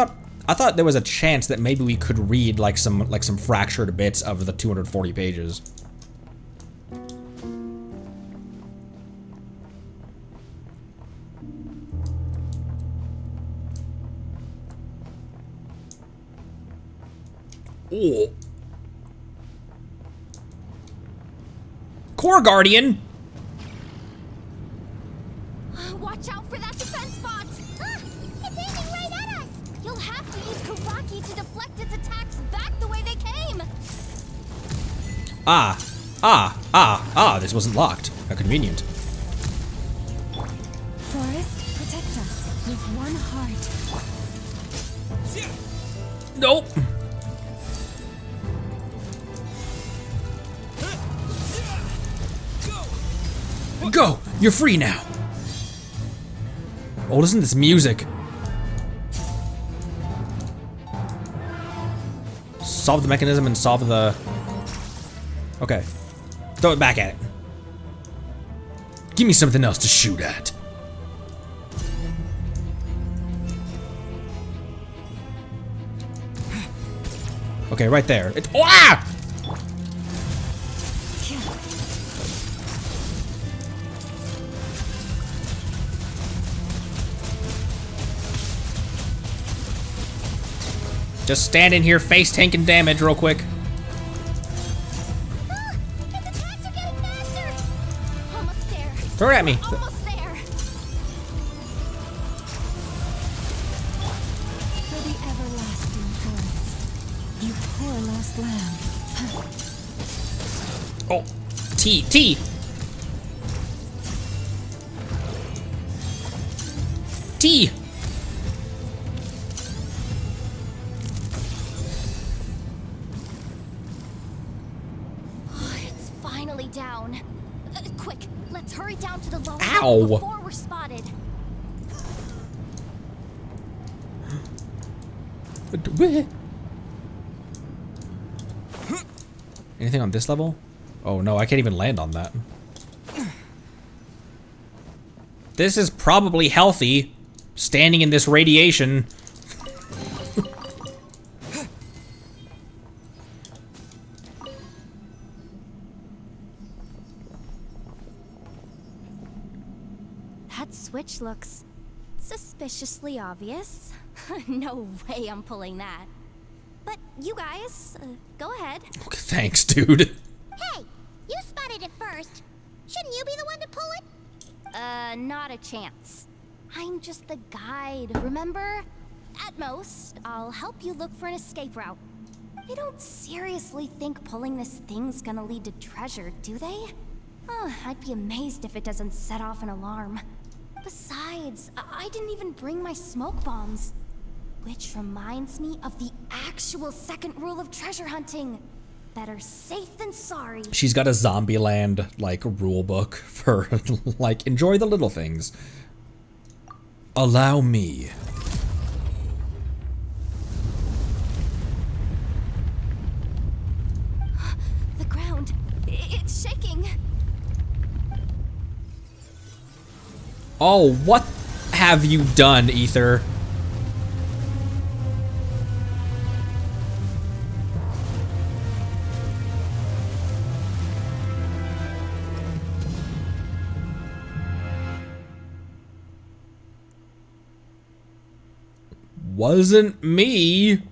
thought there was a chance that maybe we could read like some fractured bits of the 240 pages. Oh. Core Guardian. Watch out for that defense bot! It's aiming right at us! You'll have to use Kuvaki to deflect its attacks back the way they came! This wasn't locked. How convenient. Forest, protect us with one heart. Nope. Go! You're free now! Oh, listen to this music. Solve the mechanism and solve the... Okay. Throw it back at it. Give me something else to shoot at. Okay, right there. It's... Oh, ah! Just stand in here, face tanking damage real quick. Its attacks are getting faster! Almost there. Throw it at me. Almost there. For the everlasting forest, you poor lost lamb. Oh, T. It's finally down. Quick, let's hurry down to the lower Ow. level before we're spotted. Anything on this level? Oh no, I can't even land on that. This is probably healthy, standing in this radiation. That switch looks suspiciously obvious. No way I'm pulling that. But you guys, go ahead. Okay, thanks, dude. Hey, you spotted it first. Shouldn't you be the one to pull it? Not a chance. I'm just the guide, remember? At most, I'll help you look for an escape route. They don't seriously think pulling this thing's gonna lead to treasure, do they? I'd be amazed if it doesn't set off an alarm. Besides, I didn't even bring my smoke bombs. Which reminds me of the actual second rule of treasure hunting. Better safe than sorry. She's got a Zombieland, like, rule book for, like, enjoy the little things. Allow me. The ground, it's shaking. Oh, what have you done, Ether? Wasn't me.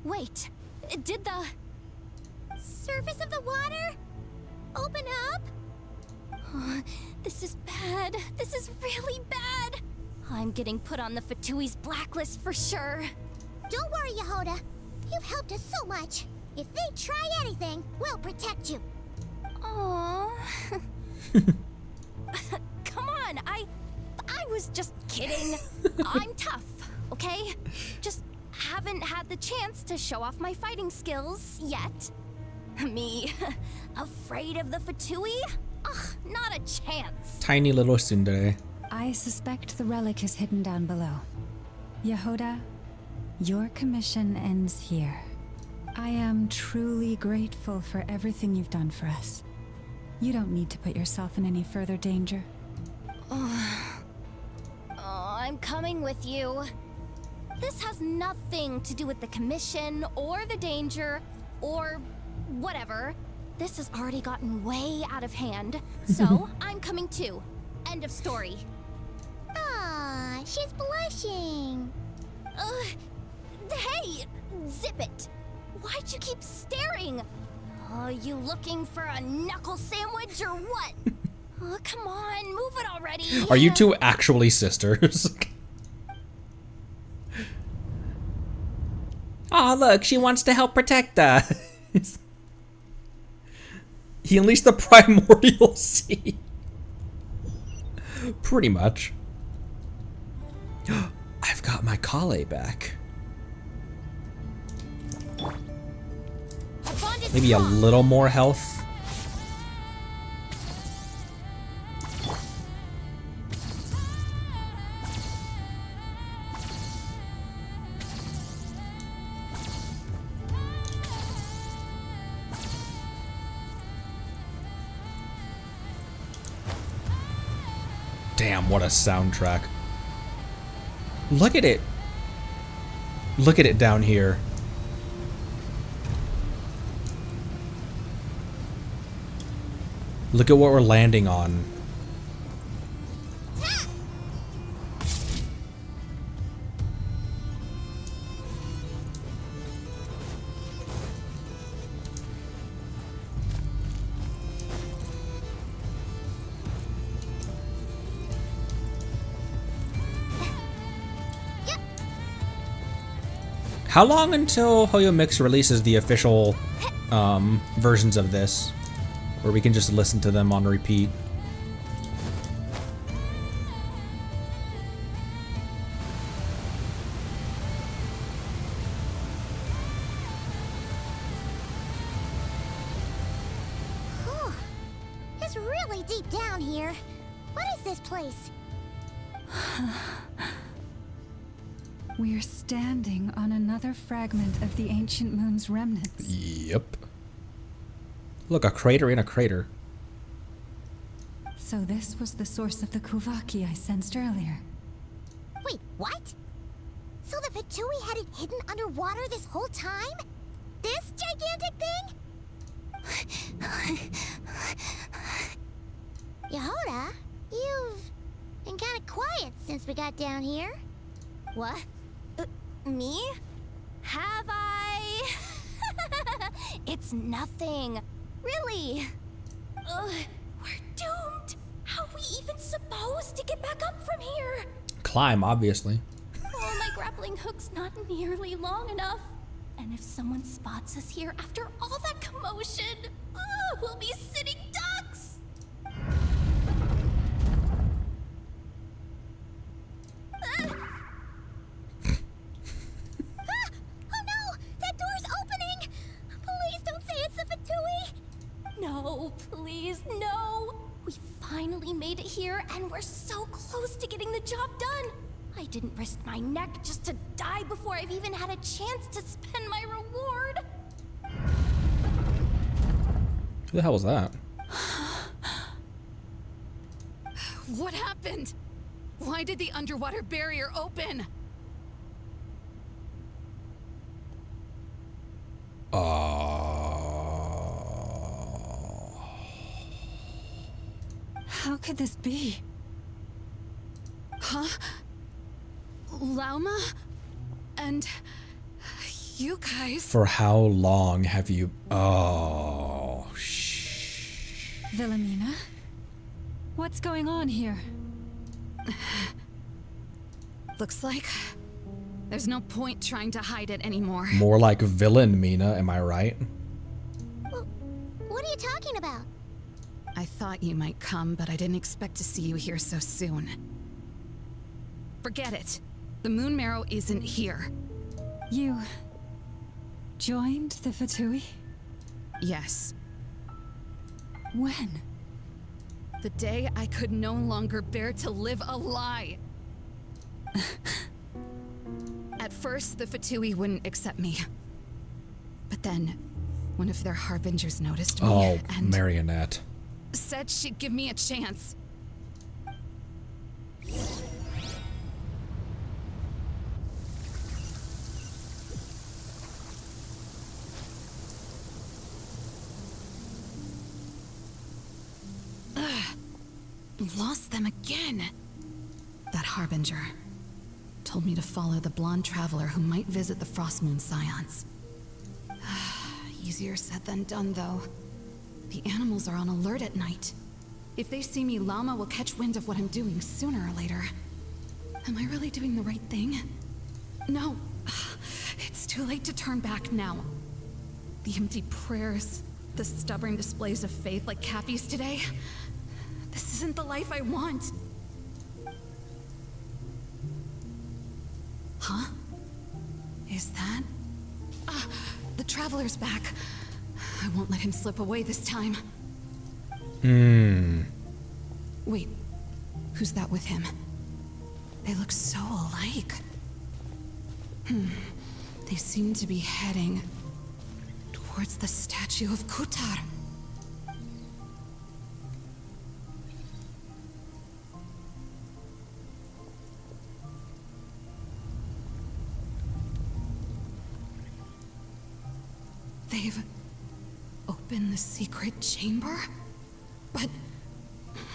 Wait, did the surface of the water open up? This is bad. This is really bad. I'm getting put on the Fatui's blacklist for sure. Don't worry, Yehoda. You've helped us so much. If they try anything, we'll protect you. Aww. Come on, I was just kidding. I'm tough, okay? Just haven't had the chance to show off my fighting skills yet. Me, afraid of the Fatui? Ugh, not a chance. Tiny little tsundere. I suspect the relic is hidden down below. Yehoda, your commission ends here. I am truly grateful for everything you've done for us. You don't need to put yourself in any further danger. I'm coming with you. This has nothing to do with the commission or the danger or whatever. This has already gotten way out of hand. So I'm coming too. End of story. Ah, she's blushing. Hey, zip it. Why'd you keep staring? Are you looking for a knuckle sandwich or what? Oh, come on, move it already. Are you two actually sisters? Aw, look, she wants to help protect us. He unleashed the primordial sea. Pretty much. I've got my Kale back. Maybe a little more health. Damn, what a soundtrack. Look at it. Look at it down here. Look at what we're landing on. How long until Hoyo Mix releases the official versions of this, where we can just listen to them on repeat? Whew. It's really deep down here. What is this place? We're standing on another fragment of the ancient moon's remnants. Yep. Look, a crater in a crater. So this was the source of the Kuvaki I sensed earlier. Wait, what? So the Fatui had it hidden underwater this whole time? This gigantic thing? Yehoda, you've been kind of quiet since we got down here. What? Me? Have I? It's nothing. Really. We're doomed. How are we even supposed to get back up from here? Climb, obviously. Oh, my grappling hook's not nearly long enough. And if someone spots us here after all that commotion... We'll be sitting ducks! Oh no! That door's opening! Please don't say it's the Fatui! No, please, no! We finally made it here, and we're so close to getting the job done! I didn't risk my neck just to die before I've even had a chance to spend my reward! Who the hell was that? What happened? Why did the underwater barrier open? How could this be? Huh? Lauma? And you guys? For how long have you... Wilhelmina? What's going on here? Looks like there's no point trying to hide it anymore. More like villain, Mina, am I right? What are you talking about? I thought you might come, but I didn't expect to see you here so soon. Forget it. The Moon Marrow isn't here. You joined the Fatui? Yes. When? The day I could no longer bear to live a lie. At first, the Fatui wouldn't accept me. But then, one of their harbingers noticed me and Marionette. said she'd give me a chance. Lost them again. That harbinger told me to follow the blonde traveler who might visit the Frostmoon Scions. Easier said than done, though. The animals are on alert at night. If they see me, Llama will catch wind of what I'm doing sooner or later. Am I really doing the right thing? No. It's too late to turn back now. The empty prayers, the stubborn displays of faith like Cappy's today. This isn't the life I want. Huh? Is that? The Traveler's back. I won't let him slip away this time. Wait, who's that with him? They look so alike. They seem to be heading towards the statue of Kutar. They've opened the secret chamber? But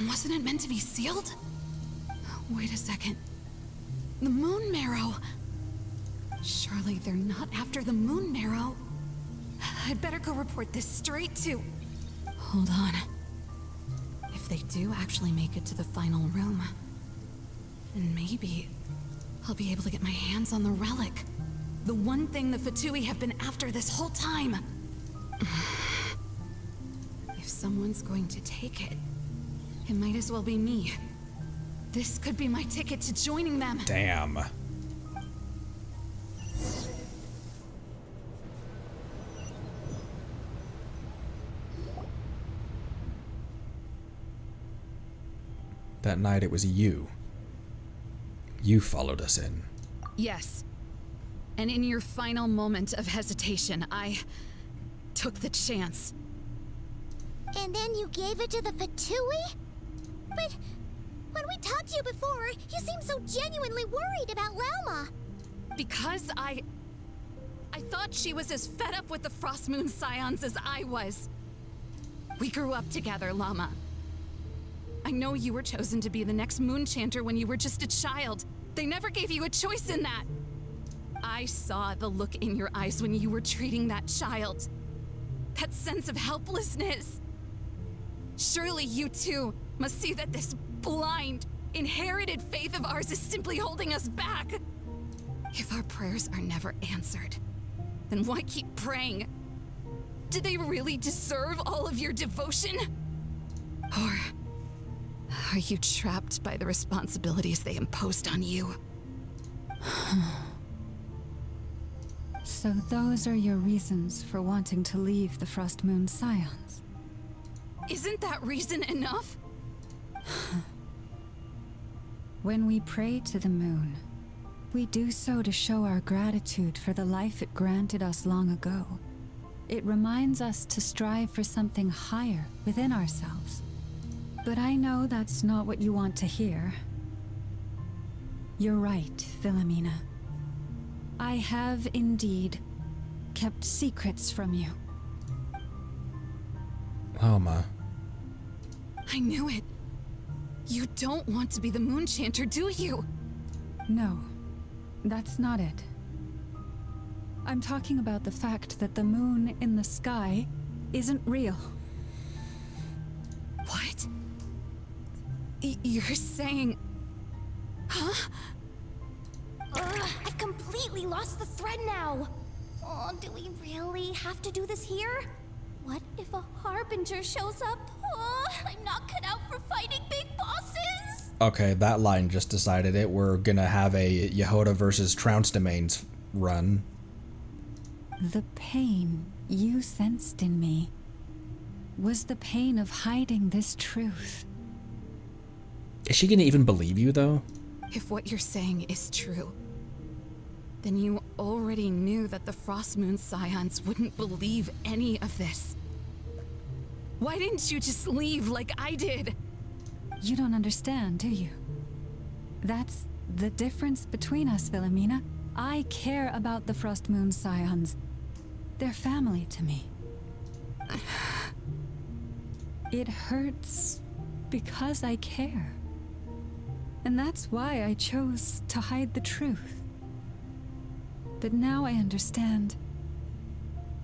wasn't it meant to be sealed? Wait a second. The Moon Marrow! Surely they're not after the Moon Marrow. I'd better go report this straight to... Hold on. If they do actually make it to the final room, then maybe I'll be able to get my hands on the relic. The one thing the Fatui have been after this whole time. If someone's going to take it, it might as well be me. This could be my ticket to joining them. Damn. That night it was you. You followed us in. Yes. And in your final moment of hesitation, I took the chance. And then you gave it to the Fatui? But when we talked to you before, you seemed so genuinely worried about Lauma. Because I thought she was as fed up with the Frostmoon Scions as I was. We grew up together, Llama. I know you were chosen to be the next Moon Chanter when you were just a child. They never gave you a choice in that. I saw the look in your eyes when you were treating that child. That sense of helplessness. Surely you too must see that this blind, inherited faith of ours is simply holding us back. If our prayers are never answered, then why keep praying? Do they really deserve all of your devotion? Or are you trapped by the responsibilities they imposed on you? So those are your reasons for wanting to leave the Frost Moon Scions? Isn't that reason enough? When we pray to the moon, we do so to show our gratitude for the life it granted us long ago. It reminds us to strive for something higher within ourselves. But I know that's not what you want to hear. You're right, Philomena. I have indeed kept secrets from you. Lauma. I knew it. You don't want to be the Moon Chanter, do you? No, that's not it. I'm talking about the fact that the moon in the sky isn't real. What? You're saying... Huh? I've completely lost the thread now. Oh, do we really have to do this here? What if a Harbinger shows up? Oh, I'm not cut out for fighting big bosses. Okay, that line just decided it. We're gonna have a Yehoda versus Trounce Domains run. The pain you sensed in me was the pain of hiding this truth. Is she gonna even believe you, though? If what you're saying is true, then you already knew that the Frost Moon Scions wouldn't believe any of this. Why didn't you just leave like I did? You don't understand, do you? That's the difference between us, Philomena. I care about the Frost Moon Scions. They're family to me. It hurts because I care. And that's why I chose to hide the truth. But now I understand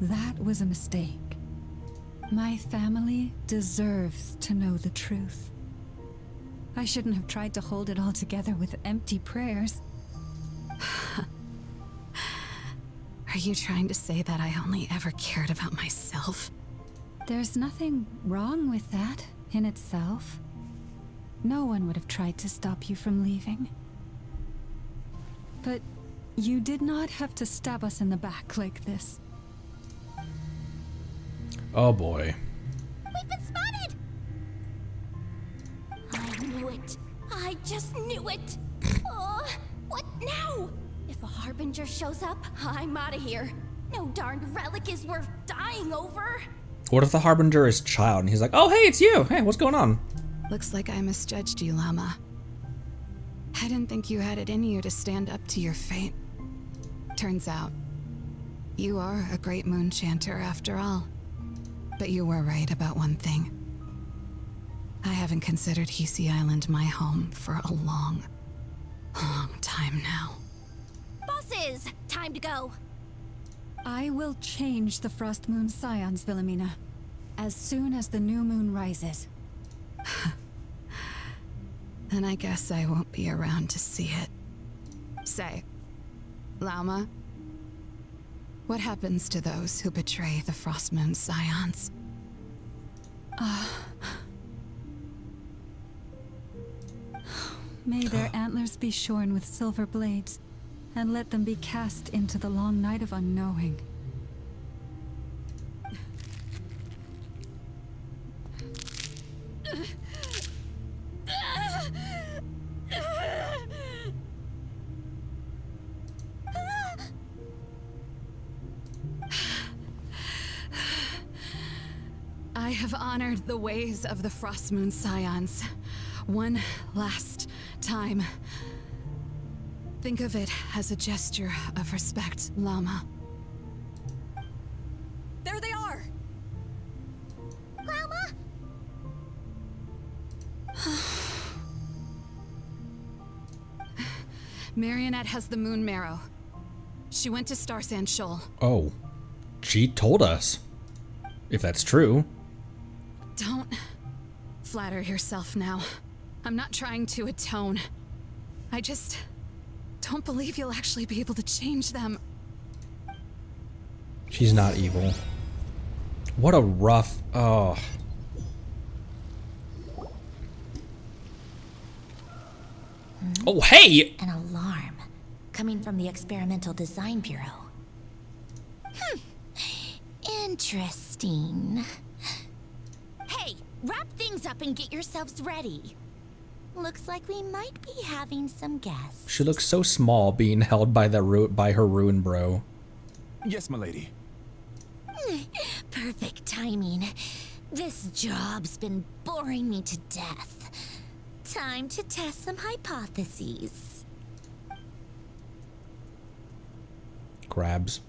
that was a mistake. My family deserves to know the truth. I shouldn't have tried to hold it all together with empty prayers. Are you trying to say that I only ever cared about myself? There's nothing wrong with that in itself. No one would have tried to stop you from leaving. But you did not have to stab us in the back like this. Oh boy. We've been spotted! I knew it. I just knew it. Oh, what now? If a Harbinger shows up, I'm out of here. No darned relic is worth dying over. What if the Harbinger is Child and he's like, oh, hey, it's you. Hey, what's going on? Looks like I misjudged you, Llama. I didn't think you had it in you to stand up to your fate. Turns out, you are a great moon chanter after all. But you were right about one thing. I haven't considered Hisi Island my home for a long time now. Bosses, time to go. I will change the Frost Moon Scions, Philomena, as soon as the new moon rises. Then I guess I won't be around to see it. Say, Llama, what happens to those who betray the Frost Moon Scions? May their antlers be shorn with silver blades, and let them be cast into the long night of unknowing. I have honored the ways of the Frost Moon Scions one last time. Think of it as a gesture of respect, Llama. There they are! Llama? Marionette has the moon marrow. She went to Star Sand Shoal. Oh, she told us. If that's true. Don't flatter yourself now. I'm not trying to atone. I just don't believe you'll actually be able to change them. She's not evil. What a rough... Oh. Oh, hey! An alarm coming from the Experimental Design Bureau. Interesting. Hey, wrap things up and get yourselves ready. Looks like we might be having some guests. She looks so small being held by her ruin bro. Yes, milady. Perfect timing. This job's been boring me to death. Time to test some hypotheses. Crabs.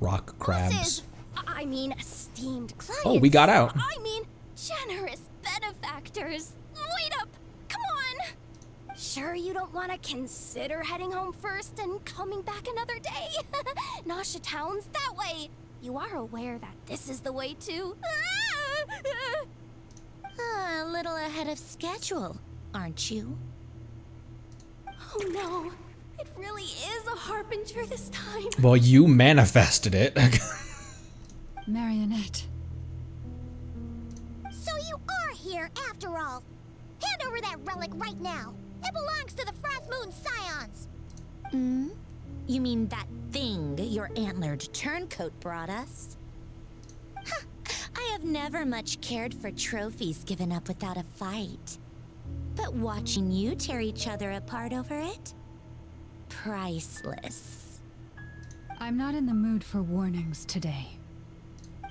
Rock crabs. I mean, esteemed clients. Oh, we got out. I mean, generous benefactors. Wait up! Come on! Sure you don't want to consider heading home first and coming back another day? Nasha Town's that way. You are aware that this is the way to... A little ahead of schedule, aren't you? Oh no, it really is a harbinger this time. Well, you manifested it. Marionette. So you are here after all. Hand over that relic right now. It belongs to the Frost Moon Scions. You mean that thing your antlered turncoat brought us? I have never much cared for trophies given up without a fight. But watching you tear each other apart over it? Priceless. I'm not in the mood for warnings today.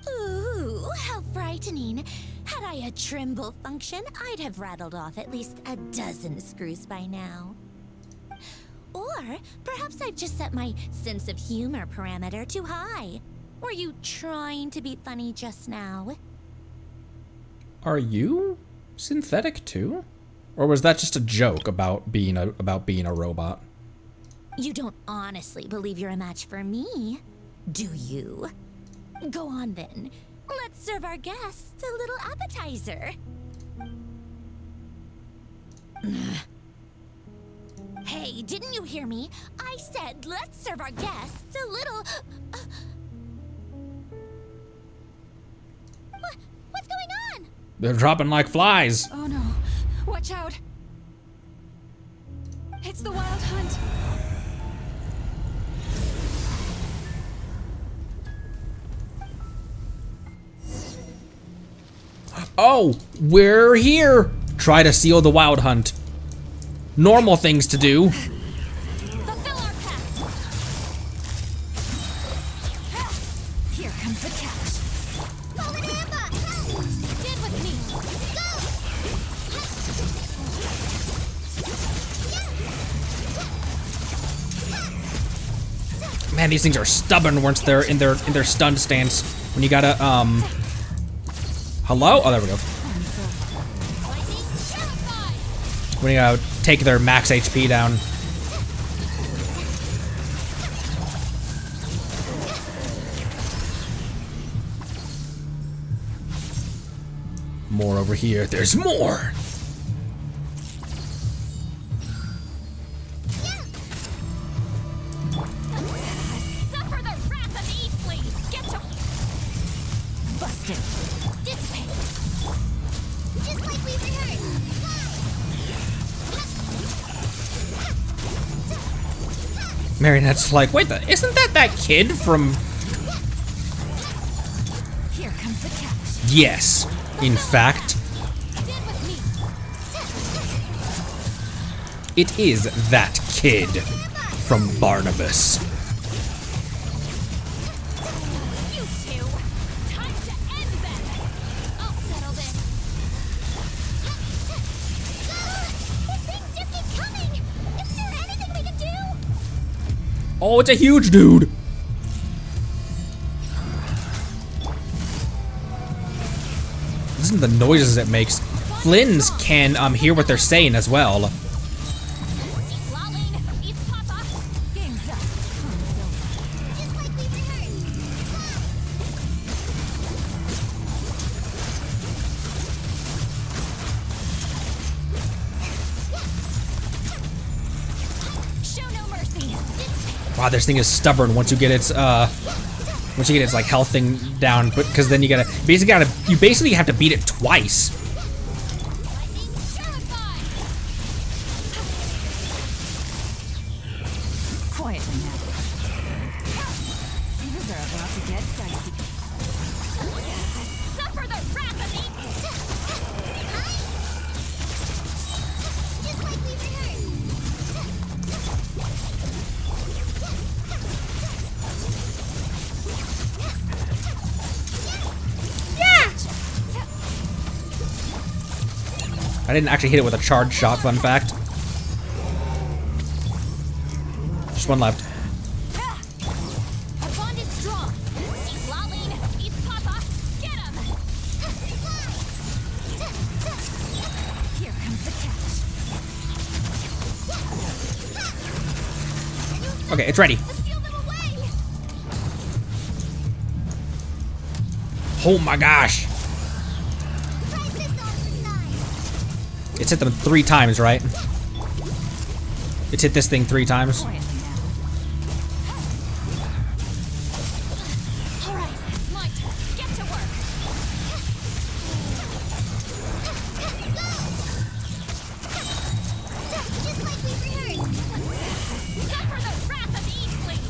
Ooh, how frightening. Had I a Trimble function, I'd have rattled off at least a dozen screws by now. Or perhaps I've just set my sense of humor parameter too high. Were you trying to be funny just now? Are you synthetic too? Or was that just a joke about being a robot? You don't honestly believe you're a match for me, do you? Go on then. Let's serve our guests a little appetizer. Hey, didn't you hear me? I said let's serve our guests a little... What's going on? They're dropping like flies. Oh no. Watch out. It's the Wild Hunt. Oh, we're here. Try to seal the Wild Hunt. Normal things to do. Fulfill our pact. Here comes the catch. Roll an ambush! Stand with me. Man, these things are stubborn once they're in their stunned stance. When you gotta hello? Oh, there we go. When you gotta take their max HP down. More over here. There's more. Suffer the wrath of Eastleigh. Get to... Busted. Dissipate. Just like we rehearsed. Marionette's like, wait, isn't that kid from... Here comes the catch. Yes, in fact, Stand with me. it is that kid from Barnabas. You two. Time to end them. I'll settle this. These things just keep coming. Isn't there anything we can do? Oh, it's a huge dude. Listen to the noises it makes. Flynn's can hear what they're saying as well. Lolling. East Papa. Game's up. Just like we rehearsed. Show no mercy. Wow, this thing is stubborn once you get its Once you get its like health thing down, but because then you basically have to beat it twice. Quietly now. Things are about to get dicey. Suffer the wrath of me! Just like we rehearsed. I didn't actually hit it with a charged shot, fun fact. Just one left. Our bond is strong. Eat Lumine, eat Papa, get him! Here comes the catch. Okay, it's ready. Steal them away! Oh my gosh. It's hit them 3 times, right? It's hit this thing 3 times. Alright, it's my turn. Get to work! Just like we rehearsed. Suffer the wrath of Eastleigh!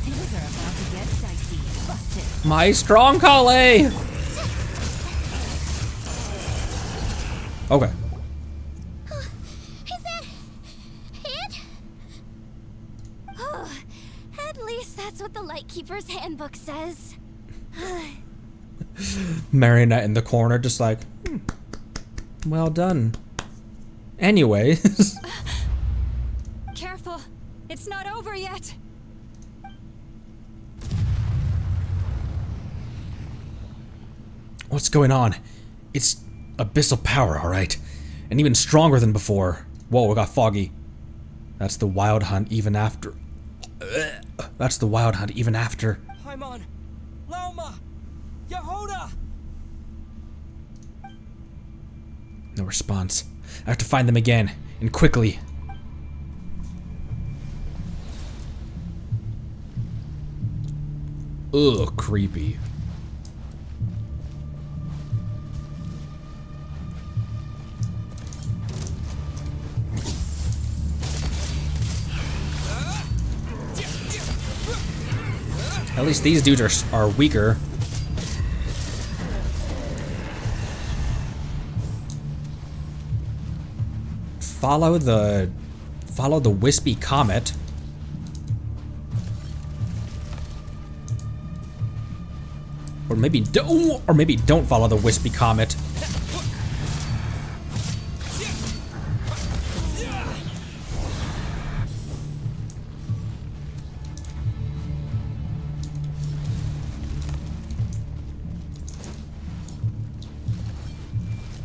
Things are about to get dicey. Busted. My strong collie. Okay. Is that it? Oh, at least that's what the Lightkeeper's handbook says. Marionette in the corner, just like, well done. Anyways. Careful. It's not over yet. What's going on? It's abyssal power, alright. And even stronger than before. Whoa, it got foggy. That's the wild hunt even after. That's the wild hunt even after. Paimon! Lauma! Yehoda! No response. I have to find them again, and quickly. Ugh, creepy. At least these dudes are weaker. Follow the wispy comet. Or maybe don't follow the wispy comet.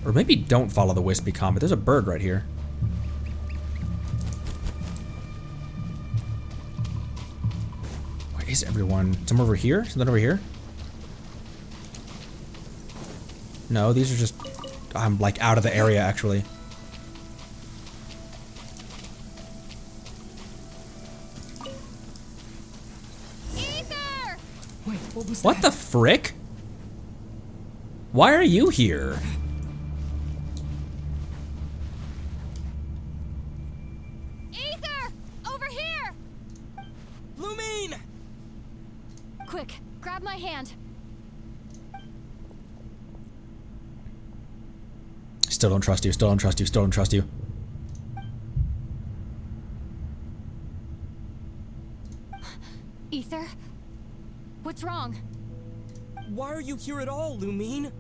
Or maybe don't follow the wispy comet. There's a bird right here. Where is everyone? Some over here? Something over here? No, these are just... I'm like out of the area actually. Ether! Wait, what was What the frick? Why are you here? Ether! Over here! Lumine! Quick, grab my hand. Still don't trust you, still don't trust you, still don't trust you. Ether? What's wrong? Why are you here at all, Lumine?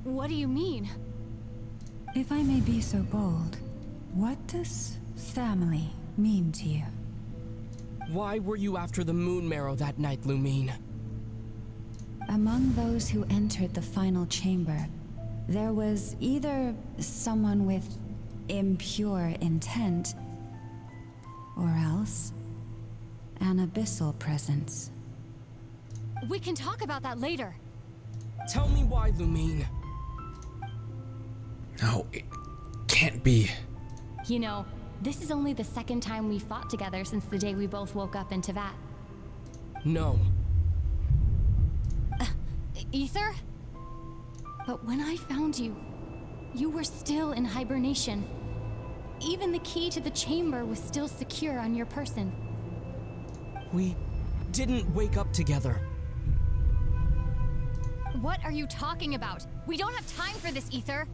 What do you mean? If I may be so bold, what does family mean to you? Why were you after the moon marrow that night, Lumine? Among those who entered the final chamber, there was either someone with impure intent, or else an abyssal presence. We can talk about that later. Tell me why, Lumine. No, it can't be. You know, this is only the second time we fought together since the day we both woke up in Teyvat. No. Ether? But when I found you, you were still in hibernation. Even the key to the chamber was still secure on your person. We didn't wake up together. What are you talking about? We don't have time for this, Ether.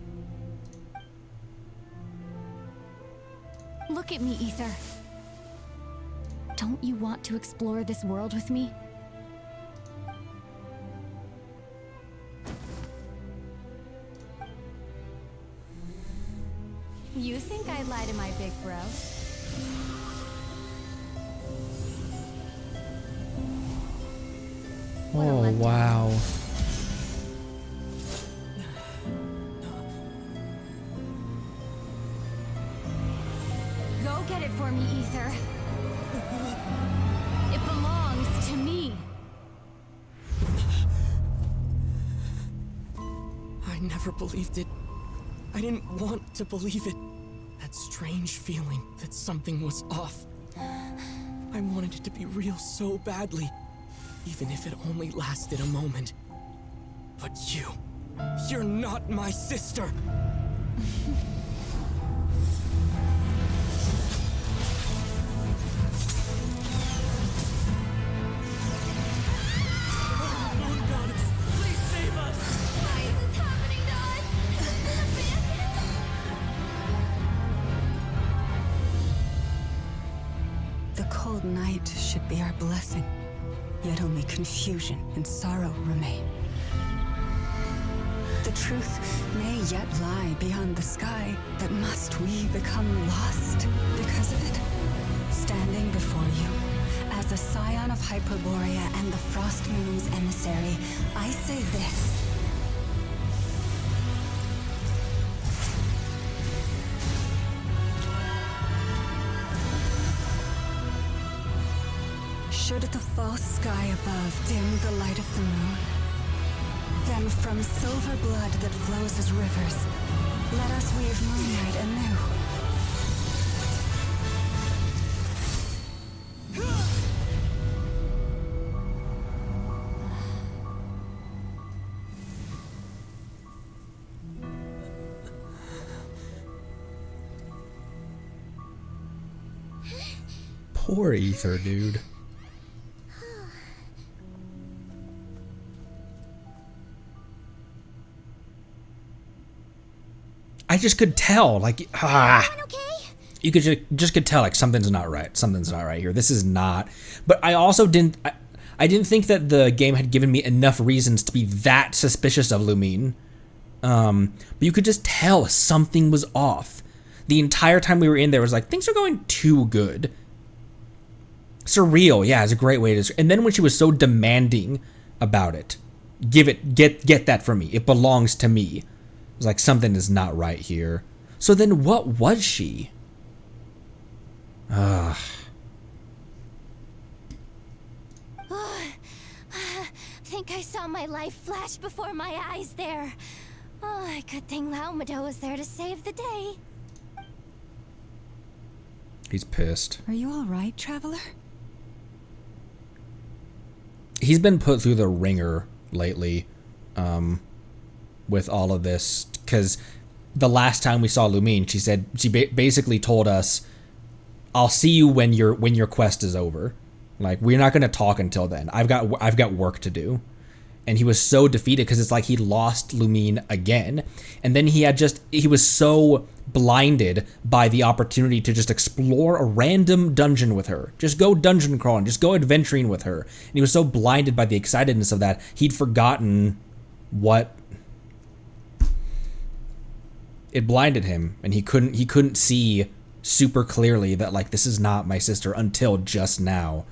Look at me, Ether. Don't you want to explore this world with me? You think I lie to my big bro? Oh, wow. Go get it for me, Ether. It belongs to me. I never believed it. I didn't want to believe it. That strange feeling that something was off. I wanted it to be real so badly, even if it only lasted a moment. But you're not my sister. The cold night should be our blessing, yet only confusion and sorrow remain. The truth may yet lie beyond the sky, but must we become lost because of it? Standing before you, as a scion of Hyperborea and the Frost Moon's emissary, I say this. Should the false sky above dim the light of the moon, then from silver blood that flows as rivers, let us weave moonlight anew. Poor Ether, dude. I just could tell, like, you could just could tell, like, something's not right. Something's not right here. This is not. But I also didn't. I didn't think that the game had given me enough reasons to be that suspicious of Lumine. But you could just tell something was off. The entire time we were in there, was like, things are going too good. Surreal, yeah, is a great way to. And then when she was so demanding about it, get that from me. It belongs to me. It was like, something is not right here. So then what was she? Think I saw my life flash before my eyes there. Oh, good thing Laumado was there to save the day. He's pissed. Are you all right, traveler? He's been put through the ringer lately, with all of this, because the last time we saw Lumine, she said, she basically told us, I'll see you when your quest is over. Like, we're not going to talk until then. I've got work to do. And he was so defeated because it's like he lost Lumine again. And then he was so blinded by the opportunity to just explore a random dungeon with her. Just go dungeon crawling, just go adventuring with her. And he was so blinded by the excitedness of that, he'd forgotten what it blinded him, and he couldn't see super clearly that, like, this is not my sister until just now.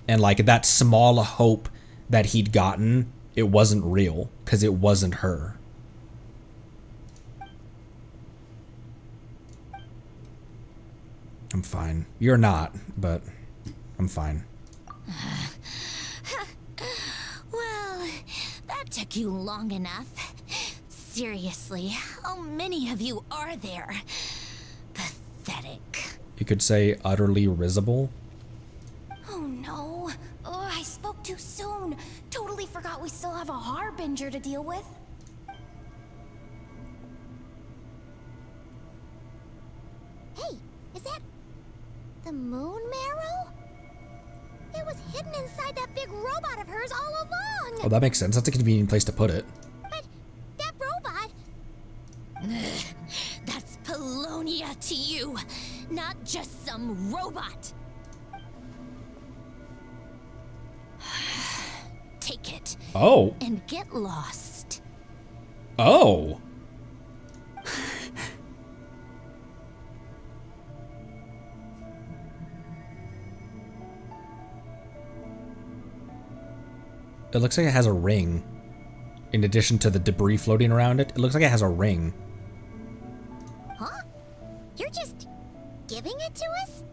And, like, that small hope that he'd gotten, it wasn't real, because it wasn't her. I'm fine. You're not, but I'm fine. Well, that took you long enough. Seriously, how many of you are there? Pathetic. You could say utterly risible. Oh no. Oh, I spoke too soon. Harbinger to deal with. Hey, is that the moon marrow? It was hidden inside that big robot of hers all along. Oh, that makes sense. That's a convenient place to put it. But that robot... That's Polonia to you, not just some robot. Take it. Oh. And get lost. Oh. It looks like it has a ring. In addition to the debris floating around it, it looks like it has a ring. Huh? You're just giving it to us?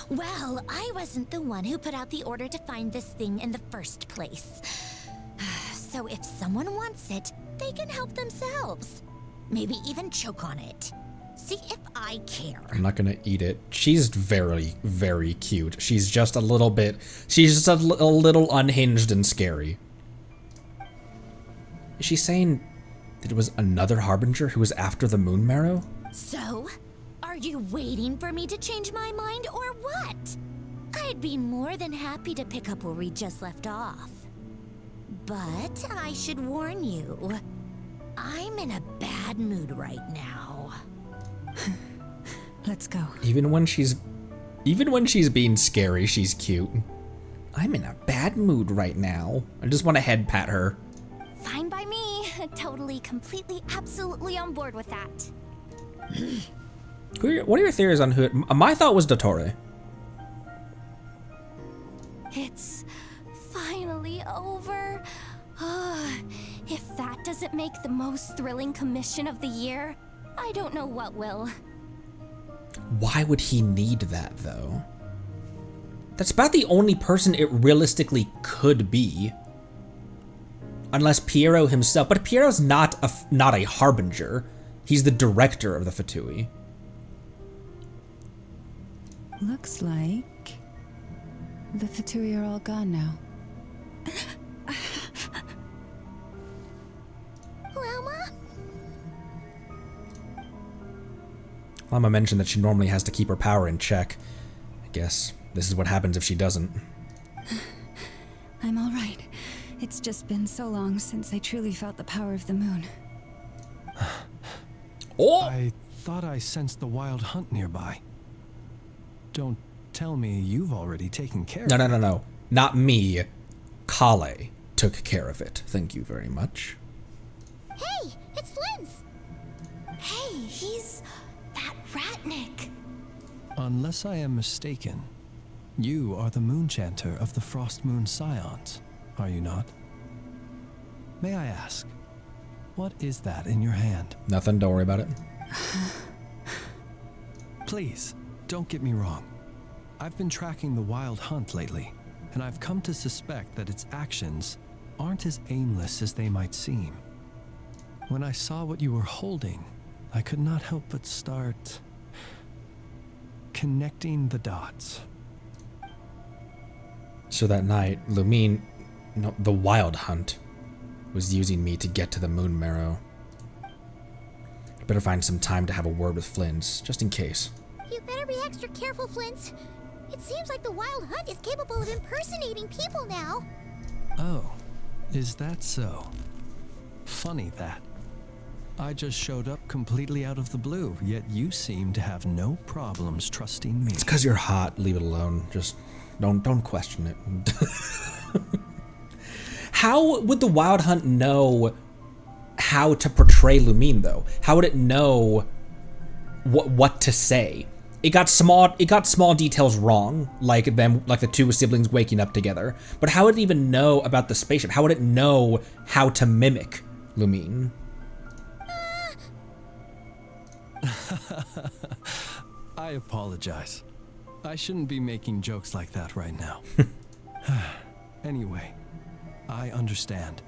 Well, I wasn't the one who put out the order to find this thing in the first place. So if someone wants it, they can help themselves. Maybe even choke on it. See if I care. I'm not gonna eat it. She's very, very cute. She's just a little bit... She's just a little unhinged and scary. Is she saying that it was another Harbinger who was after the moon marrow? So, are you waiting for me to change my mind or what? I'd be more than happy to pick up where we just left off. But I should warn you, I'm in a bad mood right now. Let's go. Even when she's being scary, she's cute. I'm in a bad mood right now. I just want to head pat her. Fine by me. Totally, completely, absolutely on board with that. What are your theories on who? My thought was Dottore. It's finally over. If that doesn't make the most thrilling commission of the year, I don't know what will. Why would he need that, though? That's about the only person it realistically could be. Unless Piero himself. But Piero's not a Harbinger. He's the director of the Fatui. Looks like the Fatui are all gone now. Lama? Lama mentioned that she normally has to keep her power in check. I guess this is what happens if she doesn't. I'm all right. It's just been so long since I truly felt the power of the moon. Oh! I thought I sensed the wild hunt nearby. Don't tell me you've already taken care of it. No. Not me. Kale took care of it. Thank you very much. Hey, it's Flint's. Hey, he's that Ratnik. Unless I am mistaken, you are the moon chanter of the Frost Moon Scions, are you not? May I ask, what is that in your hand? Nothing, don't worry about it. Please, don't get me wrong. I've been tracking the wild hunt lately, and I've come to suspect that its actions aren't as aimless as they might seem. When I saw what you were holding, I could not help but start connecting the dots. So that night, Lumine, no, the Wild Hunt, was using me to get to the moon marrow. I better find some time to have a word with Flynns, just in case. You better be extra careful, Flint. It seems like the Wild Hunt is capable of impersonating people now. Oh, is that so? Funny that. I just showed up completely out of the blue, yet you seem to have no problems trusting me. It's because you're hot. Leave it alone. Just don't question it. How would the Wild Hunt know how to portray Lumine, though? How would it know what to say? It got small details wrong, like the two siblings waking up together. But how would it even know about the spaceship? How would it know how to mimic Lumine? I apologize. I shouldn't be making jokes like that right now. Anyway, I understand.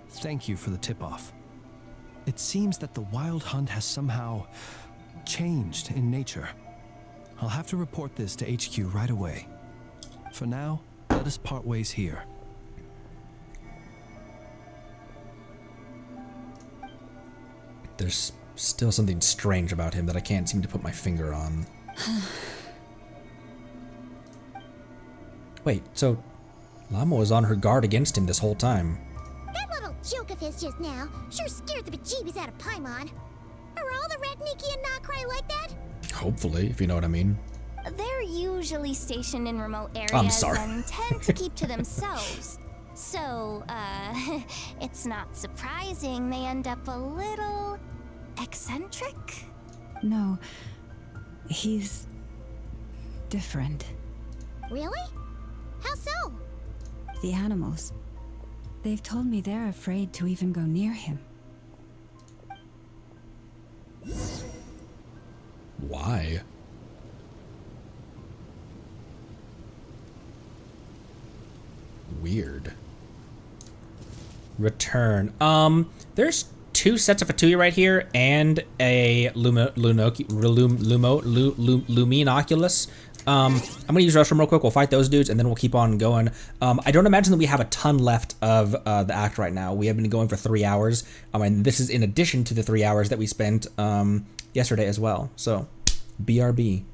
Thank you for the tip-off. It seems that the Wild Hunt has somehow changed in nature. I'll have to report this to HQ right away. For now, let us part ways here. there's still something strange about him that I can't seem to put my finger on. Wait, so Llama was on her guard against him this whole time. That little joke of his just now sure scared the bejeebies out of Paimon. Are all the Ratniki and Notcry like that? Hopefully, if you know what I mean. They're usually stationed in remote areas I'm sorry. and tend to keep to themselves. So, it's not surprising they end up a little eccentric. No, he's different. Really? How so? The animals. They've told me they're afraid to even go near him. Why? Weird. Return. There's 2 sets of Fatui right here and a Lumine Oculus. I'm gonna use Restroom real quick. We'll fight those dudes and then we'll keep on going. I don't imagine that we have a ton left of the act right now. We have been going for 3 hours, and this is in addition to the 3 hours that we spent yesterday as well. So, BRB.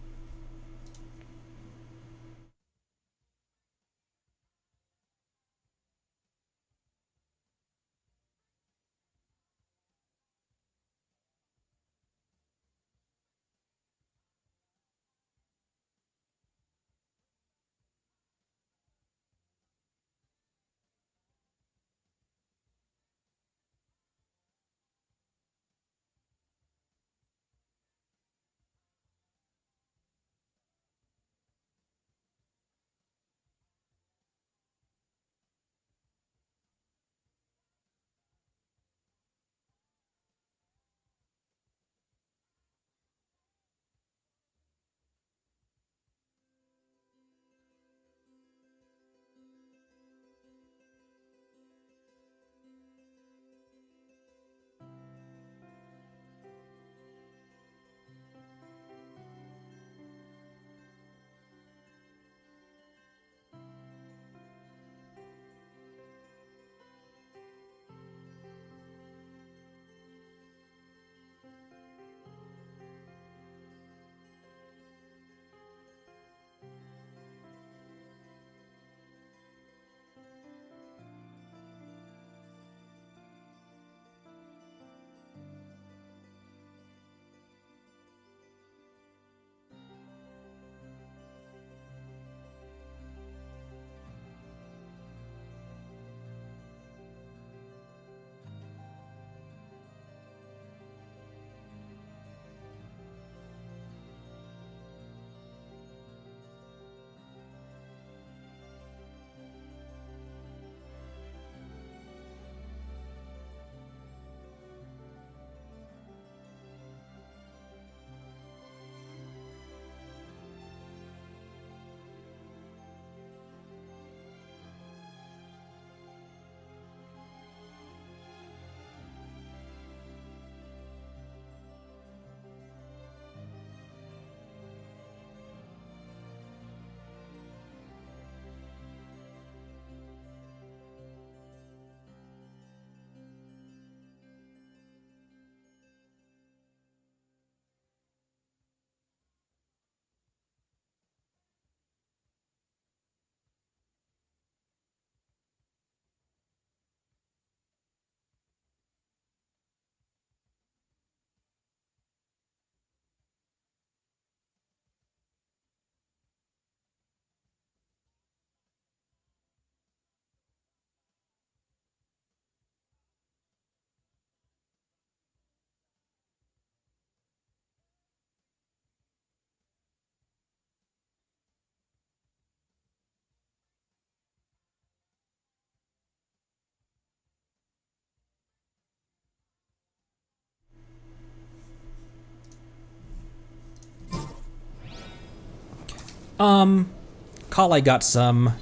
Kale got some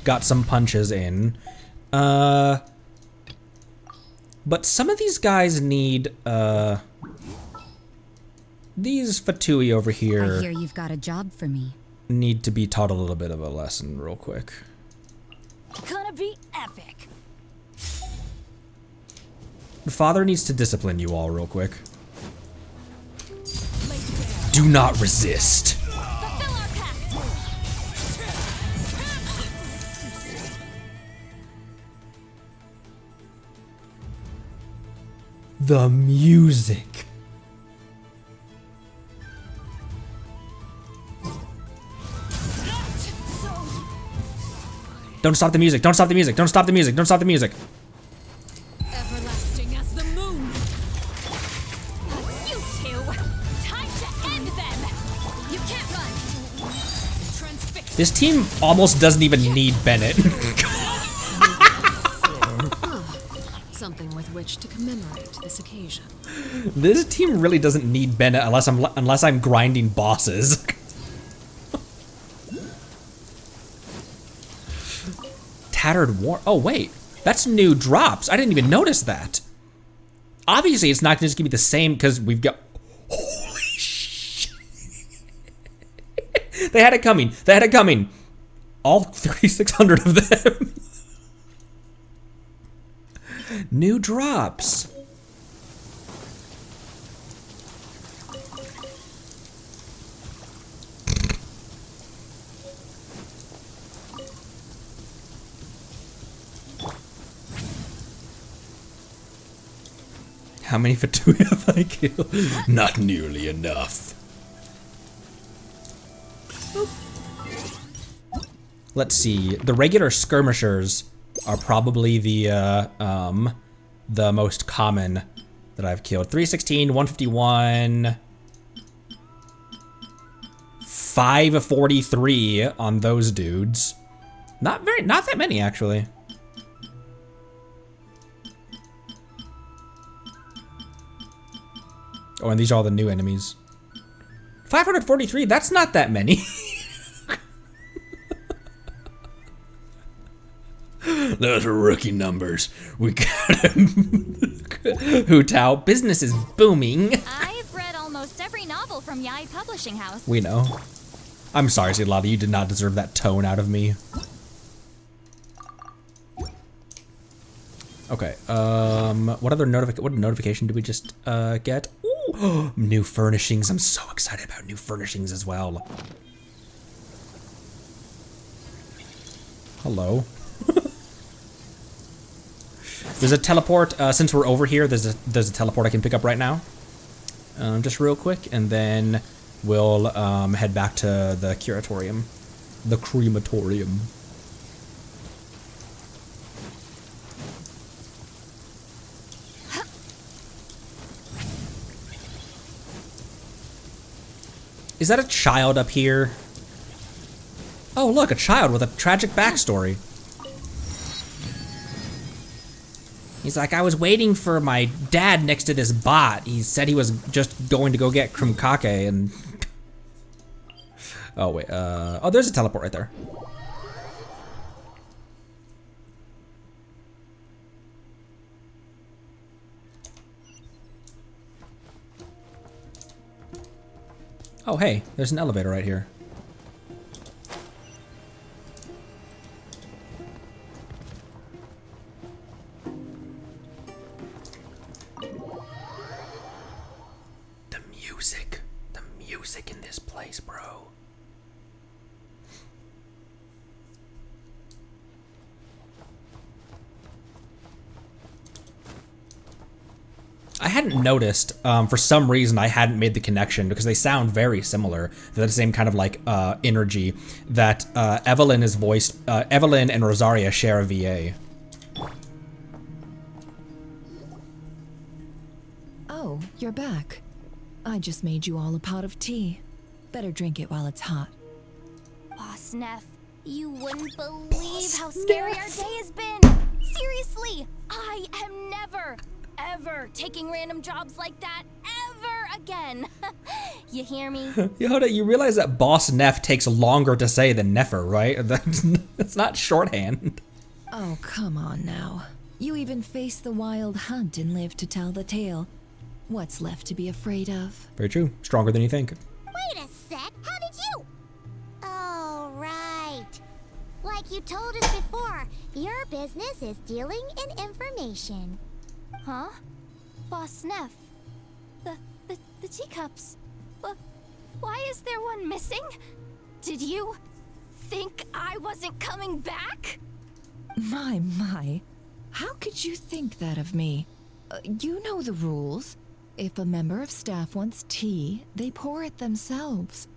punches in. But some of these guys need these Fatui over here. I hear you've got a job for me. Need to be taught a little bit of a lesson real quick. Gonna be epic. The father needs to discipline you all real quick. Do not resist. The music. Don't stop the music. Don't stop the music. Don't stop the music. Don't stop the music. Everlasting as the moon. You two, time to end them. You can't run. Transfix. This team almost doesn't even need Bennett. Something with which to commemorate this occasion. This team really doesn't need Bennett unless I'm grinding bosses. Tattered War. Oh wait, that's new drops. I didn't even notice that. Obviously, it's not gonna just give me the same because we've got. Holy shit! They had it coming. They had it coming. All 3,600 of them. New drops. How many Fatui have I killed? Not nearly enough. Let's see. The regular skirmishers are probably the most common that I've killed. 316, 151, 543 on those dudes. Not that many actually. Oh, and these are all the new enemies. 543, that's not that many. Those are rookie numbers. We got him. Hu Tao, business is booming. I've read almost every novel from Yai Publishing House. We know. I'm sorry, Sidlada, you did not deserve that tone out of me. Okay, what other notification did we just get? Ooh, new furnishings. I'm so excited about new furnishings as well. Hello. There's a teleport, since we're over here, there's a teleport I can pick up right now. Just real quick, and then we'll head back to the Curatorium. The Crematorium. Is that a child up here? Oh, look, a child with a tragic backstory. He's like, I was waiting for my dad next to this bot. He said he was just going to go get Krumkake and... Oh, wait, oh, there's a teleport right there. Oh, hey, there's an elevator right here. The music in this place, bro. I hadn't noticed, for some reason I hadn't made the connection because they sound very similar. They're the same kind of like energy that Evelyn is voiced, Evelyn and Rosaria share a VA. Oh, you're back. I just made you all a pot of tea. Better drink it while it's hot. Boss Neff, you wouldn't believe how scary our day has been. Seriously, I am never, ever taking random jobs like that ever again. You hear me? Yoda, you realize that Boss Neff takes longer to say than Neffer, right? That's not shorthand. Oh, come on now. You even faced the wild hunt and lived to tell the tale. What's left to be afraid of? Very true. Stronger than you think. Wait a sec, how did you? Oh, right. Like you told us before, your business is dealing in information. Huh? Boss Neff. The teacups. Why is there one missing? Did you think I wasn't coming back? My. How could you think that of me? You know the rules. If a member of staff wants tea, they pour it themselves.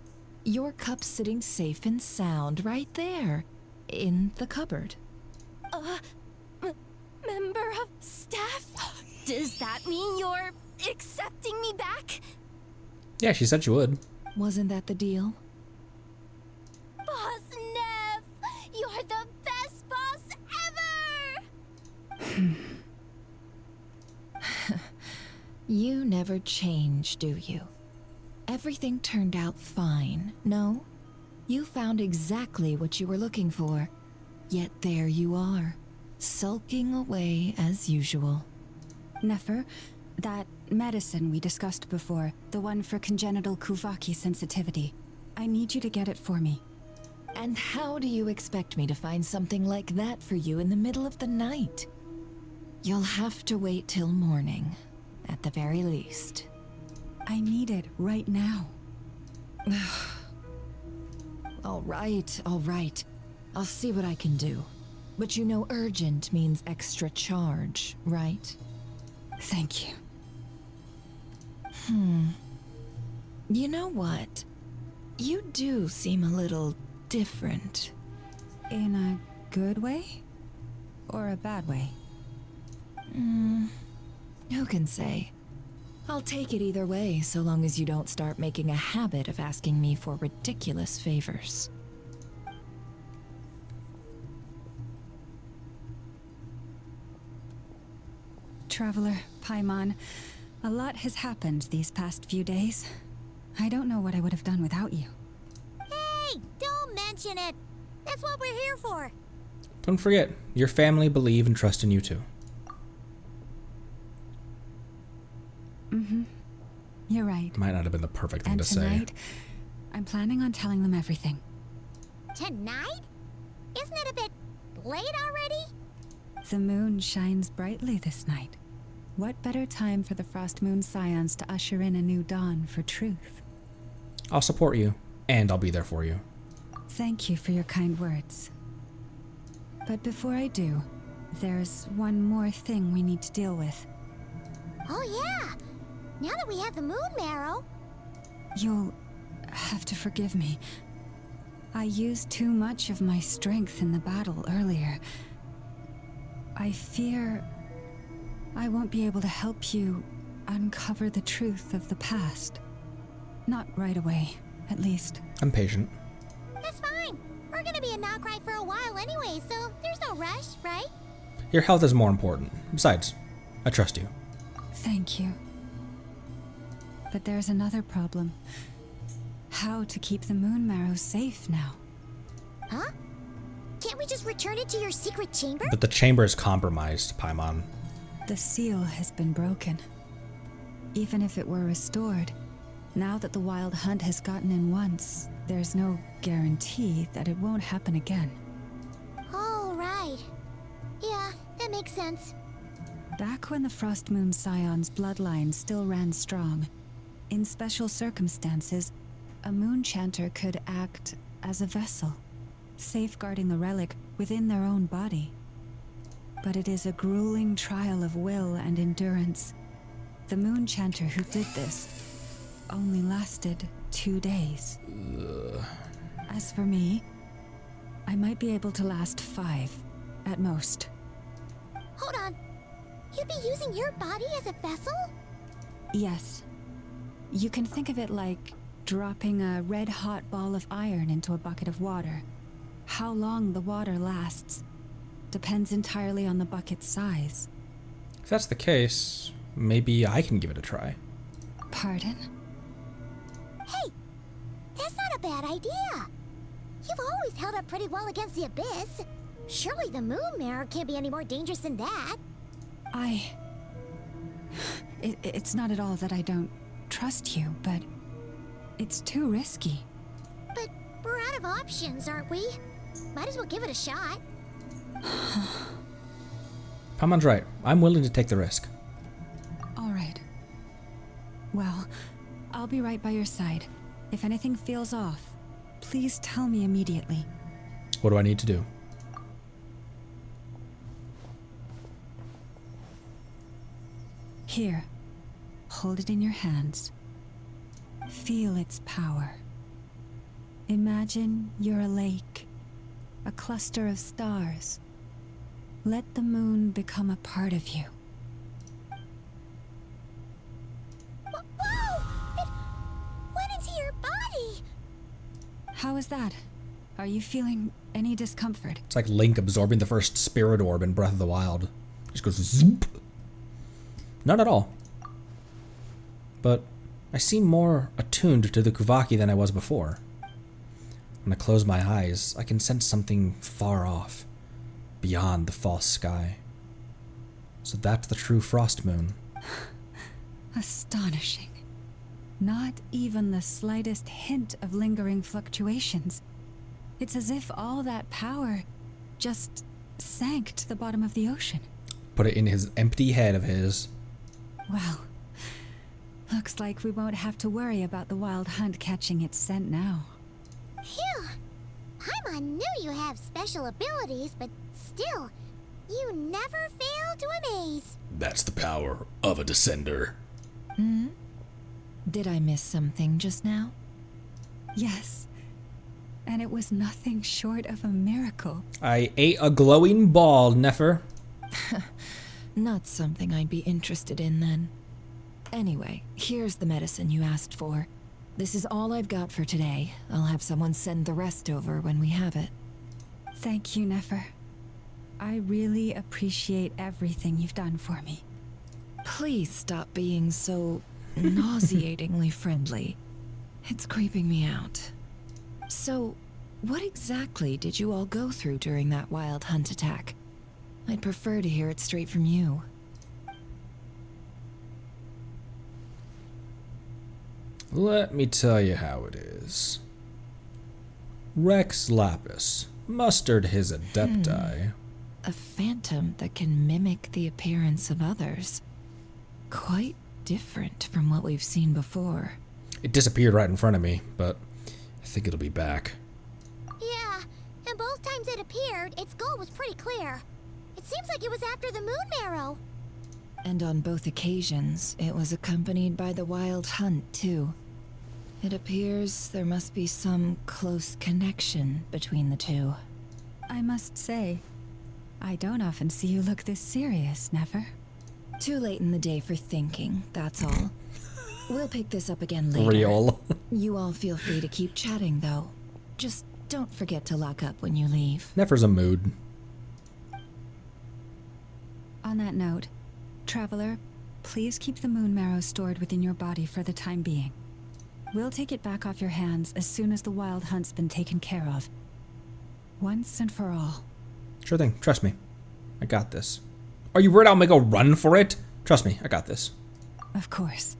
Your cup's sitting safe and sound right there, in the cupboard. Member of staff? Does that mean you're accepting me back? Yeah, she said she would. Wasn't that the deal? Boss Neff! You're the best boss ever! You never change, do you? Everything turned out fine, no? You found exactly what you were looking for. Yet there you are, sulking away as usual. Nefer, that medicine we discussed before, the one for congenital Kuvaki sensitivity, I need you to get it for me. And how do you expect me to find something like that for you in the middle of the night? You'll have to wait till morning, at the very least. I need it right now. All right. I'll see what I can do. But you know urgent means extra charge, right? Thank you. You know what? You do seem a little different. In a good way? Or a bad way? Who can say? I'll take it either way, so long as you don't start making a habit of asking me for ridiculous favors. Traveler, Paimon, a lot has happened these past few days. I don't know what I would have done without you. Hey, don't mention it. That's what we're here for. Don't forget, your family believe and trust in you too. You're right. Might not have been the perfect thing to say. Tonight, I'm planning on telling them everything. Tonight? Isn't it a bit late already? The moon shines brightly this night. What better time for the Frost Moon Scions to usher in a new dawn for truth? I'll support you, and I'll be there for you. Thank you for your kind words. But before I do, there's one more thing we need to deal with. Oh yeah! Now that we have the moon marrow... You'll have to forgive me. I used too much of my strength in the battle earlier. I fear I won't be able to help you uncover the truth of the past. Not right away, at least. I'm patient. That's fine. We're gonna be in Nokrai for a while anyway, so there's no rush, right? Your health is more important. Besides, I trust you. Thank you. But there's another problem. How to keep the moon marrow safe now? Huh? Can't we just return it to your secret chamber? But the chamber is compromised, Paimon. The seal has been broken. Even if it were restored, now that the wild hunt has gotten in once, there's no guarantee that it won't happen again. Oh, right. Yeah, that makes sense. Back when the Frost Moon Scion's bloodline still ran strong, in special circumstances, a moon chanter could act as a vessel, safeguarding the relic within their own body. But it is a grueling trial of will and endurance. The moon chanter who did this only lasted 2 days. As for me, I might be able to last 5, at most. Hold on. You'd be using your body as a vessel? Yes. You can think of it like dropping a red-hot ball of iron into a bucket of water. How long the water lasts depends entirely on the bucket's size. If that's the case, maybe I can give it a try. Pardon? Hey, that's not a bad idea. You've always held up pretty well against the abyss. Surely the moon mirror can't be any more dangerous than that. It's not at all that I don't trust you, but it's too risky. But we're out of options, aren't we? Might as well give it a shot. Paimon's right. I'm willing to take the risk. All right. Well, I'll be right by your side. If anything feels off, please tell me immediately. What do I need to do? Here, hold it in your hands. Feel its power. Imagine you're a lake, a cluster of stars. Let the moon become a part of you. Whoa! It went into your body! How is that? Are you feeling any discomfort? It's like Link absorbing the first spirit orb in Breath of the Wild. Just goes zoop. Not at all. But I seem more attuned to the Kuvaki than I was before. When I close my eyes, I can sense something far off, beyond the false sky. So that's the true frost moon. Astonishing. Not even the slightest hint of lingering fluctuations. It's as if all that power just sank to the bottom of the ocean. Put it in his empty head of his. Well, looks like we won't have to worry about the wild hunt catching its scent now. Phew! Paimon knew you have special abilities, but still, you never fail to amaze. That's the power of a descender. Hmm? Did I miss something just now? Yes. And it was nothing short of a miracle. I ate a glowing ball, Nefer. Not something I'd be interested in then. Anyway, here's the medicine you asked for. This is all I've got for today. I'll have someone send the rest over when we have it. Thank you, Nefer. I really appreciate everything you've done for me. Please stop being so nauseatingly friendly. It's creeping me out. So, what exactly did you all go through during that wild hunt attack? I'd prefer to hear it straight from you. Let me tell you how it is. Rex Lapis mustered his adepti. A phantom that can mimic the appearance of others. Quite different from what we've seen before. It disappeared right in front of me, but I think it'll be back. Yeah, and both times it appeared, its goal was pretty clear. It seems like it was after the moon marrow. And on both occasions, it was accompanied by the wild hunt, too. It appears there must be some close connection between the two. I must say, I don't often see you look this serious, Nefer. Too late in the day for thinking, that's all. We'll pick this up again later. Real. You all feel free to keep chatting, though. Just don't forget to lock up when you leave. Nefer's a mood. On that note, Traveler, please keep the moon marrow stored within your body for the time being. We'll take it back off your hands as soon as the wild hunt's been taken care of. Once and for all. Sure thing. Trust me. I got this. Are you worried I'll make a run for it? Trust me. I got this. Of course.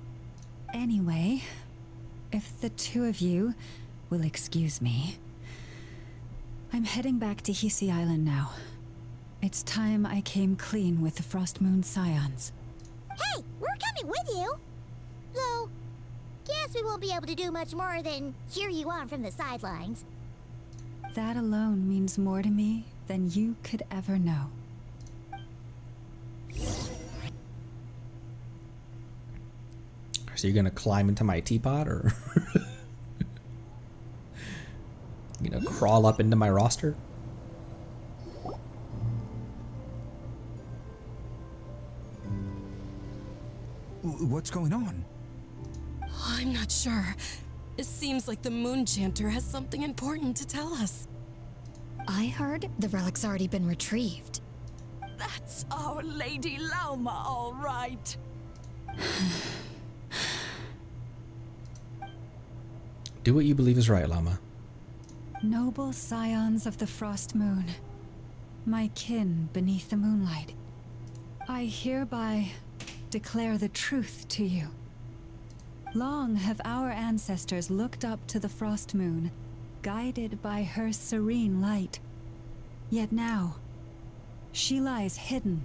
Anyway, if the two of you will excuse me, I'm heading back to Hisi Island now. It's time I came clean with the Frost Moon Scions. Hey, we're coming with you! Though, guess we won't be able to do much more than cheer you on from the sidelines. That alone means more to me than you could ever know. So you're gonna climb into my teapot, or you know, crawl up into my roster? What's going on? I'm not sure. It seems like the Moon Chanter has something important to tell us. I heard the relic's already been retrieved. That's our Lady Lauma, all right. Do what you believe is right, Llama. Noble scions of the Frost Moon, my kin beneath the moonlight, I hereby declare the truth to you. Long have our ancestors looked up to the Frost Moon, guided by her serene light. Yet now, she lies hidden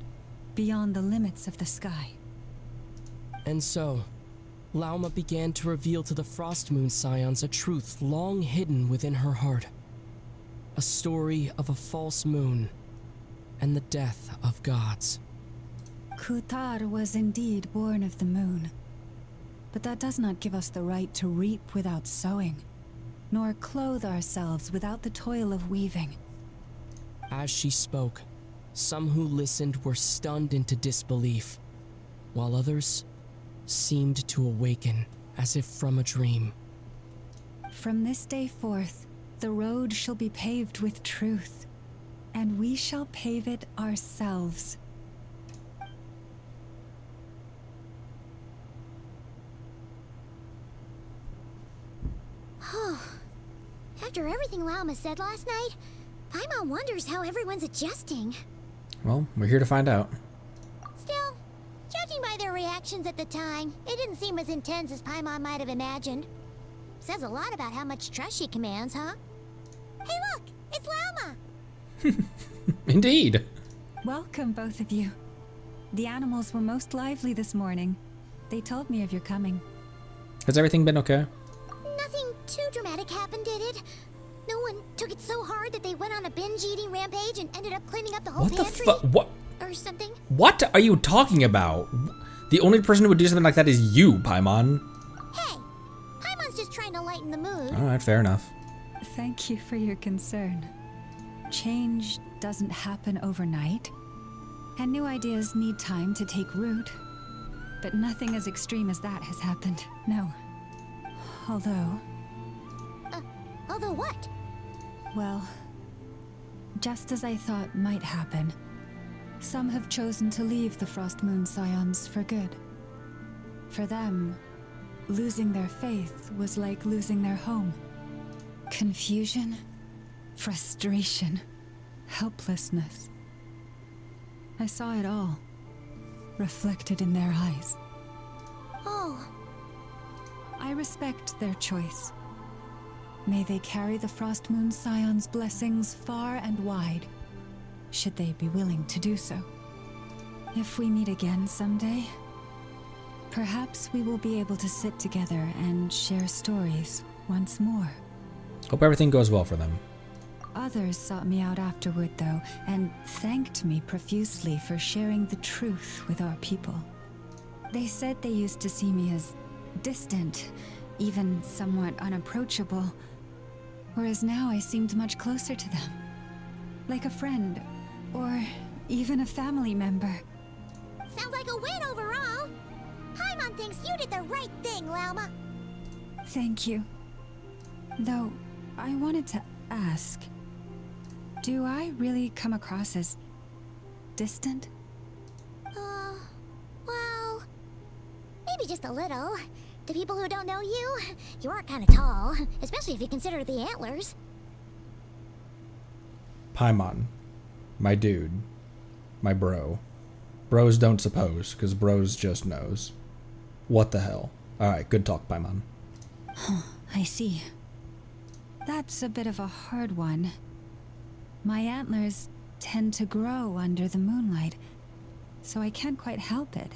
beyond the limits of the sky. And so, Lauma began to reveal to the Frost Moon Scions a truth long hidden within her heart. A story of a false moon and the death of gods. Kutar was indeed born of the moon. But that does not give us the right to reap without sowing, nor clothe ourselves without the toil of weaving. As she spoke, some who listened were stunned into disbelief, while others seemed to awaken as if from a dream. From this day forth, the road shall be paved with truth, and we shall pave it ourselves. After everything Lauma said last night, Paimon wonders how everyone's adjusting. Well, we're here to find out. Still, judging by their reactions at the time, it didn't seem as intense as Paimon might have imagined. Says a lot about how much trust she commands, huh? Hey look, it's Lauma! Indeed. Welcome, both of you. The animals were most lively this morning. They told me of your coming. Has everything been okay? Nothing too dramatic happened, did it? No one took it so hard that they went on a binge-eating rampage and ended up cleaning up the whole pantry? What? Or something? What are you talking about? The only person who would do something like that is you, Paimon. Hey, Paimon's just trying to lighten the mood. Alright, fair enough. Thank you for your concern. Change doesn't happen overnight, and new ideas need time to take root. But nothing as extreme as that has happened, no. Although... Although what? Well, just as I thought might happen, some have chosen to leave the Frost Moon Scions for good. For them, losing their faith was like losing their home. Confusion, frustration, helplessness. I saw it all, reflected in their eyes. Oh. I respect their choice. May they carry the Frost Moon Scion's blessings far and wide, should they be willing to do so. If we meet again someday, perhaps we will be able to sit together and share stories once more. Hope everything goes well for them. Others sought me out afterward, though, and thanked me profusely for sharing the truth with our people. They said they used to see me as distant, even somewhat unapproachable, whereas now I seemed much closer to them. Like a friend, or even a family member. Sounds like a win overall. Paimon thinks you did the right thing, Lauma. Thank you. Though, I wanted to ask, do I really come across as distant? Well, maybe just a little. To people who don't know you, you are kind of tall, especially if you consider the antlers. Paimon. My dude. My bro. Bros don't suppose, because bros just knows. What the hell? Alright, good talk, Paimon. I see. That's a bit of a hard one. My antlers tend to grow under the moonlight, so I can't quite help it.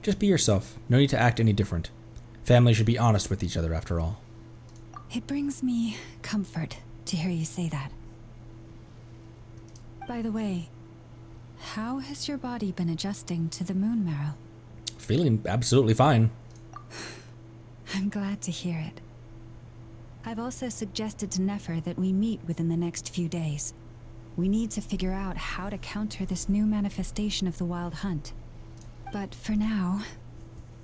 Just be yourself. No need to act any different. Family should be honest with each other, after all. It brings me comfort to hear you say that. By the way, how has your body been adjusting to the moon marrow? Feeling absolutely fine. I'm glad to hear it. I've also suggested to Nefer that we meet within the next few days. We need to figure out how to counter this new manifestation of the Wild Hunt. But for now,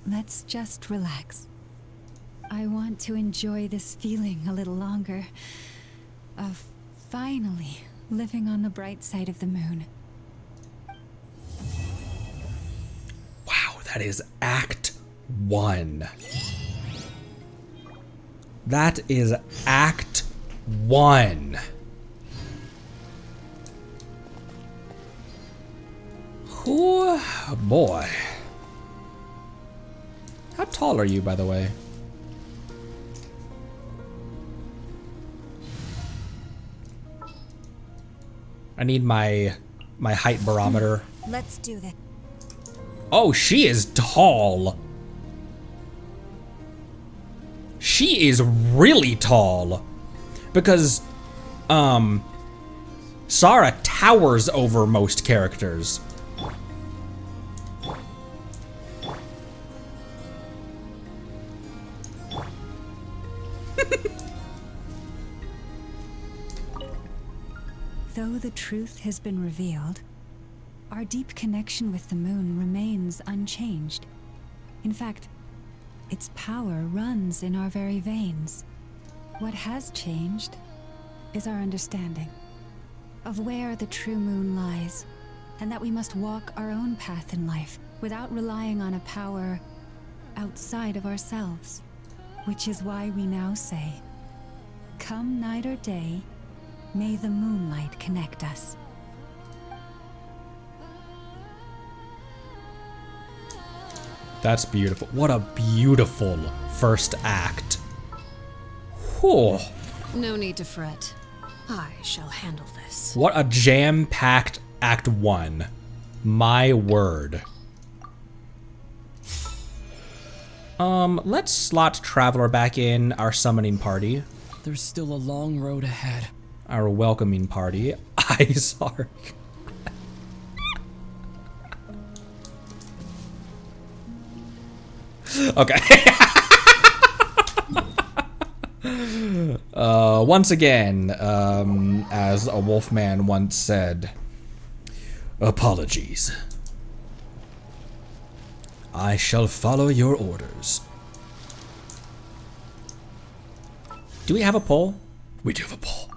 let's just relax. I want to enjoy this feeling a little longer, of finally living on the bright side of the moon. Wow, that is Act 1. That is Act 1. Oh boy. How tall are you, by the way? I need my height barometer. Let's do this. Oh, she is tall. she is really tall. Because, Sarah towers over most characters. Though the truth has been revealed, our deep connection with the moon remains unchanged. In fact, its power runs in our very veins. What has changed is our understanding of where the true moon lies, and that we must walk our own path in life without relying on a power outside of ourselves. Which is why we now say, come night or day, may the moonlight connect us. That's beautiful. What a beautiful first act. Whew. No need to fret. I shall handle this. What a jam-packed Act 1. My word. Let's slot Traveler back in our summoning party. There's still a long road ahead. Our welcoming party. Izark. Okay. Once again, as a wolfman once said, apologies. I shall follow your orders. Do we have a poll? We do have a poll.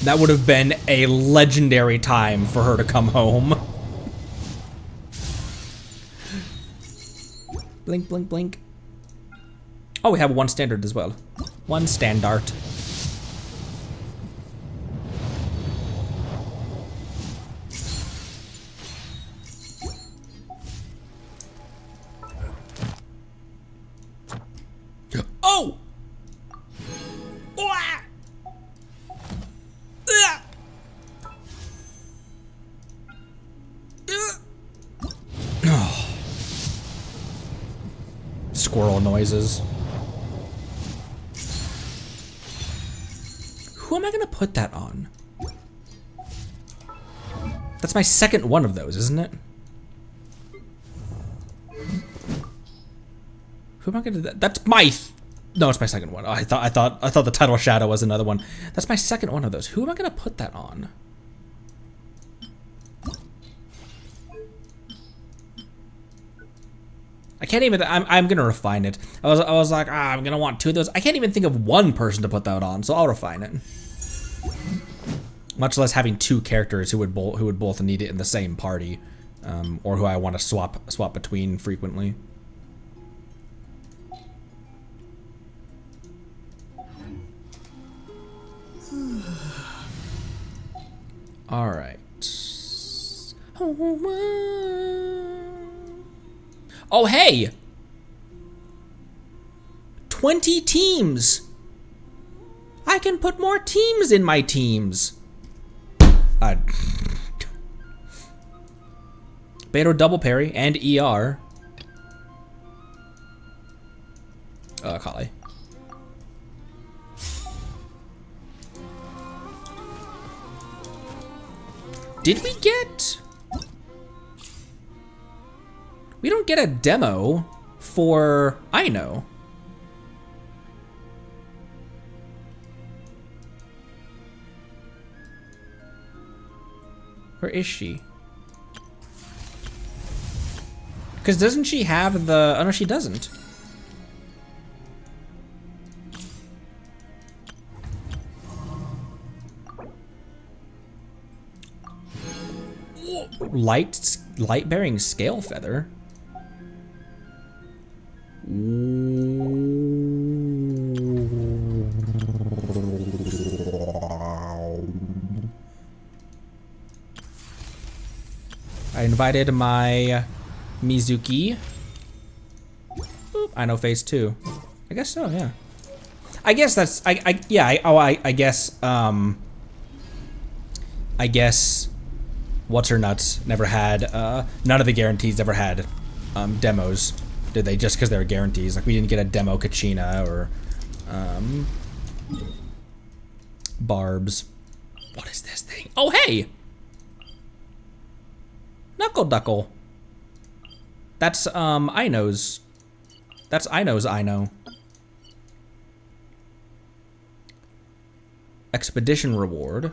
That would have been a legendary time for her to come home. Blink, blink, blink. Oh, we have one standard as well. One standard. Oh! Squirrel noises. Who am I gonna put that on? That's my second one of those, isn't it? Who am I gonna do that? That's my no, it's my second one. Oh, I thought the title shadow was another one. That's my second one of those. Who am I gonna put that on? I can't even. I'm gonna refine it. I was like, I'm gonna want two of those. I can't even think of one person to put that on, so I'll refine it. Much less having two characters who would both need it in the same party, or who I want to swap between frequently. All right. Oh, hey! 20 teams! I can put more teams in my teams! Beto double parry and ER. Kali. Did we get... We don't get a demo for Aino. Where is she? Because doesn't she have the... Oh no, she doesn't. Light-bearing scale feather. I invited my Mizuki. Boop. I know phase 2. I guess so, yeah. I guess that's I guess I guess what's her nuts never had none of the guarantees ever had demos, did they? Just because they were guarantees. Like we didn't get a demo Kachina or Barbs. What is this thing? Oh hey! Knuckle Duckle. That's Ino's. That's Ino's Ino. Expedition reward.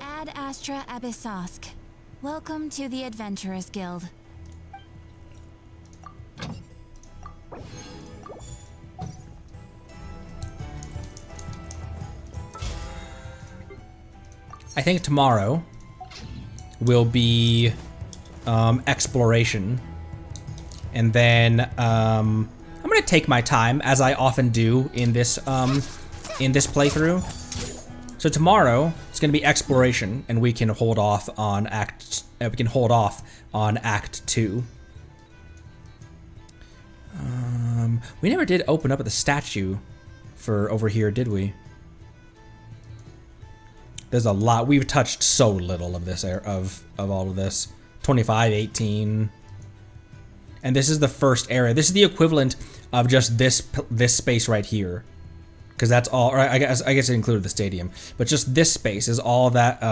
Ad Astra Abyssosk. Welcome to the Adventurers Guild. I think tomorrow will be exploration. And then I'm gonna take my time, as I often do in this playthrough. So tomorrow it's gonna be exploration, and we can hold off on Act 2. We never did open up at the statue for over here, did we? There's a lot. We've touched so little of this of all of this. 25, 18. And this is the first area. This is the equivalent of just this space right here, because that's all. Or I guess it included the stadium, but just this space is all that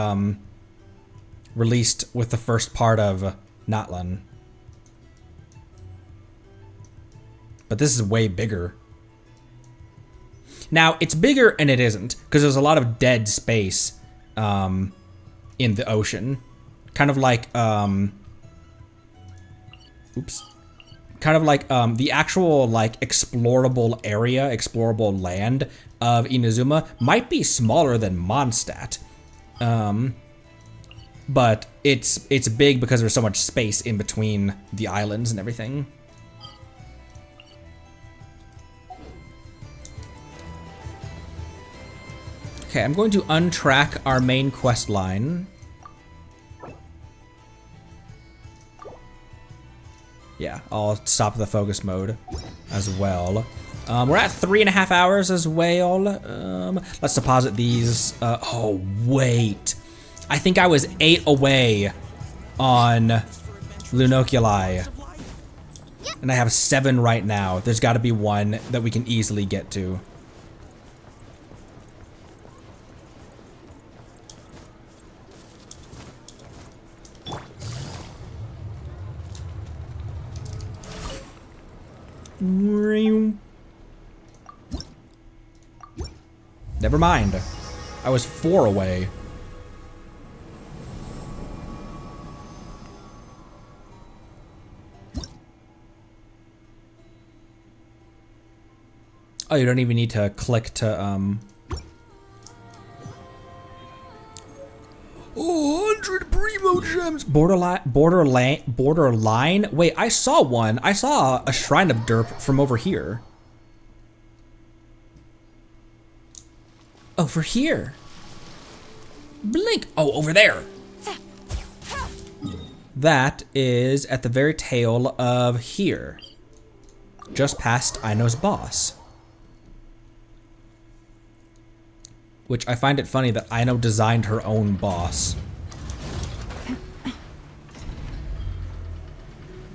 released with the first part of Natlan. But this is way bigger. Now it's bigger and it isn't, because there's a lot of dead space in the ocean, kind of like kind of like the actual like explorable area, explorable land of Inazuma might be smaller than Mondstadt, but it's big because there's so much space in between the islands and everything. Okay, I'm going to untrack our main quest line. Yeah, I'll stop the focus mode as well. We're at 3.5 hours as well. Let's deposit these. Oh, wait. I think I was 8 away on Lunoculi. And I have 7 right now. There's got to be one that we can easily get to. Never mind. I was 4 away. Oh, you don't even need to click to 100 primo gems. Borderline. Wait, I saw one. I saw a shrine of derp from over here. Over here. Blink. Oh, over there. That is at the very tail of here. Just past Ino's boss. Which I find it funny that Ino designed her own boss.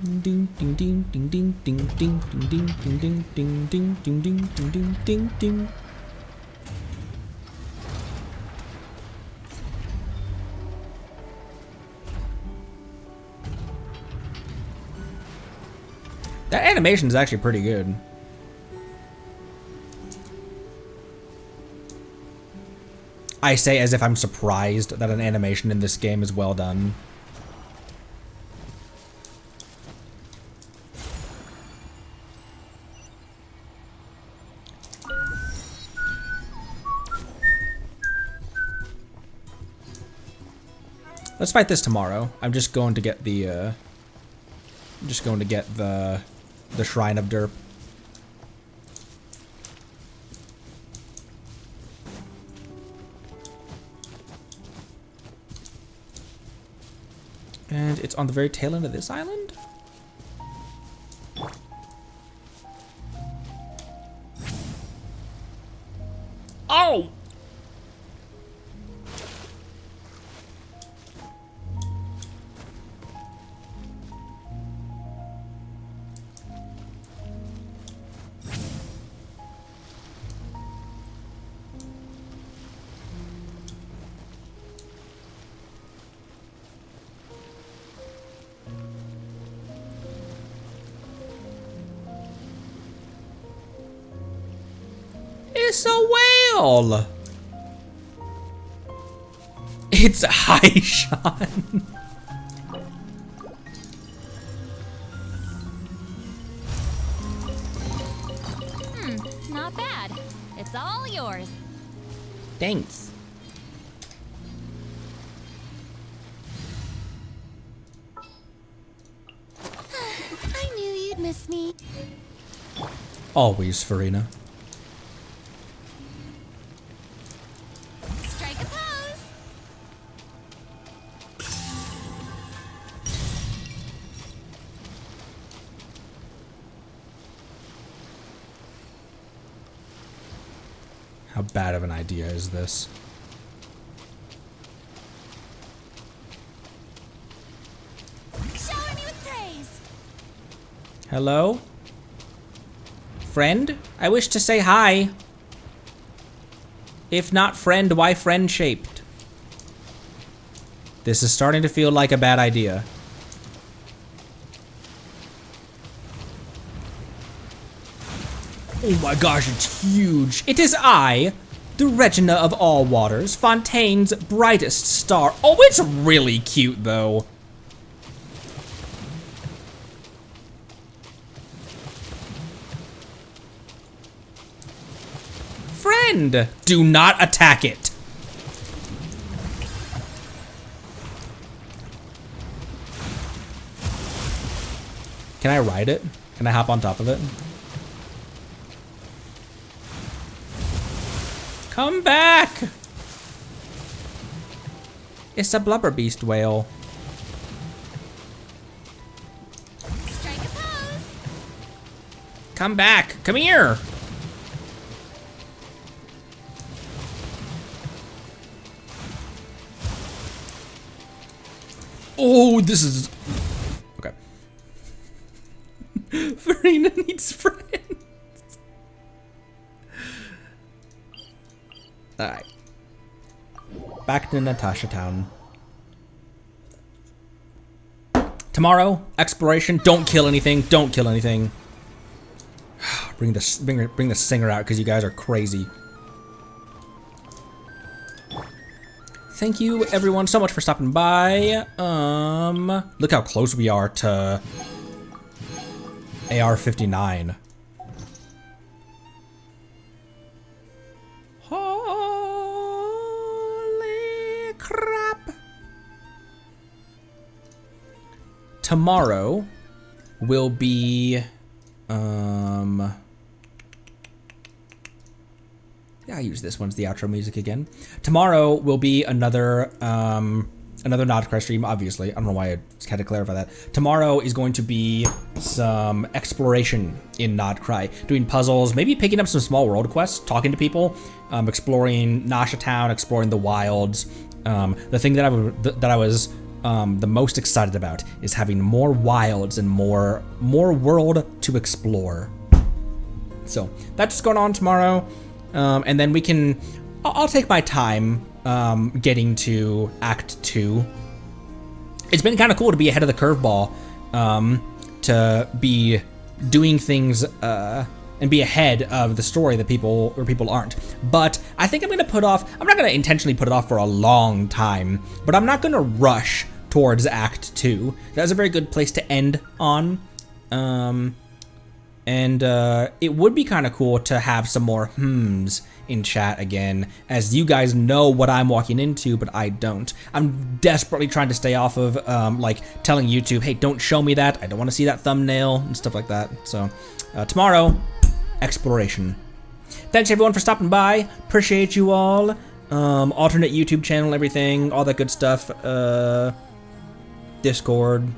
Ding ding ding ding ding ding ding ding ding ding ding ding ding ding ding ding ding. That animation is actually pretty good. I say as if I'm surprised that an animation in this game is well done. Let's fight this tomorrow. I'm just going to get the the Shrine of Derp. And it's on the very tail end of this island? Oh! It's a whale! It's Haishan. Not bad. It's all yours. Thanks. I knew you'd miss me. Always, Farina. Strike a pose. How bad of an idea is this? Shower me with praise. Hello? Friend? I wish to say hi. If not friend, why friend-shaped? This is starting to feel like a bad idea. Oh my gosh, it's huge. It is I, the Regina of all waters, Fontaine's brightest star. Oh, it's really cute though. Friend, do not attack it. Can I ride it? Can I hop on top of it? Come back! It's a blubber beast whale. Strike a pose. Come back! Come here! Oh, this is... Okay. Farina needs friends. Alright. Back to Natasha Town. Tomorrow, exploration. Don't kill anything. Don't kill anything. Bring the singer out because you guys are crazy. Thank you everyone so much for stopping by. Look how close we are to AR-59. Holy crap. Tomorrow will be, yeah, I use this one's the outro music again. Tomorrow will be another Nodcry stream, obviously. I don't know why I had to clarify that. Tomorrow is going to be some exploration in Nodcry, doing puzzles, maybe picking up some small world quests, talking to people, exploring Nasha Town, exploring the wilds. The thing that I was the most excited about is having more wilds and more world to explore. So that's going on tomorrow. And then we can, I'll take my time getting to Act 2. It's been kind of cool to be ahead of the curveball, to be doing things and be ahead of the story that people aren't. But I think I'm not going to intentionally put it off for a long time, but I'm not going to rush towards Act 2. That's a very good place to end on. And it would be kind of cool to have some more hmms in chat again, as you guys know what I'm walking into, but I don't. I'm desperately trying to stay off of like telling YouTube, hey, don't show me that. I don't want to see that thumbnail and stuff like that. So tomorrow, exploration. Thanks everyone for stopping by. Appreciate you all. Alternate YouTube channel, everything, all that good stuff. Discord.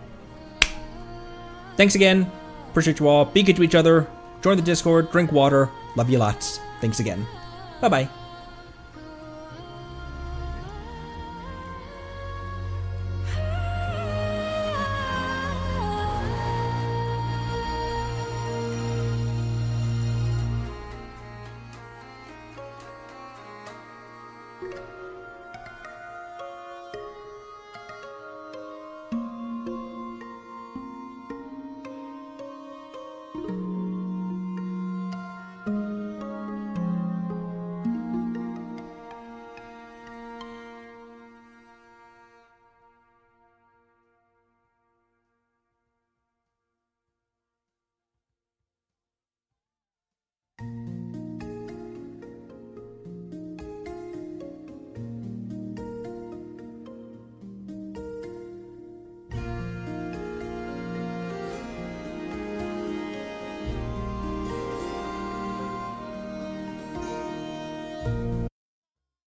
Thanks again. Appreciate you all. Be good to each other. Join the Discord. Drink water. Love you lots. Thanks again. Bye-bye.